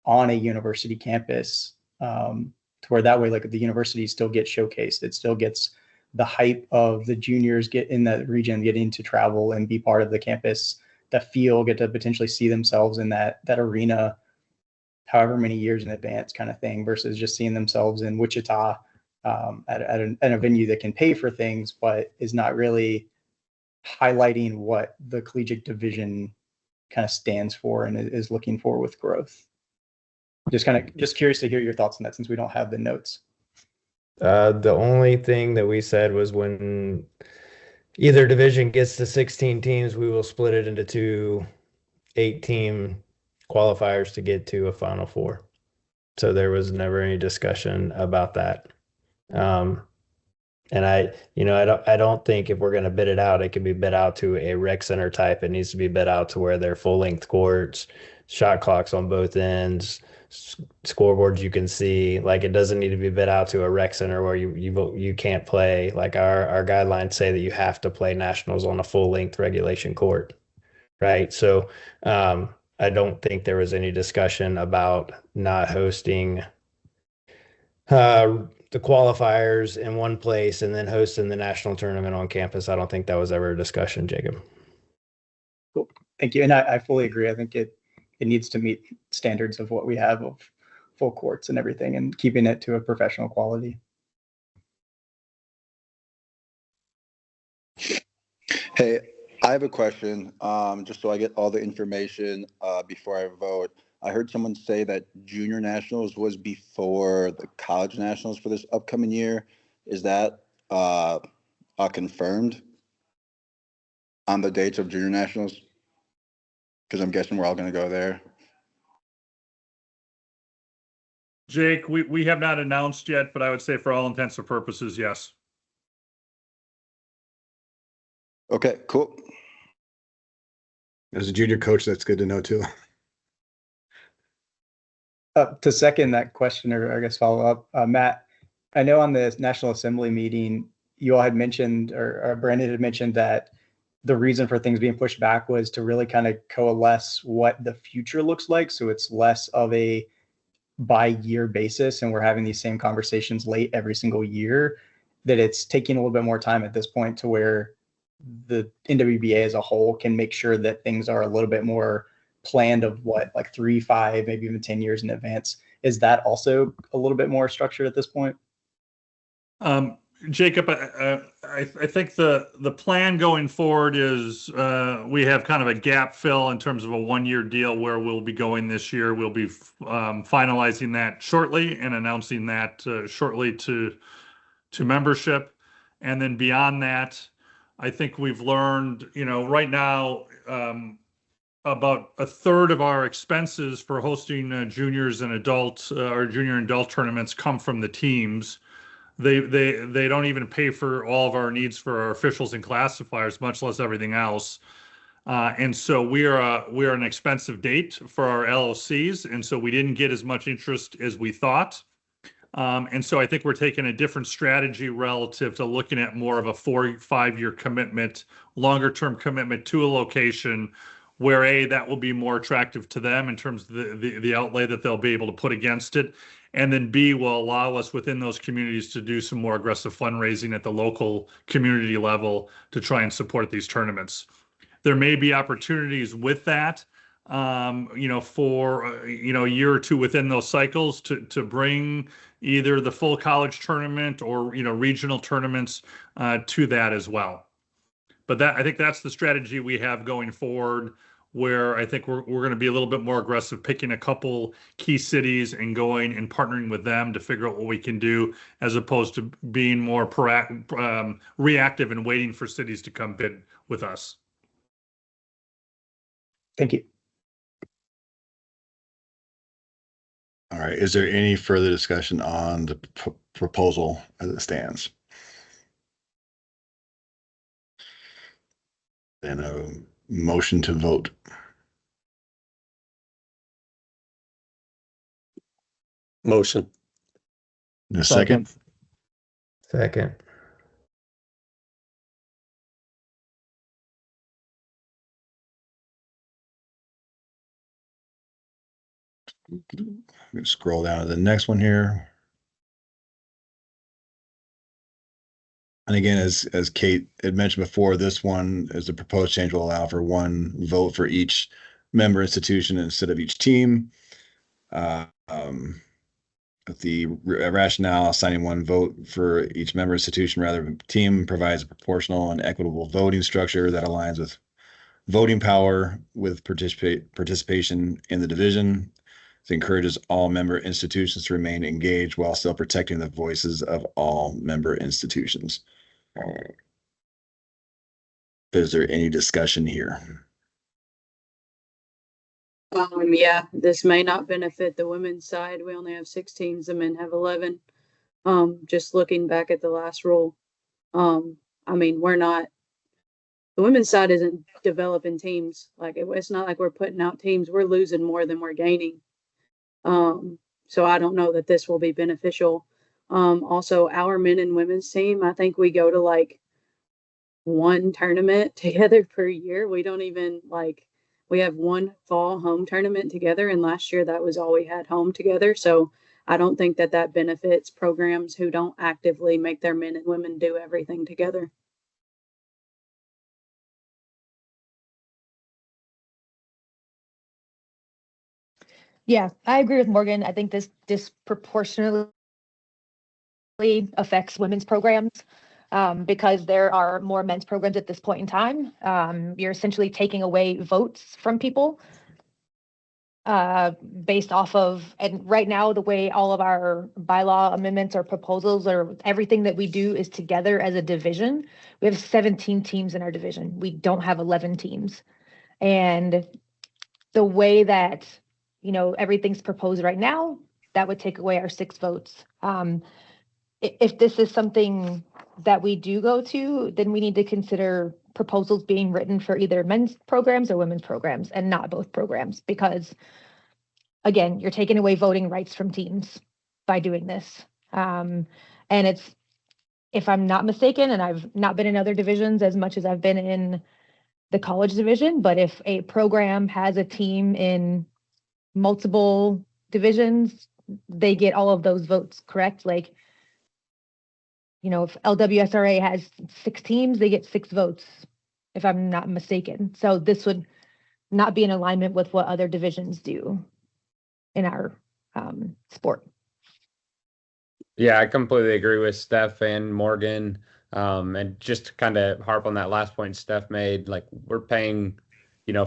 on a university campus, to where that way, like the university still gets showcased, it still gets the hype of the juniors get in that region, getting to travel and be part of the campus, the feel, get to potentially see themselves in that arena, however many years in advance kind of thing, versus just seeing themselves in Wichita at a venue that can pay for things, but is not really highlighting what the collegiate division kind of stands for and is looking for with growth. Just curious to hear your thoughts on that, since we don't have the notes. The only thing that we said was when either division gets to 16 teams, we will split it into 2 8-team qualifiers to get to a Final Four. So there was never any discussion about that. And I don't think if we're going to bid it out, it can be bid out to a rec center type. It needs to be bid out to where they're full length courts, shot clocks on both ends, scoreboards you can see. Like, it doesn't need to be bid out to a rec center where you can't play. Like our guidelines say that you have to play nationals on a full length regulation court, right? So I don't think there was any discussion about not hosting the qualifiers in one place and then hosting the national tournament on campus. I don't think that was ever a discussion, Jacob. Cool. Thank you. And I fully agree. I think it needs to meet standards of what we have of full courts and everything, and keeping it to a professional quality. Hey, I have a question, just so I get all the information before I vote. I heard someone say that junior nationals was before the college nationals for this upcoming year. Is that confirmed on the dates of junior nationals? Because I'm guessing we're all going to go there. Jake, we have not announced yet, but I would say for all intents and purposes, yes. Okay, cool. As a junior coach, that's good to know too. To second that question, or I guess follow up, Matt, I know on the National Assembly meeting, you all had mentioned, or Brandon had mentioned, that the reason for things being pushed back was to really kind of coalesce what the future looks like. So it's less of a by year basis, and we're having these same conversations late every single year, that it's taking a little bit more time at this point to where the NWBA as a whole can make sure that things are a little bit more planned of what, like 3, 5, maybe even 10 years in advance. Is that also a little bit more structured at this point? Jacob, I think the plan going forward is we have kind of a gap fill in terms of a 1-year deal where we'll be going this year. We'll be finalizing that shortly and announcing that shortly to membership. And then beyond that, I think we've learned, right now, about a third of our expenses for hosting juniors and adult or junior and adult tournaments come from the teams. They don't even pay for all of our needs for our officials and classifiers, much less everything else. And so we're an expensive date for our LLCs, and so we didn't get as much interest as we thought. And so I think we're taking a different strategy relative to looking at more of a 4-5-year commitment, longer term commitment to a location where that will be more attractive to them in terms of the outlay that they'll be able to put against it. And then B, will allow us within those communities to do some more aggressive fundraising at the local community level to try and support these tournaments. There may be opportunities with that, for a year or two within those cycles to bring either the full college tournament or regional tournaments to that as well. But I think that's the strategy we have going forward, where I think we're going to be a little bit more aggressive, picking a couple key cities and going and partnering with them to figure out what we can do, as opposed to being more reactive and waiting for cities to come bid with us. Thank you. right. Is there any further discussion on the proposal as it stands? Then a motion to vote. Motion. A second. Second. Scroll down to the next one here. And again, as Kate had mentioned before, this one is the proposed change will allow for one vote for each member institution instead of each team. The rationale assigning one vote for each member institution rather than team provides a proportional and equitable voting structure that aligns with voting power with participation in the division. It encourages all member institutions to remain engaged while still protecting the voices of all member institutions. Is there any discussion here? Yeah, this may not benefit the women's side. We only have 6 teams. The men have 11. Just looking back at the last rule. I mean, the women's side isn't developing teams. Like it's not like we're putting out teams. We're losing more than we're gaining. So I don't know that this will be beneficial. Also our men and women's team, I think we go to like one tournament together per year. We don't even we have one fall home tournament together, and last year that was all we had home together. So I don't think that benefits programs who don't actively make their men and women do everything together. Yeah, I agree with Morgan. I think this disproportionately affects women's programs because there are more men's programs at this point in time. You're essentially taking away votes from people based off of, and right now, the way all of our bylaw amendments or proposals or everything that we do is together as a division. We have 17 teams in our division. We don't have 11 teams. And the way that, everything's proposed right now, that would take away our 6 votes. If this is something that we do go to, then we need to consider proposals being written for either men's programs or women's programs and not both programs, because again, you're taking away voting rights from teams by doing this. And it's, if I'm not mistaken, and I've not been in other divisions as much as I've been in the college division, but if a program has a team in multiple divisions, they get all of those votes, correct? Like, if LWSRA has 6 teams, they get 6 votes, if I'm not mistaken. So this would not be in alignment with what other divisions do in our sport. Yeah, I completely agree with Steph and Morgan. And just to kind of harp on that last point Steph made, like we're paying,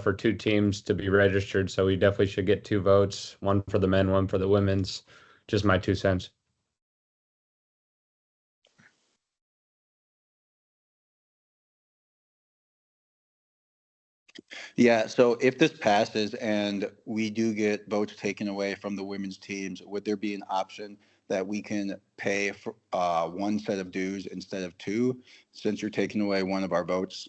for 2 teams to be registered. So we definitely should get 2 votes, one for the men, one for the women's. Just my 2 cents. Yeah, so if this passes and we do get votes taken away from the women's teams, would there be an option that we can pay for one set of dues instead of 2, since you're taking away one of our votes?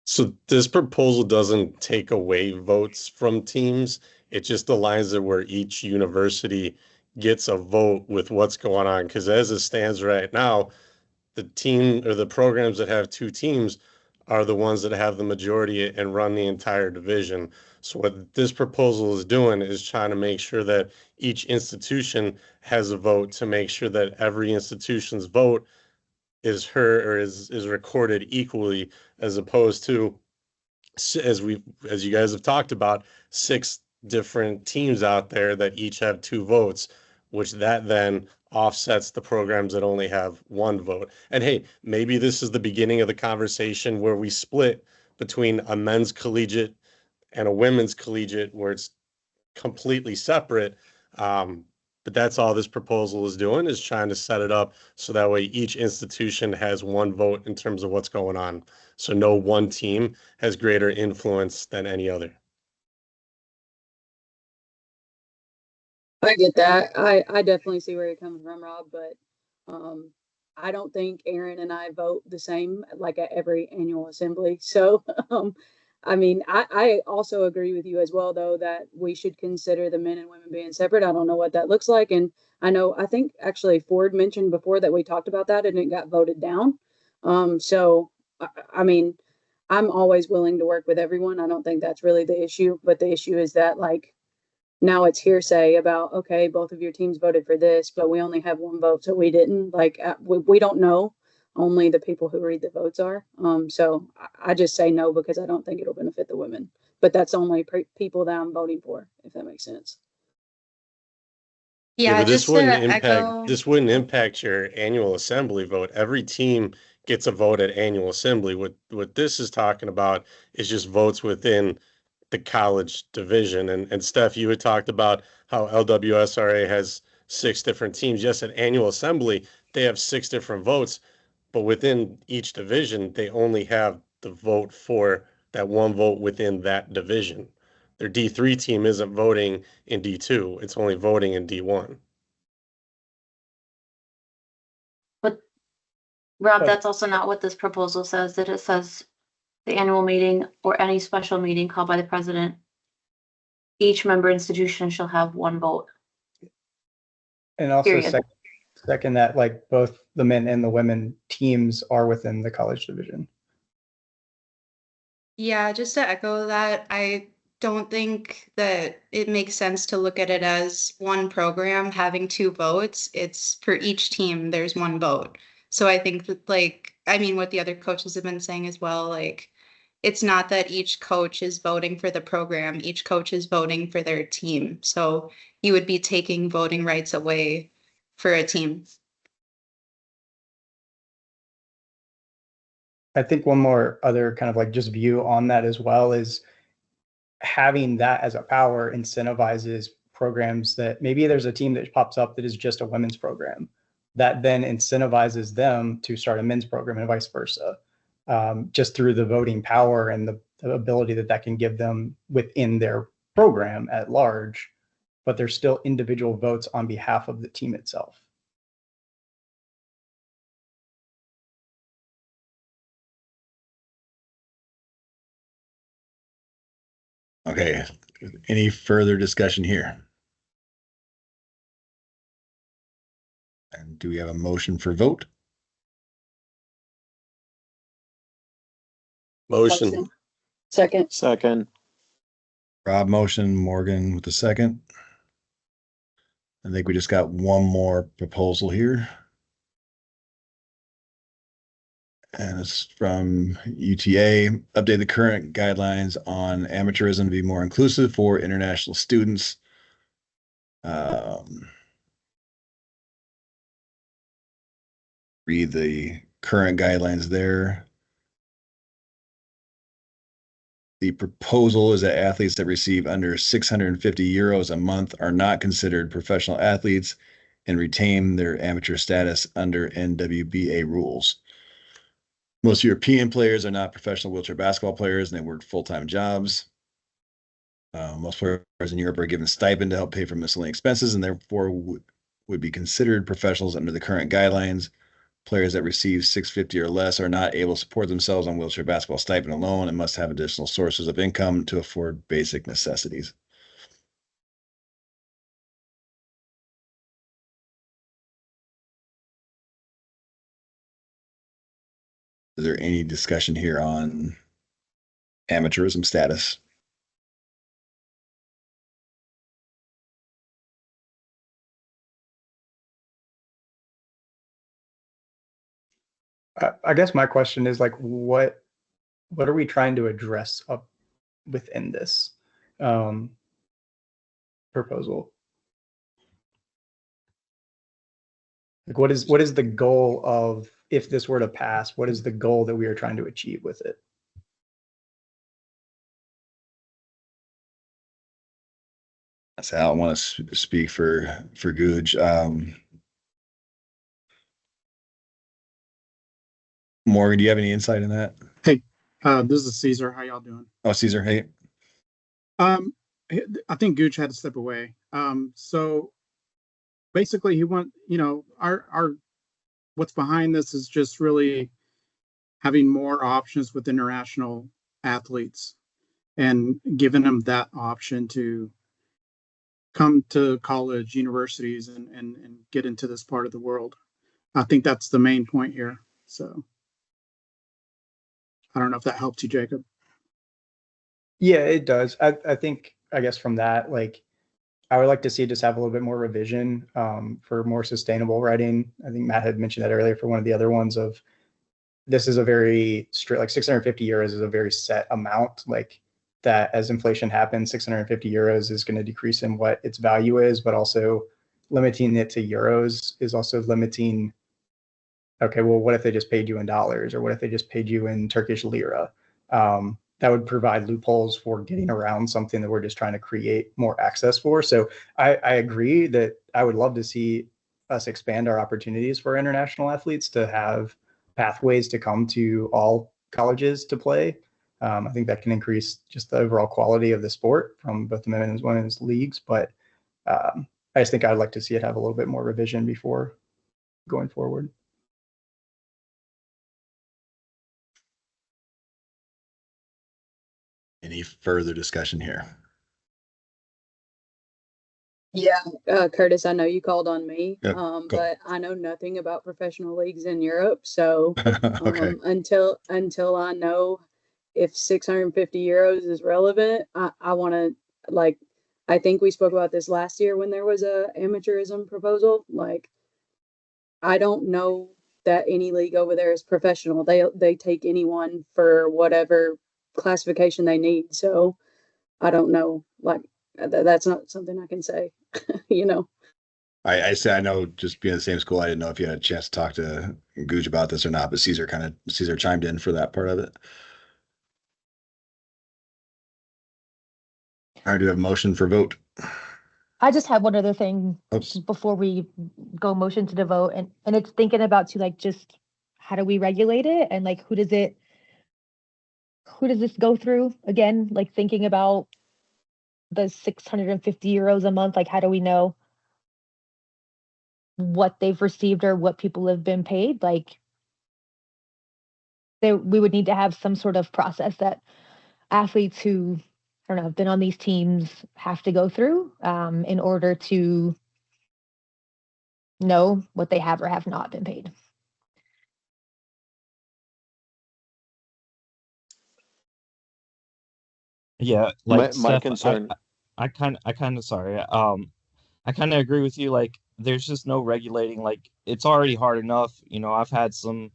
So this proposal doesn't take away votes from teams. It just aligns it where each university gets a vote with what's going on. Because as it stands right now, the team or the programs that have 2 teams are the ones that have the majority and run the entire division. So what this proposal is doing is trying to make sure that each institution has a vote to make sure that every institution's vote is heard or is recorded equally, as opposed to, as you guys have talked about, 6 different teams out there that each have 2 votes, which that then offsets the programs that only have 1 vote. And hey, maybe this is the beginning of the conversation where we split between a men's collegiate and a women's collegiate where it's completely separate. But that's all this proposal is doing, is trying to set it up so that way each institution has 1 vote in terms of what's going on. So no one team has greater influence than any other. I get that. I definitely see where you're coming from, Rob, but I don't think Aaron and I vote the same like at every annual assembly. So I mean, I also agree with you as well, though, that we should consider the men and women being separate. I don't know what that looks like. And I think actually Ford mentioned before that we talked about that and it got voted down. So I mean, I'm always willing to work with everyone. I don't think that's really the issue, but the issue is that like now it's hearsay about, okay, both of your teams voted for this, but we only have one vote, so we didn't. Like, we don't know. Only the people who read the votes are. So I just say no because I don't think it'll benefit the women. But that's only people that I'm voting for, if that makes sense. Yeah, Yeah, but just to echo. this wouldn't impact your annual assembly vote. Every team gets a vote at annual assembly. What this is talking about is just votes within the college division. And Steph, you had talked about how LWSRA has 6 different teams. Yes, at annual assembly, they have 6 different votes, but within each division, they only have the vote for that one vote within that division. Their D3 team isn't voting in D2, it's only voting in D1. But Rob, But that's also not what this proposal says, that it says the annual meeting or any special meeting called by the president. Each member institution shall have one vote. and also Period. second that like both the men and the women teams are within the college division. Yeah, just to echo that, I don't think that it makes sense to look at it as one program having 2 votes. It's for each team, there's one vote. So I think that like, I mean, what the other coaches have been saying as well, like, it's not that each coach is voting for the program, each coach is voting for their team. So you would be taking voting rights away for a team. I think one more other kind of like just view on that as well is having that as a power incentivizes programs that maybe there's a team that pops up that is just a women's program that then incentivizes them to start a men's program and vice versa, just through the voting power and the ability that that can give them within their program at large, but there's still individual votes on behalf of the team itself. Okay, any further discussion here? And do we have a motion for vote? Motion. Second. Rob motion, Morgan with the second. I think we just got one more proposal here. And it's from UTA, update the current guidelines on amateurism to be more inclusive for international students. Read the current guidelines there. The proposal is that athletes that receive under 650 euros a month are not considered professional athletes and retain their amateur status under NWBA rules. Most European players are not professional wheelchair basketball players and they work full-time jobs. Most players in Europe are given stipend to help pay for miscellaneous expenses and therefore would be considered professionals under the current guidelines. Players that receive 650 or less are not able to support themselves on wheelchair basketball stipend alone and must have additional sources of income to afford basic necessities. Is there any discussion here on amateurism status? I guess my question is like, what are we trying to address up within this proposal? Like, what is the goal of, if this were to pass, what is the goal that we are trying to achieve with it? I don't want to speak for Googe. Morgan, do you have any insight in that? Hey, this is Caesar. How y'all doing? Oh, Caesar, hey. I think Gooch had to step away. So basically he our what's behind this is just really having more options with international athletes and giving them that option to come to college, universities, and get into this part of the world. I think that's the main point here. So I don't know if that helps you, Jacob. Yeah, it does. I think, I guess from that, like, I would like to see just have a little bit more revision for more sustainable writing. I think Matt had mentioned that earlier for one of the other ones of this is a very strict, like 650 euros is a very set amount. Like that as inflation happens, 650 euros is going to decrease in what its value is, but also limiting it to euros is also limiting. Okay, well, what if they just paid you in dollars, or what if they just paid you in Turkish lira? That would provide loopholes for getting around something that we're just trying to create more access for. So I agree that I would love to see us expand our opportunities for international athletes to have pathways to come to all colleges to play. I think that can increase just the overall quality of the sport from both the men's and women's leagues. But I just think I'd like to see it have a little bit more revision before going forward. Any further discussion here? Yeah, Curtis, I know you called on me, Yep, go. but I know nothing about professional leagues in Europe. So Okay. until I know if 650 euros is relevant, I want to, like, I think we spoke about this last year when there was a amateurism proposal. Like, I don't know that any league over there is professional. They take anyone for whatever classification they need. So I don't know. Like, that's not something I can say. You know. I say I know, just being in the same school, I didn't know if you had a chance to talk to Gooch about this or not, but Caesar chimed in for that part of it. All right, do we have a motion for vote? I just have one other thing Oops. before we go motion to the vote, and it's thinking about to like just how do we regulate it and like who does this go through again? Like thinking about the 650 euros a month, like how do we know what they've received or what people have been paid? Like we would need to have some sort of process that athletes who I don't know have been on these teams have to go through in order to know what they have or have not been paid. Yeah, like My Steph, concern, I kind of sorry. I kind of agree with you. Like, there's just no regulating. Like, it's already hard enough. You know, I've had some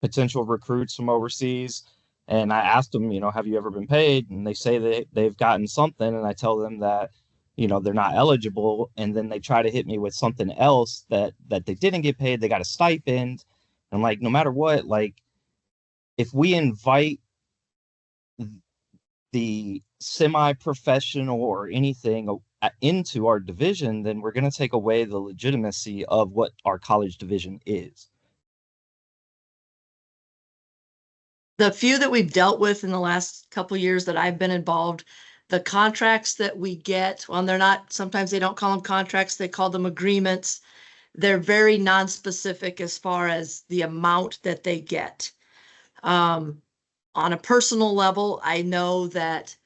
potential recruits from overseas, and I asked them, you know, have you ever been paid? And they say they've gotten something, and I tell them that, you know, they're not eligible, and then they try to hit me with something else that they didn't get paid. They got a stipend, and like, no matter what, like, if we invite the semi-professional or anything into our division, then we're going to take away the legitimacy of what our college division is. The few that we've dealt with in the last couple of years that I've been involved, the contracts that we get, well, they're not, sometimes they don't call them contracts, they call them agreements. They're very non-specific as far as the amount that they get. On a personal level, I know that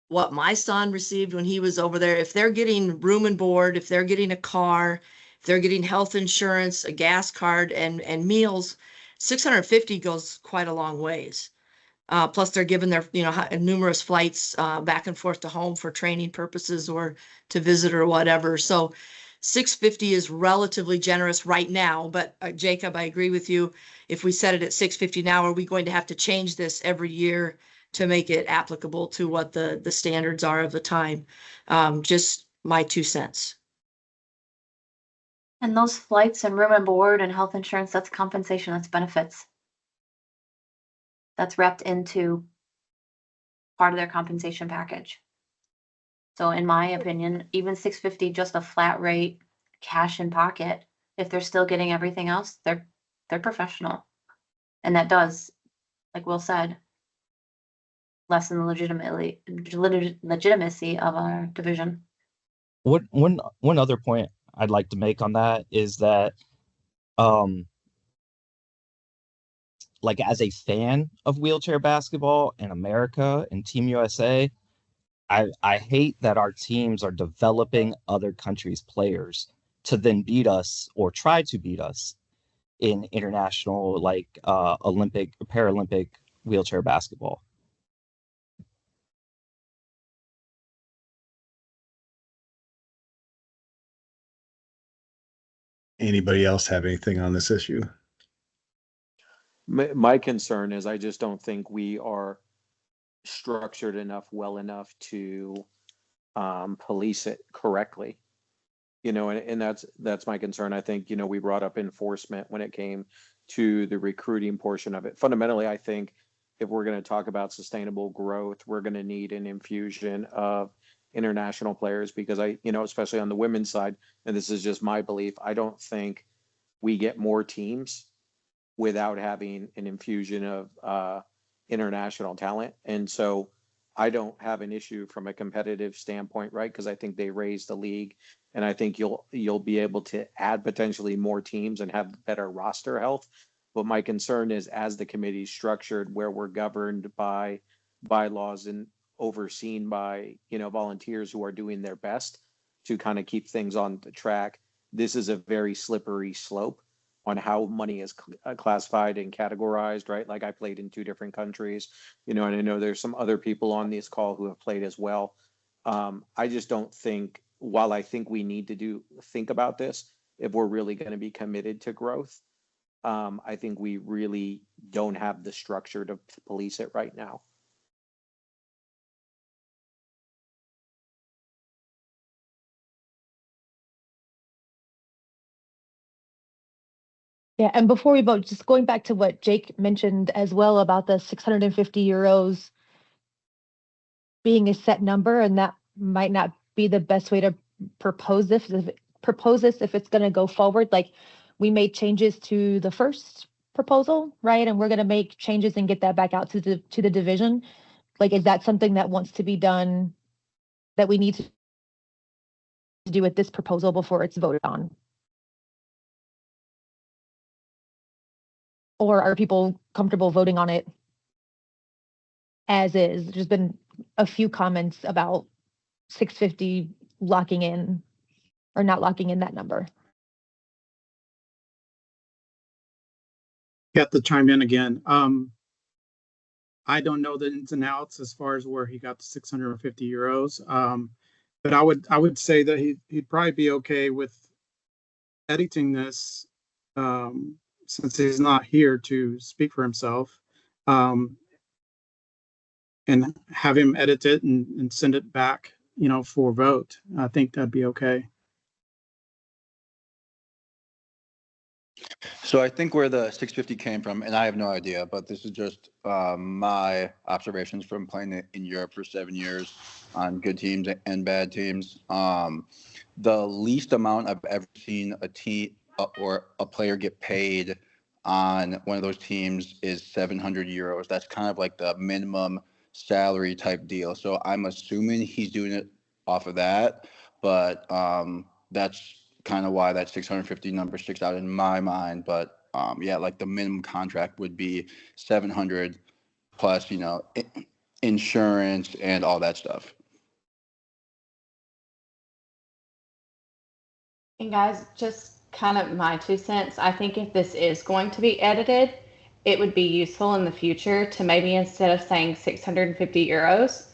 what my son received when he was over there, if they're getting room and board, if they're getting a car, if they're getting health insurance, a gas card, and meals, 650 goes quite a long ways. Plus they're given their, numerous flights back and forth to home for training purposes or to visit or whatever. So 650 is relatively generous right now, but Jacob, I agree with you. If we set it at 650 now, are we going to have to change this every year to make it applicable to what the standards are of the time? Just my 2 cents. And those flights and room and board and health insurance, that's compensation, that's benefits. That's wrapped into part of their compensation package. So in my opinion, even 650, just a flat rate, cash in pocket, if they're still getting everything else, they're professional. And that does, like Will said, lessen the legitimacy of our division. One other point I'd like to make on that is that like as a fan of wheelchair basketball in America and Team USA, I hate that our teams are developing other countries' players to then beat us or try to beat us in international like Olympic Paralympic wheelchair basketball. Anybody else have anything on this issue? My concern is I just don't think we are structured enough, well enough to police it correctly. You know, and that's my concern. I think, you know, we brought up enforcement when it came to the recruiting portion of it. Fundamentally, I think if we're going to talk about sustainable growth, we're going to need an infusion of international players because you know, especially on the women's side, and this is just my belief, I don't think we get more teams without having an infusion of international talent. And so I don't have an issue from a competitive standpoint, right? Because I think they raised the league, and I think you'll be able to add potentially more teams and have better roster health. But my concern is as the committee is structured, where we're governed by bylaws and overseen by, you know, volunteers who are doing their best to kind of keep things on the track. This is a very slippery slope on how money is classified and categorized, right? Like I played in 2 different countries, you know, and I know there's some other people on this call who have played as well. I just don't think, while I think we need to think about this, if we're really going to be committed to growth, I think we really don't have the structure to police it right now. Yeah, and before we vote, just going back to what Jake mentioned as well about the 650 euros being a set number, and that might not be the best way to propose this if it's going to go forward. Like we made changes to the first proposal, right? And we're going to make changes and get that back out to the division. Like, is that something that wants to be done, that we need to do with this proposal before it's voted on? Or are people comfortable voting on it as is? There's been a few comments about 650 locking in or not locking in that number. Got to chime in again. I don't know the ins and outs as far as where he got the 650 euros. But I would say that he'd probably be okay with editing this, since he's not here to speak for himself, and have him edit it and send it back, you know, for vote. I think that'd be okay. So I think where the 650 came from, and I have no idea, but this is just my observations from playing in Europe for 7 years on good teams and bad teams. The least amount I've ever seen a team or a player get paid on one of those teams is 700 euros. That's kind of like the minimum salary type deal. So I'm assuming he's doing it off of that, but that's kind of why that 650 number sticks out in my mind. But yeah, like the minimum contract would be 700 plus, you know, insurance and all that stuff. And guys, just kind of my 2 cents. I think if this is going to be edited, it would be useful in the future to maybe, instead of saying 650 euros,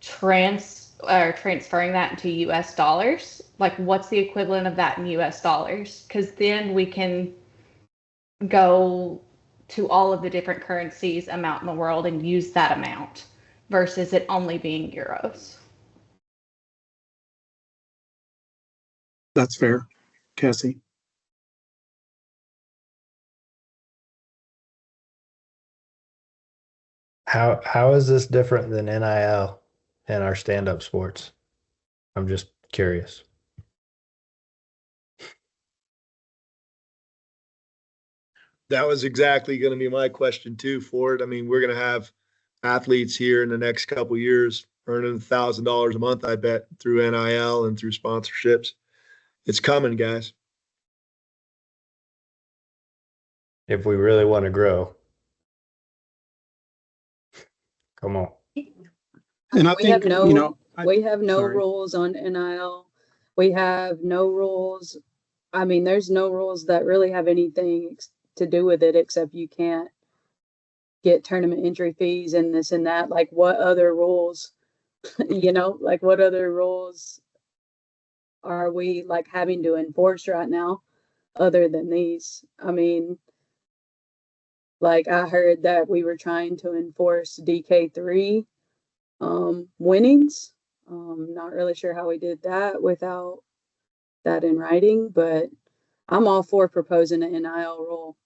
transferring that into US dollars. Like, what's the equivalent of that in US dollars? Because then we can go to all of the different currencies amount in the world and use that amount versus it only being euros. That's fair, Cassie. How is this different than NIL and our stand-up sports? I'm just curious. That was exactly going to be my question too, Ford. I mean, we're going to have athletes here in the next couple of years earning $1,000 a month, I bet, through NIL and through sponsorships. It's coming, guys. If we really want to grow. Come on. And I We have think, no, you know, we have no sorry. rules on NIL. We have no rules. I mean, there's no rules that really have anything to do with it except you can't get tournament entry fees and this and that. Like, what other rules, you know, like what other rules are we like having to enforce right now other than these? I mean, like I heard that we were trying to enforce DK3 winnings. Not really sure how we did that without that in writing, but I'm all for proposing an NIL rule.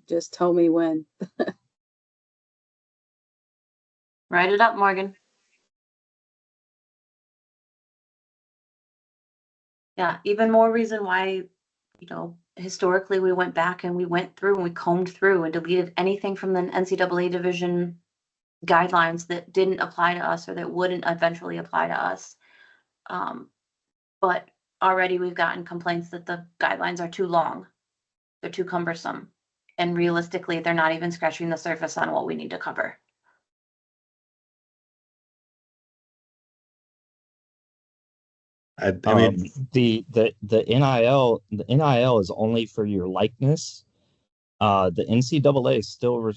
Just tell me when. Write it up, Morgan. Yeah, even more reason why, you know, historically we went back and we went through and we combed through and deleted anything from the NCAA division guidelines that didn't apply to us or that wouldn't eventually apply to us. But already we've gotten complaints that the guidelines are too long. They're too cumbersome. And realistically, they're not even scratching the surface on what we need to cover. I mean, the NIL is only for your likeness. The NCAA still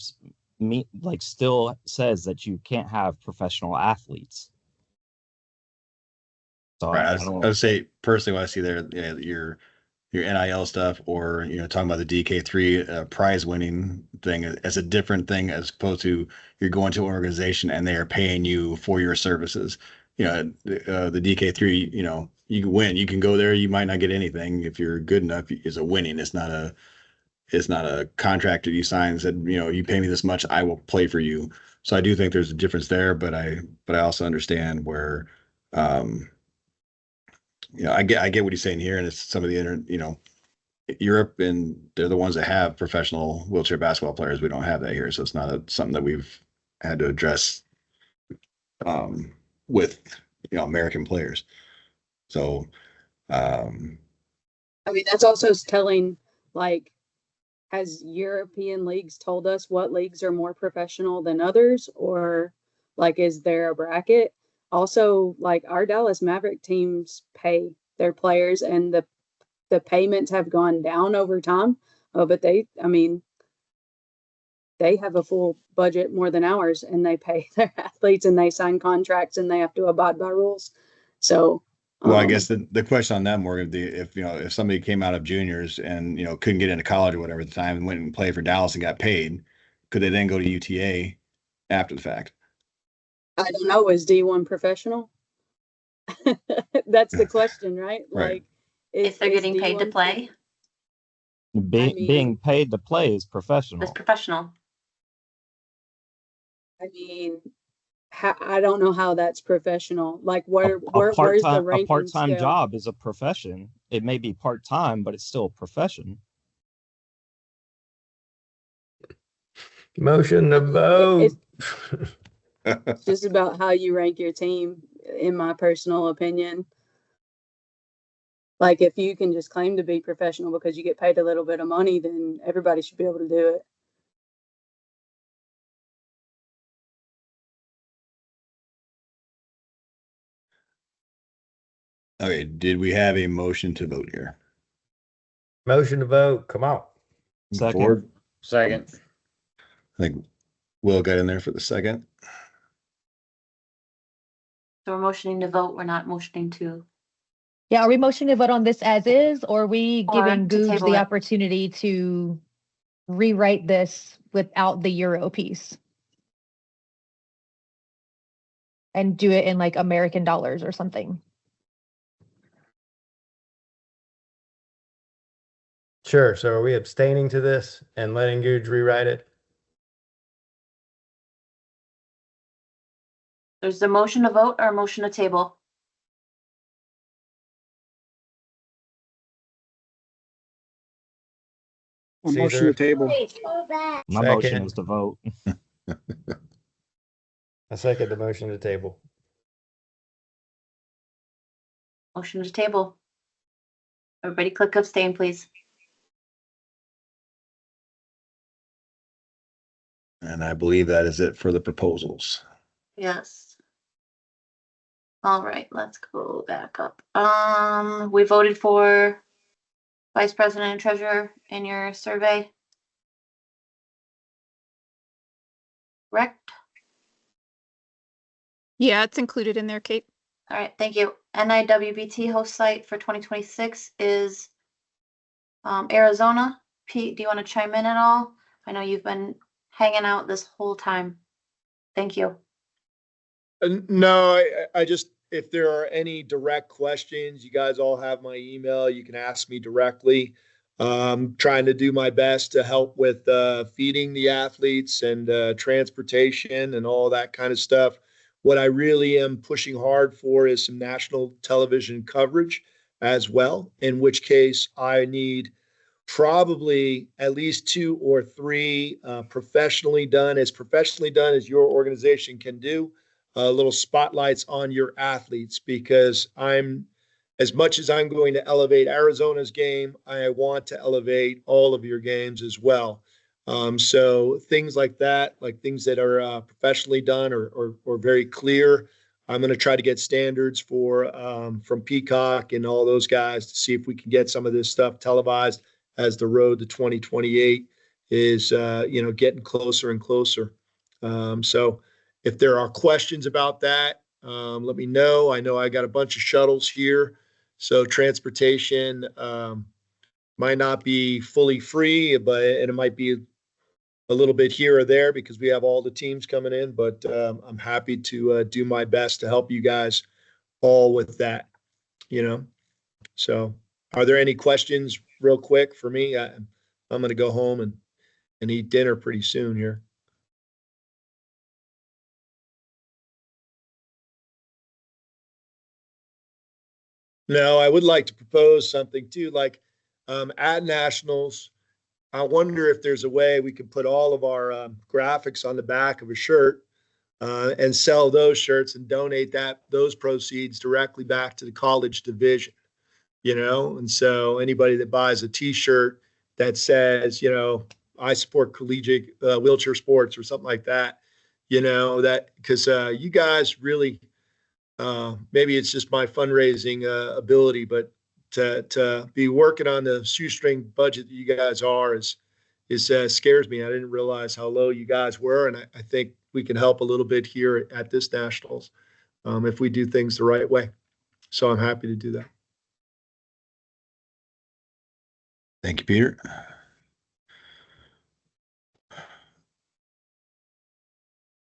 still says that you can't have professional athletes. So right, I would say personally, what I see there, your NIL stuff, or talking about the DK3 prize winning thing as a different thing, as opposed to you're going to an organization and they are paying you for your services. The DK3, you can win. You can go there. You might not get anything if you're good enough. It's a winning. It's not a contract that you sign and said, you pay me this much, I will play for you. So I do think there's a difference there, but I also understand where, I get what he's saying here, and it's some of the Europe, and they're the ones that have professional wheelchair basketball players. We don't have that here, so it's not something that we've had to address with American players. So I mean, that's also telling, like, has European leagues told us what leagues are more professional than others, or like, is there a bracket? Also, like, our Dallas Maverick teams pay their players, and the payments have gone down over time. But they have a full budget more than ours, and they pay their athletes, and they sign contracts, and they have to abide by rules. So, well, I guess the question on that, Morgan, if somebody came out of juniors and couldn't get into college or whatever at the time and went and played for Dallas and got paid, could they then go to UTA after the fact? I don't know. Is D1 professional? That's the question, right? Right. Like, if they're getting paid to D1 play, being paid to play is professional. it's professional. I mean, I don't know how that's professional. Like, where's the ranking A part-time scale? job is a profession. It may be part-time, but it's still a profession. Motion to vote. It's just about how you rank your team, in my personal opinion. Like, if you can just claim to be professional because you get paid a little bit of money, then everybody should be able to do it. Okay, did we have a motion to vote here? Motion to vote. Come on. Second. Board? Second. I think Will got in there for the second. So we're motioning to vote. We're not motioning to. Yeah, are we motioning to vote on this as is, or are we Or giving to Goobs table the it. opportunity to rewrite this without the Euro piece? And do it in like American dollars or something? Sure. So are we abstaining to this and letting Googe rewrite it? There's a motion to vote or a motion to table. A motion to table. My motion is to vote. I second the motion to table. Motion to table. Everybody click abstain, please. And I believe that is it for the proposals. Yes. All right, let's go back up. We voted for vice president and treasurer in your survey. Correct? Yeah, it's included in there, Kate. All right, thank you. NIWBT host site for 2026 is Arizona. Pete, do you want to chime in at all? I know you've been hanging out this whole time. Thank you. No, I just, if there are any direct questions, you guys all have my email. You can ask me directly. Trying to do my best to help with feeding the athletes and transportation and all that kind of stuff. What I really am pushing hard for is some national television coverage as well, in which case I need probably at least 2 or 3 professionally done as your organization can do, little spotlights on your athletes, because as much as I'm going to elevate Arizona's game, I want to elevate all of your games as well. So things like that, like things that are professionally done or very clear, I'm going to try to get standards for from Peacock and all those guys to see if we can get some of this stuff televised as the road to 2028 is getting closer and closer. So if there are questions about that, let me know. I know I got a bunch of shuttles here, so transportation might not be fully free, and it might be a little bit here or there because we have all the teams coming in. But I'm happy to do my best to help you guys all with that. So, are there any questions, real quick, for me? I'm going to go home and eat dinner pretty soon here. No, I would like to propose something too, like at nationals. I wonder if there's a way we could put all of our graphics on the back of a shirt and sell those shirts and donate those proceeds directly back to the college division. And so anybody that buys a T-shirt that says, I support collegiate wheelchair sports or something like that, that because you guys really, maybe it's just my fundraising ability, but to be working on the shoestring budget that you guys are is scares me. I didn't realize how low you guys were, and I think we can help a little bit here at this nationals if we do things the right way. So I'm happy to do that. Thank you, Peter.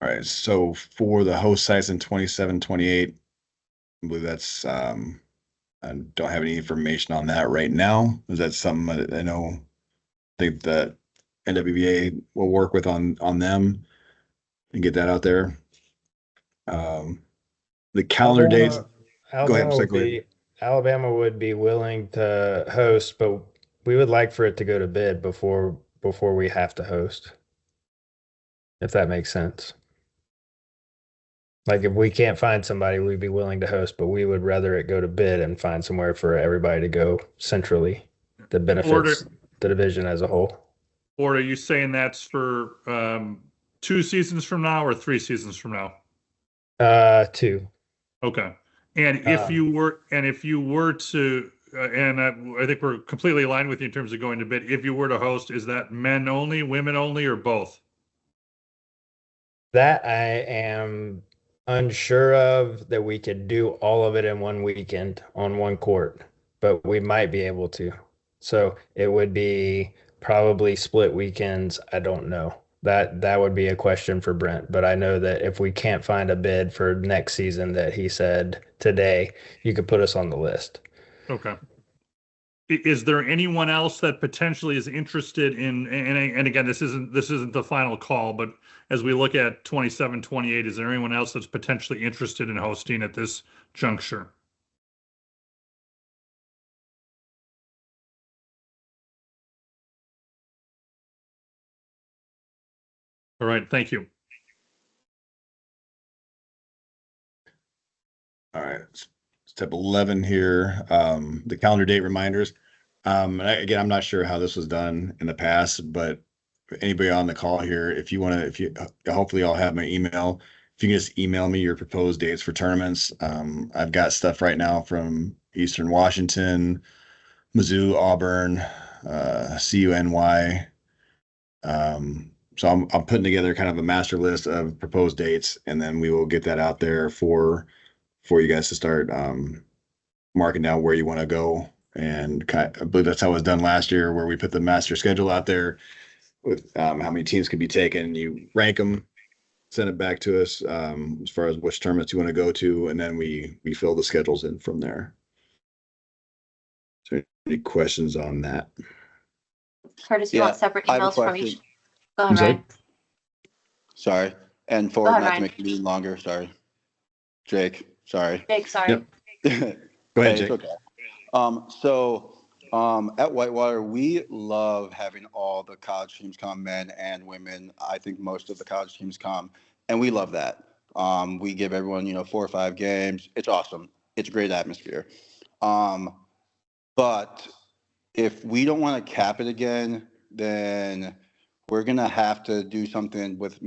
All right, so for the host sites in 27, 28, I believe that's I don't have any information on that right now. Is that something I think that NWBA will work with on them and get that out there? The calendar days. Go ahead. Go ahead. Alabama would be willing to host, but we would like for it to go to bid before we have to host, if that makes sense. Like if we can't find somebody, we'd be willing to host, but we would rather it go to bid and find somewhere for everybody to go centrally that benefits the division as a whole. Or are you saying that's for 2 seasons from now or 3 seasons from now? 2. Okay. And if you were to, and I think we're completely aligned with you in terms of going to bid, if you were to host, is that men only, women only, or both? That I am unsure of, that we could do all of it in one weekend on one court, but we might be able to. So it would be probably split weekends. I don't know. That would be a question for Brent, but I know that if we can't find a bid for next season, that he said today, you could put us on the list. Okay. Is there anyone else that potentially is interested in, and again, this isn't the final call, but as we look at 27, 28, is there anyone else that's potentially interested in hosting at this juncture? All right, thank you. All right. Step 11 here, the calendar date reminders. Again, I'm not sure how this was done in the past, but anybody on the call here, if you want to, hopefully I'll have my email. If you can just email me your proposed dates for tournaments. I've got stuff right now from Eastern Washington, Mizzou, Auburn, CUNY. So I'm putting together kind of a master list of proposed dates, and then we will get that out there for you guys to start marking down where you want to go. And I believe that's how it was done last year, where we put the master schedule out there with how many teams could be taken. You rank them, send it back to us as far as which tournaments you want to go to, and then we fill the schedules in from there. So any questions on that? Curtis, you want separate I have a emails from question. each? Go ahead, Ryan. Sorry. And Go for ahead, not to Ryan. make the meeting longer, sorry. Jake, sorry. Jake, sorry. Yep. Go ahead, Jake. It's okay. At Whitewater, we love having all the college teams come, men and women. I think most of the college teams come, and we love that. We give everyone, 4 or 5 games. It's awesome. It's a great atmosphere. But if we don't want to cap it again, then we're gonna have to do something with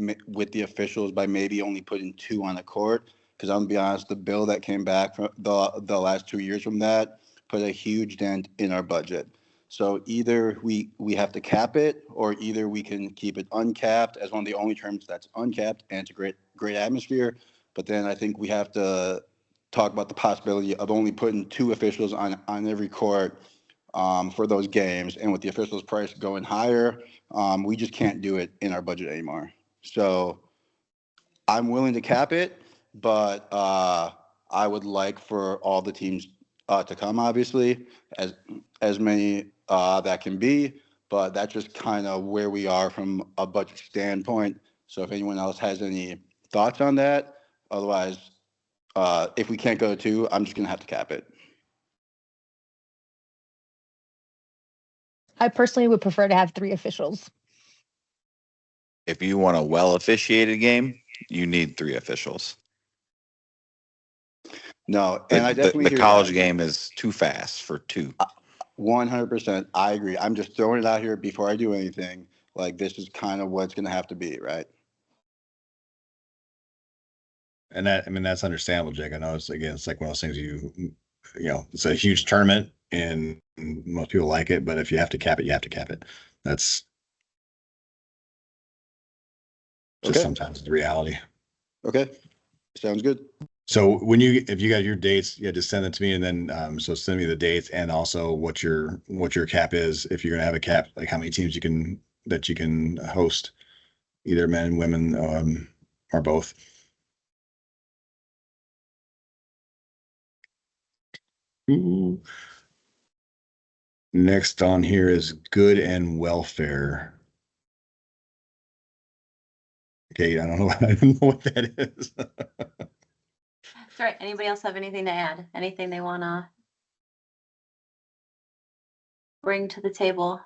the officials by maybe only putting 2 on the court. Because I'm gonna be honest, the bill that came back from the last 2 years from that put a huge dent in our budget. So either we have to cap it, or either we can keep it uncapped as one of the only terms that's uncapped, and it's a great atmosphere. But then I think we have to talk about the possibility of only putting 2 officials on every court for those games. And with the officials' price going higher, we just can't do it in our budget anymore. So I'm willing to cap it, but I would like for all the teams to come, obviously, as many that can be. But that's just kind of where we are from a budget standpoint. So if anyone else has any thoughts on that, otherwise, if we can't go to 2, I'm just gonna have to cap it. I personally would prefer to have 3 officials. If you want a well officiated game, you need 3 officials. No, and I definitely the hear college that. game is too fast for 2. 100%. I agree. I'm just throwing it out here before I do anything. Like, this is kind of what it's going to have to be, right? And that's understandable, Jake. I know it's like one of those things it's a huge tournament and most people like it, but if you have to cap it, you have to cap it. That's just Okay. sometimes the reality. Okay. Sounds good. So if you got your dates, just send it to me, and then so send me the dates and also what your cap is, if you're gonna have a cap, like how many teams you can host, either men and women, or both. Ooh. Next on here is good and welfare. Okay, I don't know. I don't know what that is. That's right. Anybody else have anything to add? Anything they want to bring to the table?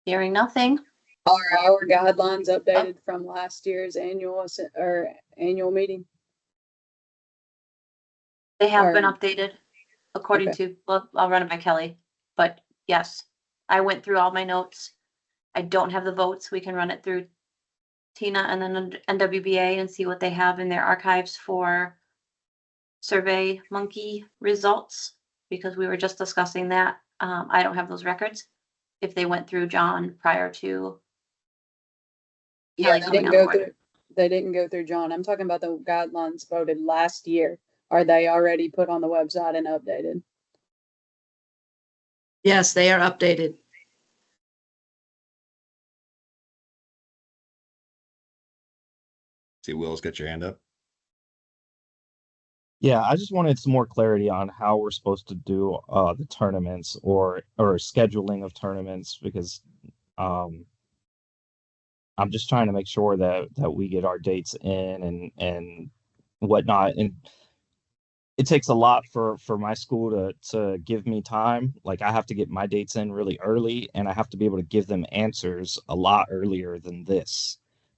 Hearing nothing. Are our guidelines updated from last year's annual meeting? They have been Or- updated according to, well, I'll run it by Kelly, but yes, I went through all my notes. I don't have the votes. We can run it through Tina and then NWBA and see what they have in their archives for Survey Monkey results, because we were just discussing that. I don't have those records. If they went through John prior to Yeah, Kelly they coming didn't on go board. through, they didn't go through John. I'm talking about the guidelines voted last year. Are they already put on the website and updated? Yes, they are updated. See, Will's got your hand up. Yeah, I just wanted some more clarity on how we're supposed to do the tournaments or scheduling of tournaments, because I'm just trying to make sure that we get our dates in and whatnot. And it takes a lot for my school to give me time. Like, I have to get my dates in really early, and I have to be able to give them answers a lot earlier than this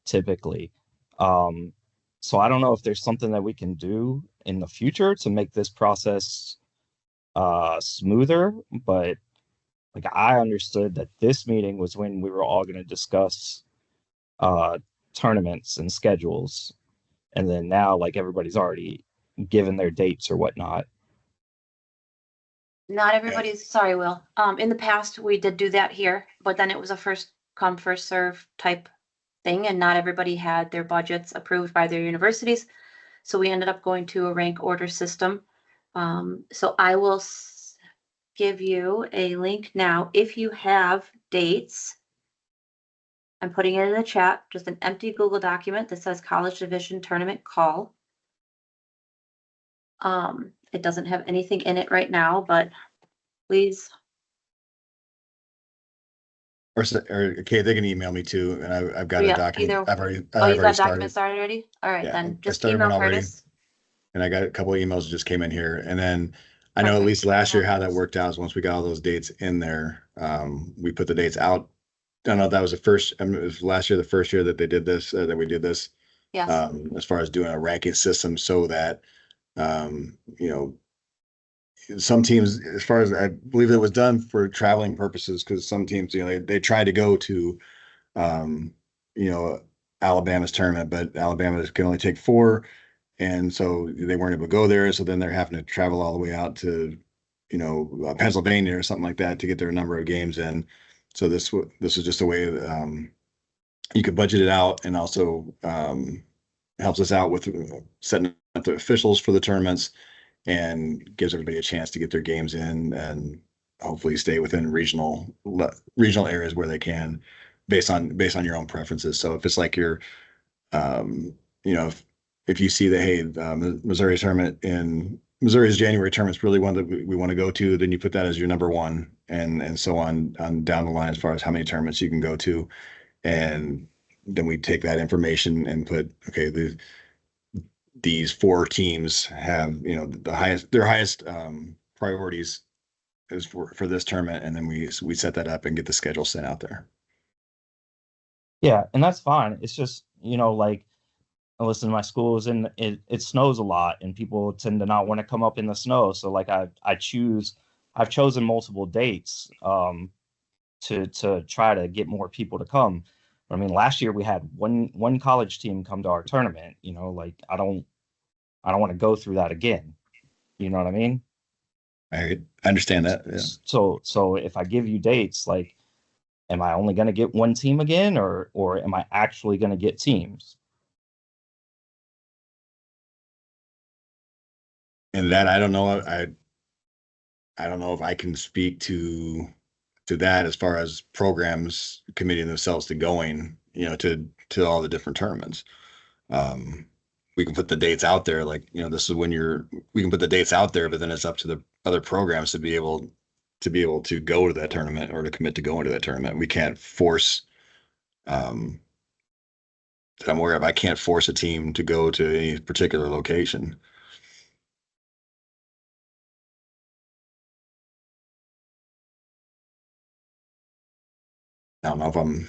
typically. So I don't know if there's something that we can do in the future to make this process smoother, but like I understood that this meeting was when we were all going to discuss tournaments and schedules, and then now like everybody's already given their dates or whatnot. Not everybody's, sorry, Will. In the past, we did do that here, but then it was a first come, first serve type thing, and not everybody had their budgets approved by their universities. So we ended up going to a rank order system. So I will give you a link now. If you have dates, I'm putting it in the chat, just an empty Google document that says College Division Tournament Call. It doesn't have anything in it right now, but please. Or okay, they can email me too, and I've got a document. Either, I've already you got a started. document started already? All right, Yeah, then I just started email one already, Curtis. and I got a couple of emails that just came in here. And then I know at least last year how that worked out is once we got all those dates in there, we put the dates out. I don't know if that was the first, it was last year, the first year that they did this, that we did this. Yes. As far as doing a ranking system so that, you know, some teams, as far as I believe it was done for traveling purposes, because some teams, you know, they tried to go to, you know, Alabama's tournament, but Alabama can only take 4. And so they weren't able to go there. So then they're having to travel all the way out to, you know, Pennsylvania or something like that to get their number of games in. So this is just a way you could budget it out, and also helps us out with setting up the officials for the tournaments and gives everybody a chance to get their games in and hopefully stay within regional areas where they can based on your own preferences. So if it's like you're, you know, if you see that, hey, Missouri tournament in Missouri's January tournament is really one that we want to go to, then you put that as your number one, and so on down the line as far as how many tournaments you can go to. And then we take that information and put, okay, these 4 teams have, you know, their highest priorities is for this tournament, and then we set that up and get the schedule sent out there. Yeah, and that's fine. It's just, you know, like, I listen to my schools, and it snows a lot, and people tend to not want to come up in the snow. So like I've chosen multiple dates to try to get more people to come. I mean, last year we had one college team come to our tournament, you know, like I don't want to go through that again. You know what I mean? I understand that. Yeah. So if I give you dates, like, am I only going to get one team again, or am I actually going to get teams? And that I don't know. I don't know if I can speak to that as far as programs committing themselves to going, you know, to all the different tournaments. We can put the dates out there, like, you know, this is when we can put the dates out there, but then it's up to the other programs to be able to go to that tournament or to commit to going to that tournament. We can't force, that I'm aware of, I can't force a team to go to any particular location. I don't know if I'm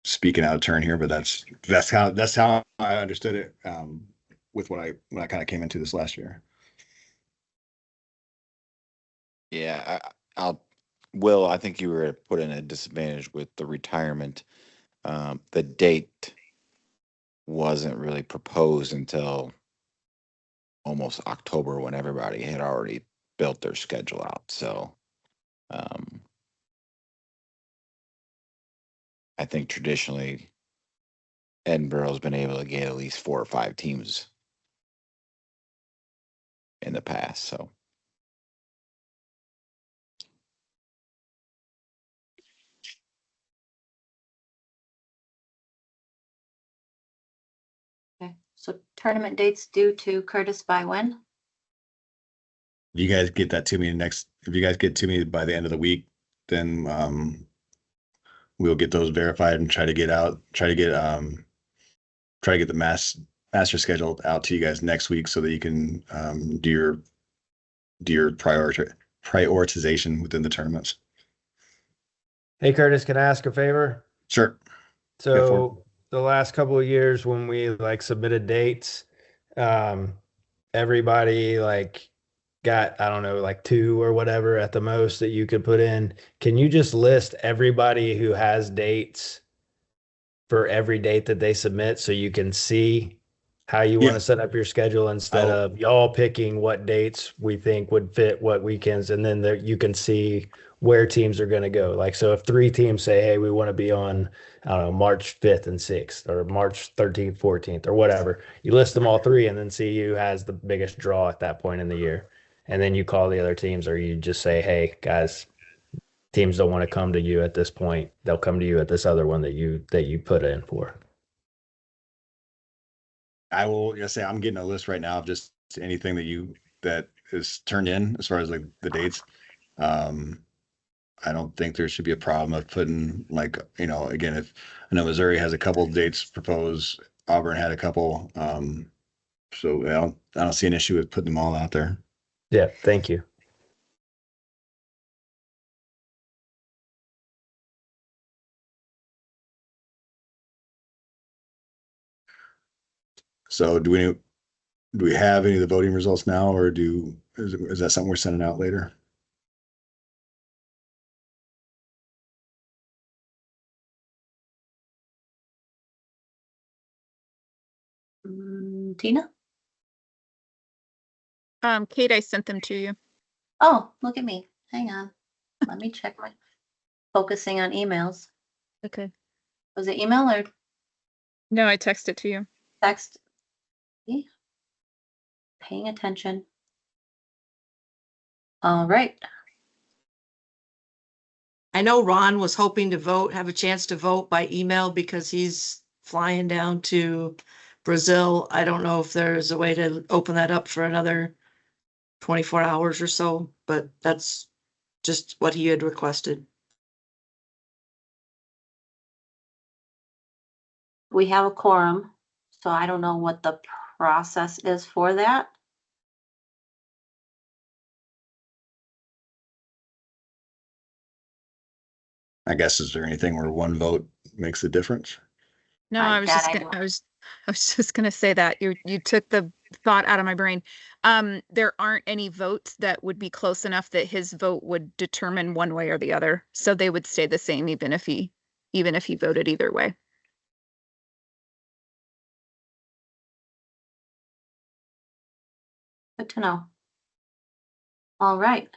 speaking out of turn here, but that's how I understood it, with when I kind of came into this last year. Yeah, Will, I think you were put in a disadvantage with the retirement. The date wasn't really proposed until almost October, when everybody had already built their schedule out. So I think traditionally Edinburgh's been able to get at least 4 or 5 teams in the past. So Okay, so tournament dates due to Curtis by when? If you guys get that to me if you guys get to me by the end of the week, then we'll get those verified and try to get the master schedule out to you guys next week so that you can do your prioritization within the tournaments. Hey, Curtis, can I ask a favor? Sure. So the last couple of years when we like submitted dates, everybody like got, I don't know, like 2 or whatever at the most that you could put in. Can you just list everybody who has dates for every date that they submit so you can see how you want to set up your schedule instead of y'all picking what dates we think would fit what weekends, and then there you can see where teams are going to go. Like, so if 3 teams say, hey, we want to be on, I don't know, March 5th and 6th or March 13th, 14th or whatever, you list them all 3 and then see who has the biggest draw at that point in the year. And then you call the other teams, or you just say, hey, guys, teams don't want to come to you at this point. They'll come to you at this other one that you put in for. I will just say I'm getting a list right now of just anything that is turned in as far as like the dates. I don't think there should be a problem of putting, like, again, if I know Missouri has a couple of dates proposed, Auburn had a couple. So I don't see an issue with putting them all out there. Yeah, thank you. So do we have any of the voting results now, or is that something we're sending out later? Tina? Kate, I sent them to you. Oh, look at me. Hang on. Let me check my, focusing on emails. Okay. Was it email or No, I texted to you. text? See? Paying attention. All right. I know Ron was hoping to have a chance to vote by email because he's flying down to Brazil. I don't know if there's a way to open that up for another 24 hours or so, but that's just what he had requested. We have a quorum, so I don't know what the process is for that. I guess, is there anything where one vote makes a difference? No, I was just gonna say that you took the thought out of my brain. There aren't any votes that would be close enough that his vote would determine one way or the other. So they would stay the same even if he voted either way. Good to know. All right.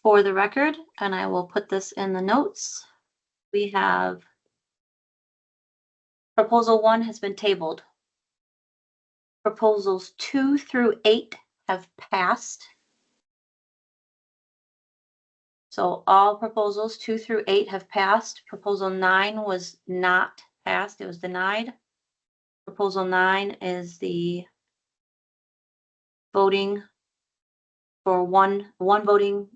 For the record, and I will put this in the notes, we have proposal 1 has been tabled. Proposals 2 through 8 have passed. So all proposals 2 through 8 have passed. Proposal 9 was not passed. It was denied. Proposal 9 is the voting for one voting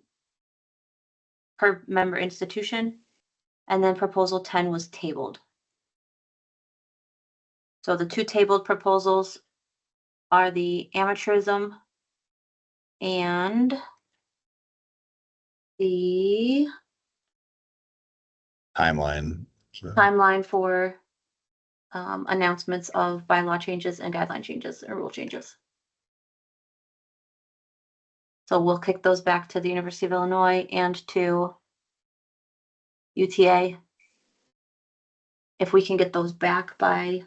per member institution. And then proposal 10 was tabled. So the 2 tabled proposals are the amateurism and the timeline for announcements of bylaw changes and guideline changes or rule changes. So we'll kick those back to the University of Illinois and to UTA. If we can get those back by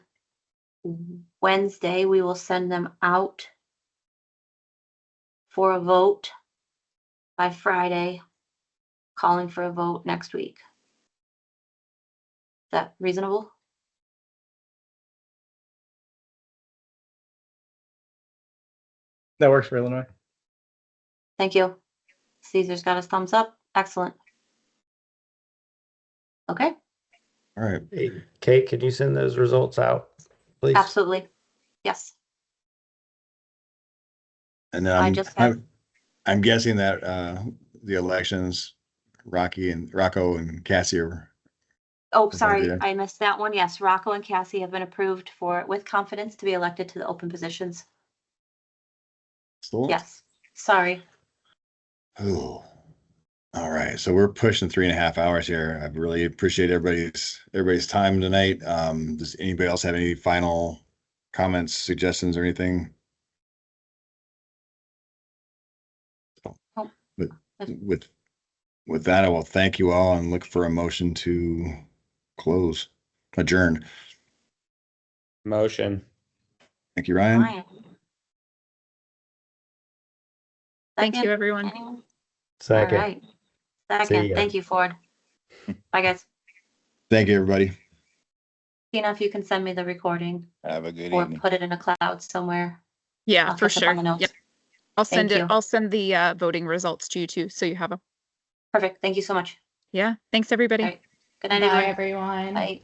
Wednesday, we will send them out for a vote by Friday, calling for a vote next week. Is that reasonable? That works for Illinois. Thank you. Caesar's got his thumbs up. Excellent. Okay. All right. Hey, Kate, can you send those results out, please? Absolutely. Yes. And then I'm guessing that the elections, Rocco and Cassie are. Oh, sorry, I missed that one. Yes, Rocco and Cassie have been approved with confidence to be elected to the open positions. Still? Yes. Sorry. Oh. All right, so we're pushing 3.5 hours here. I really appreciate everybody's time tonight. Does anybody else have any final comments, suggestions, or anything? Oh. With that, I will thank you all and look for a motion to adjourn. Motion. Thank you, Ryan. Ryan. Thank you, Second? everyone. Anyone? Second. All right. See Second. ya. Thank you, Ford. Bye, guys. Thank you, everybody. Tina, if you can send me the recording Have a good or evening. put it in a cloud somewhere. Yeah, I'll for catch up on sure. the notes. Yep. I'll send Thank it. you. I'll send the voting results to you too, so you have them. Perfect. Thank you so much. Yeah. Thanks, everybody. All right. Good night, Bye, everyone. everyone. Bye.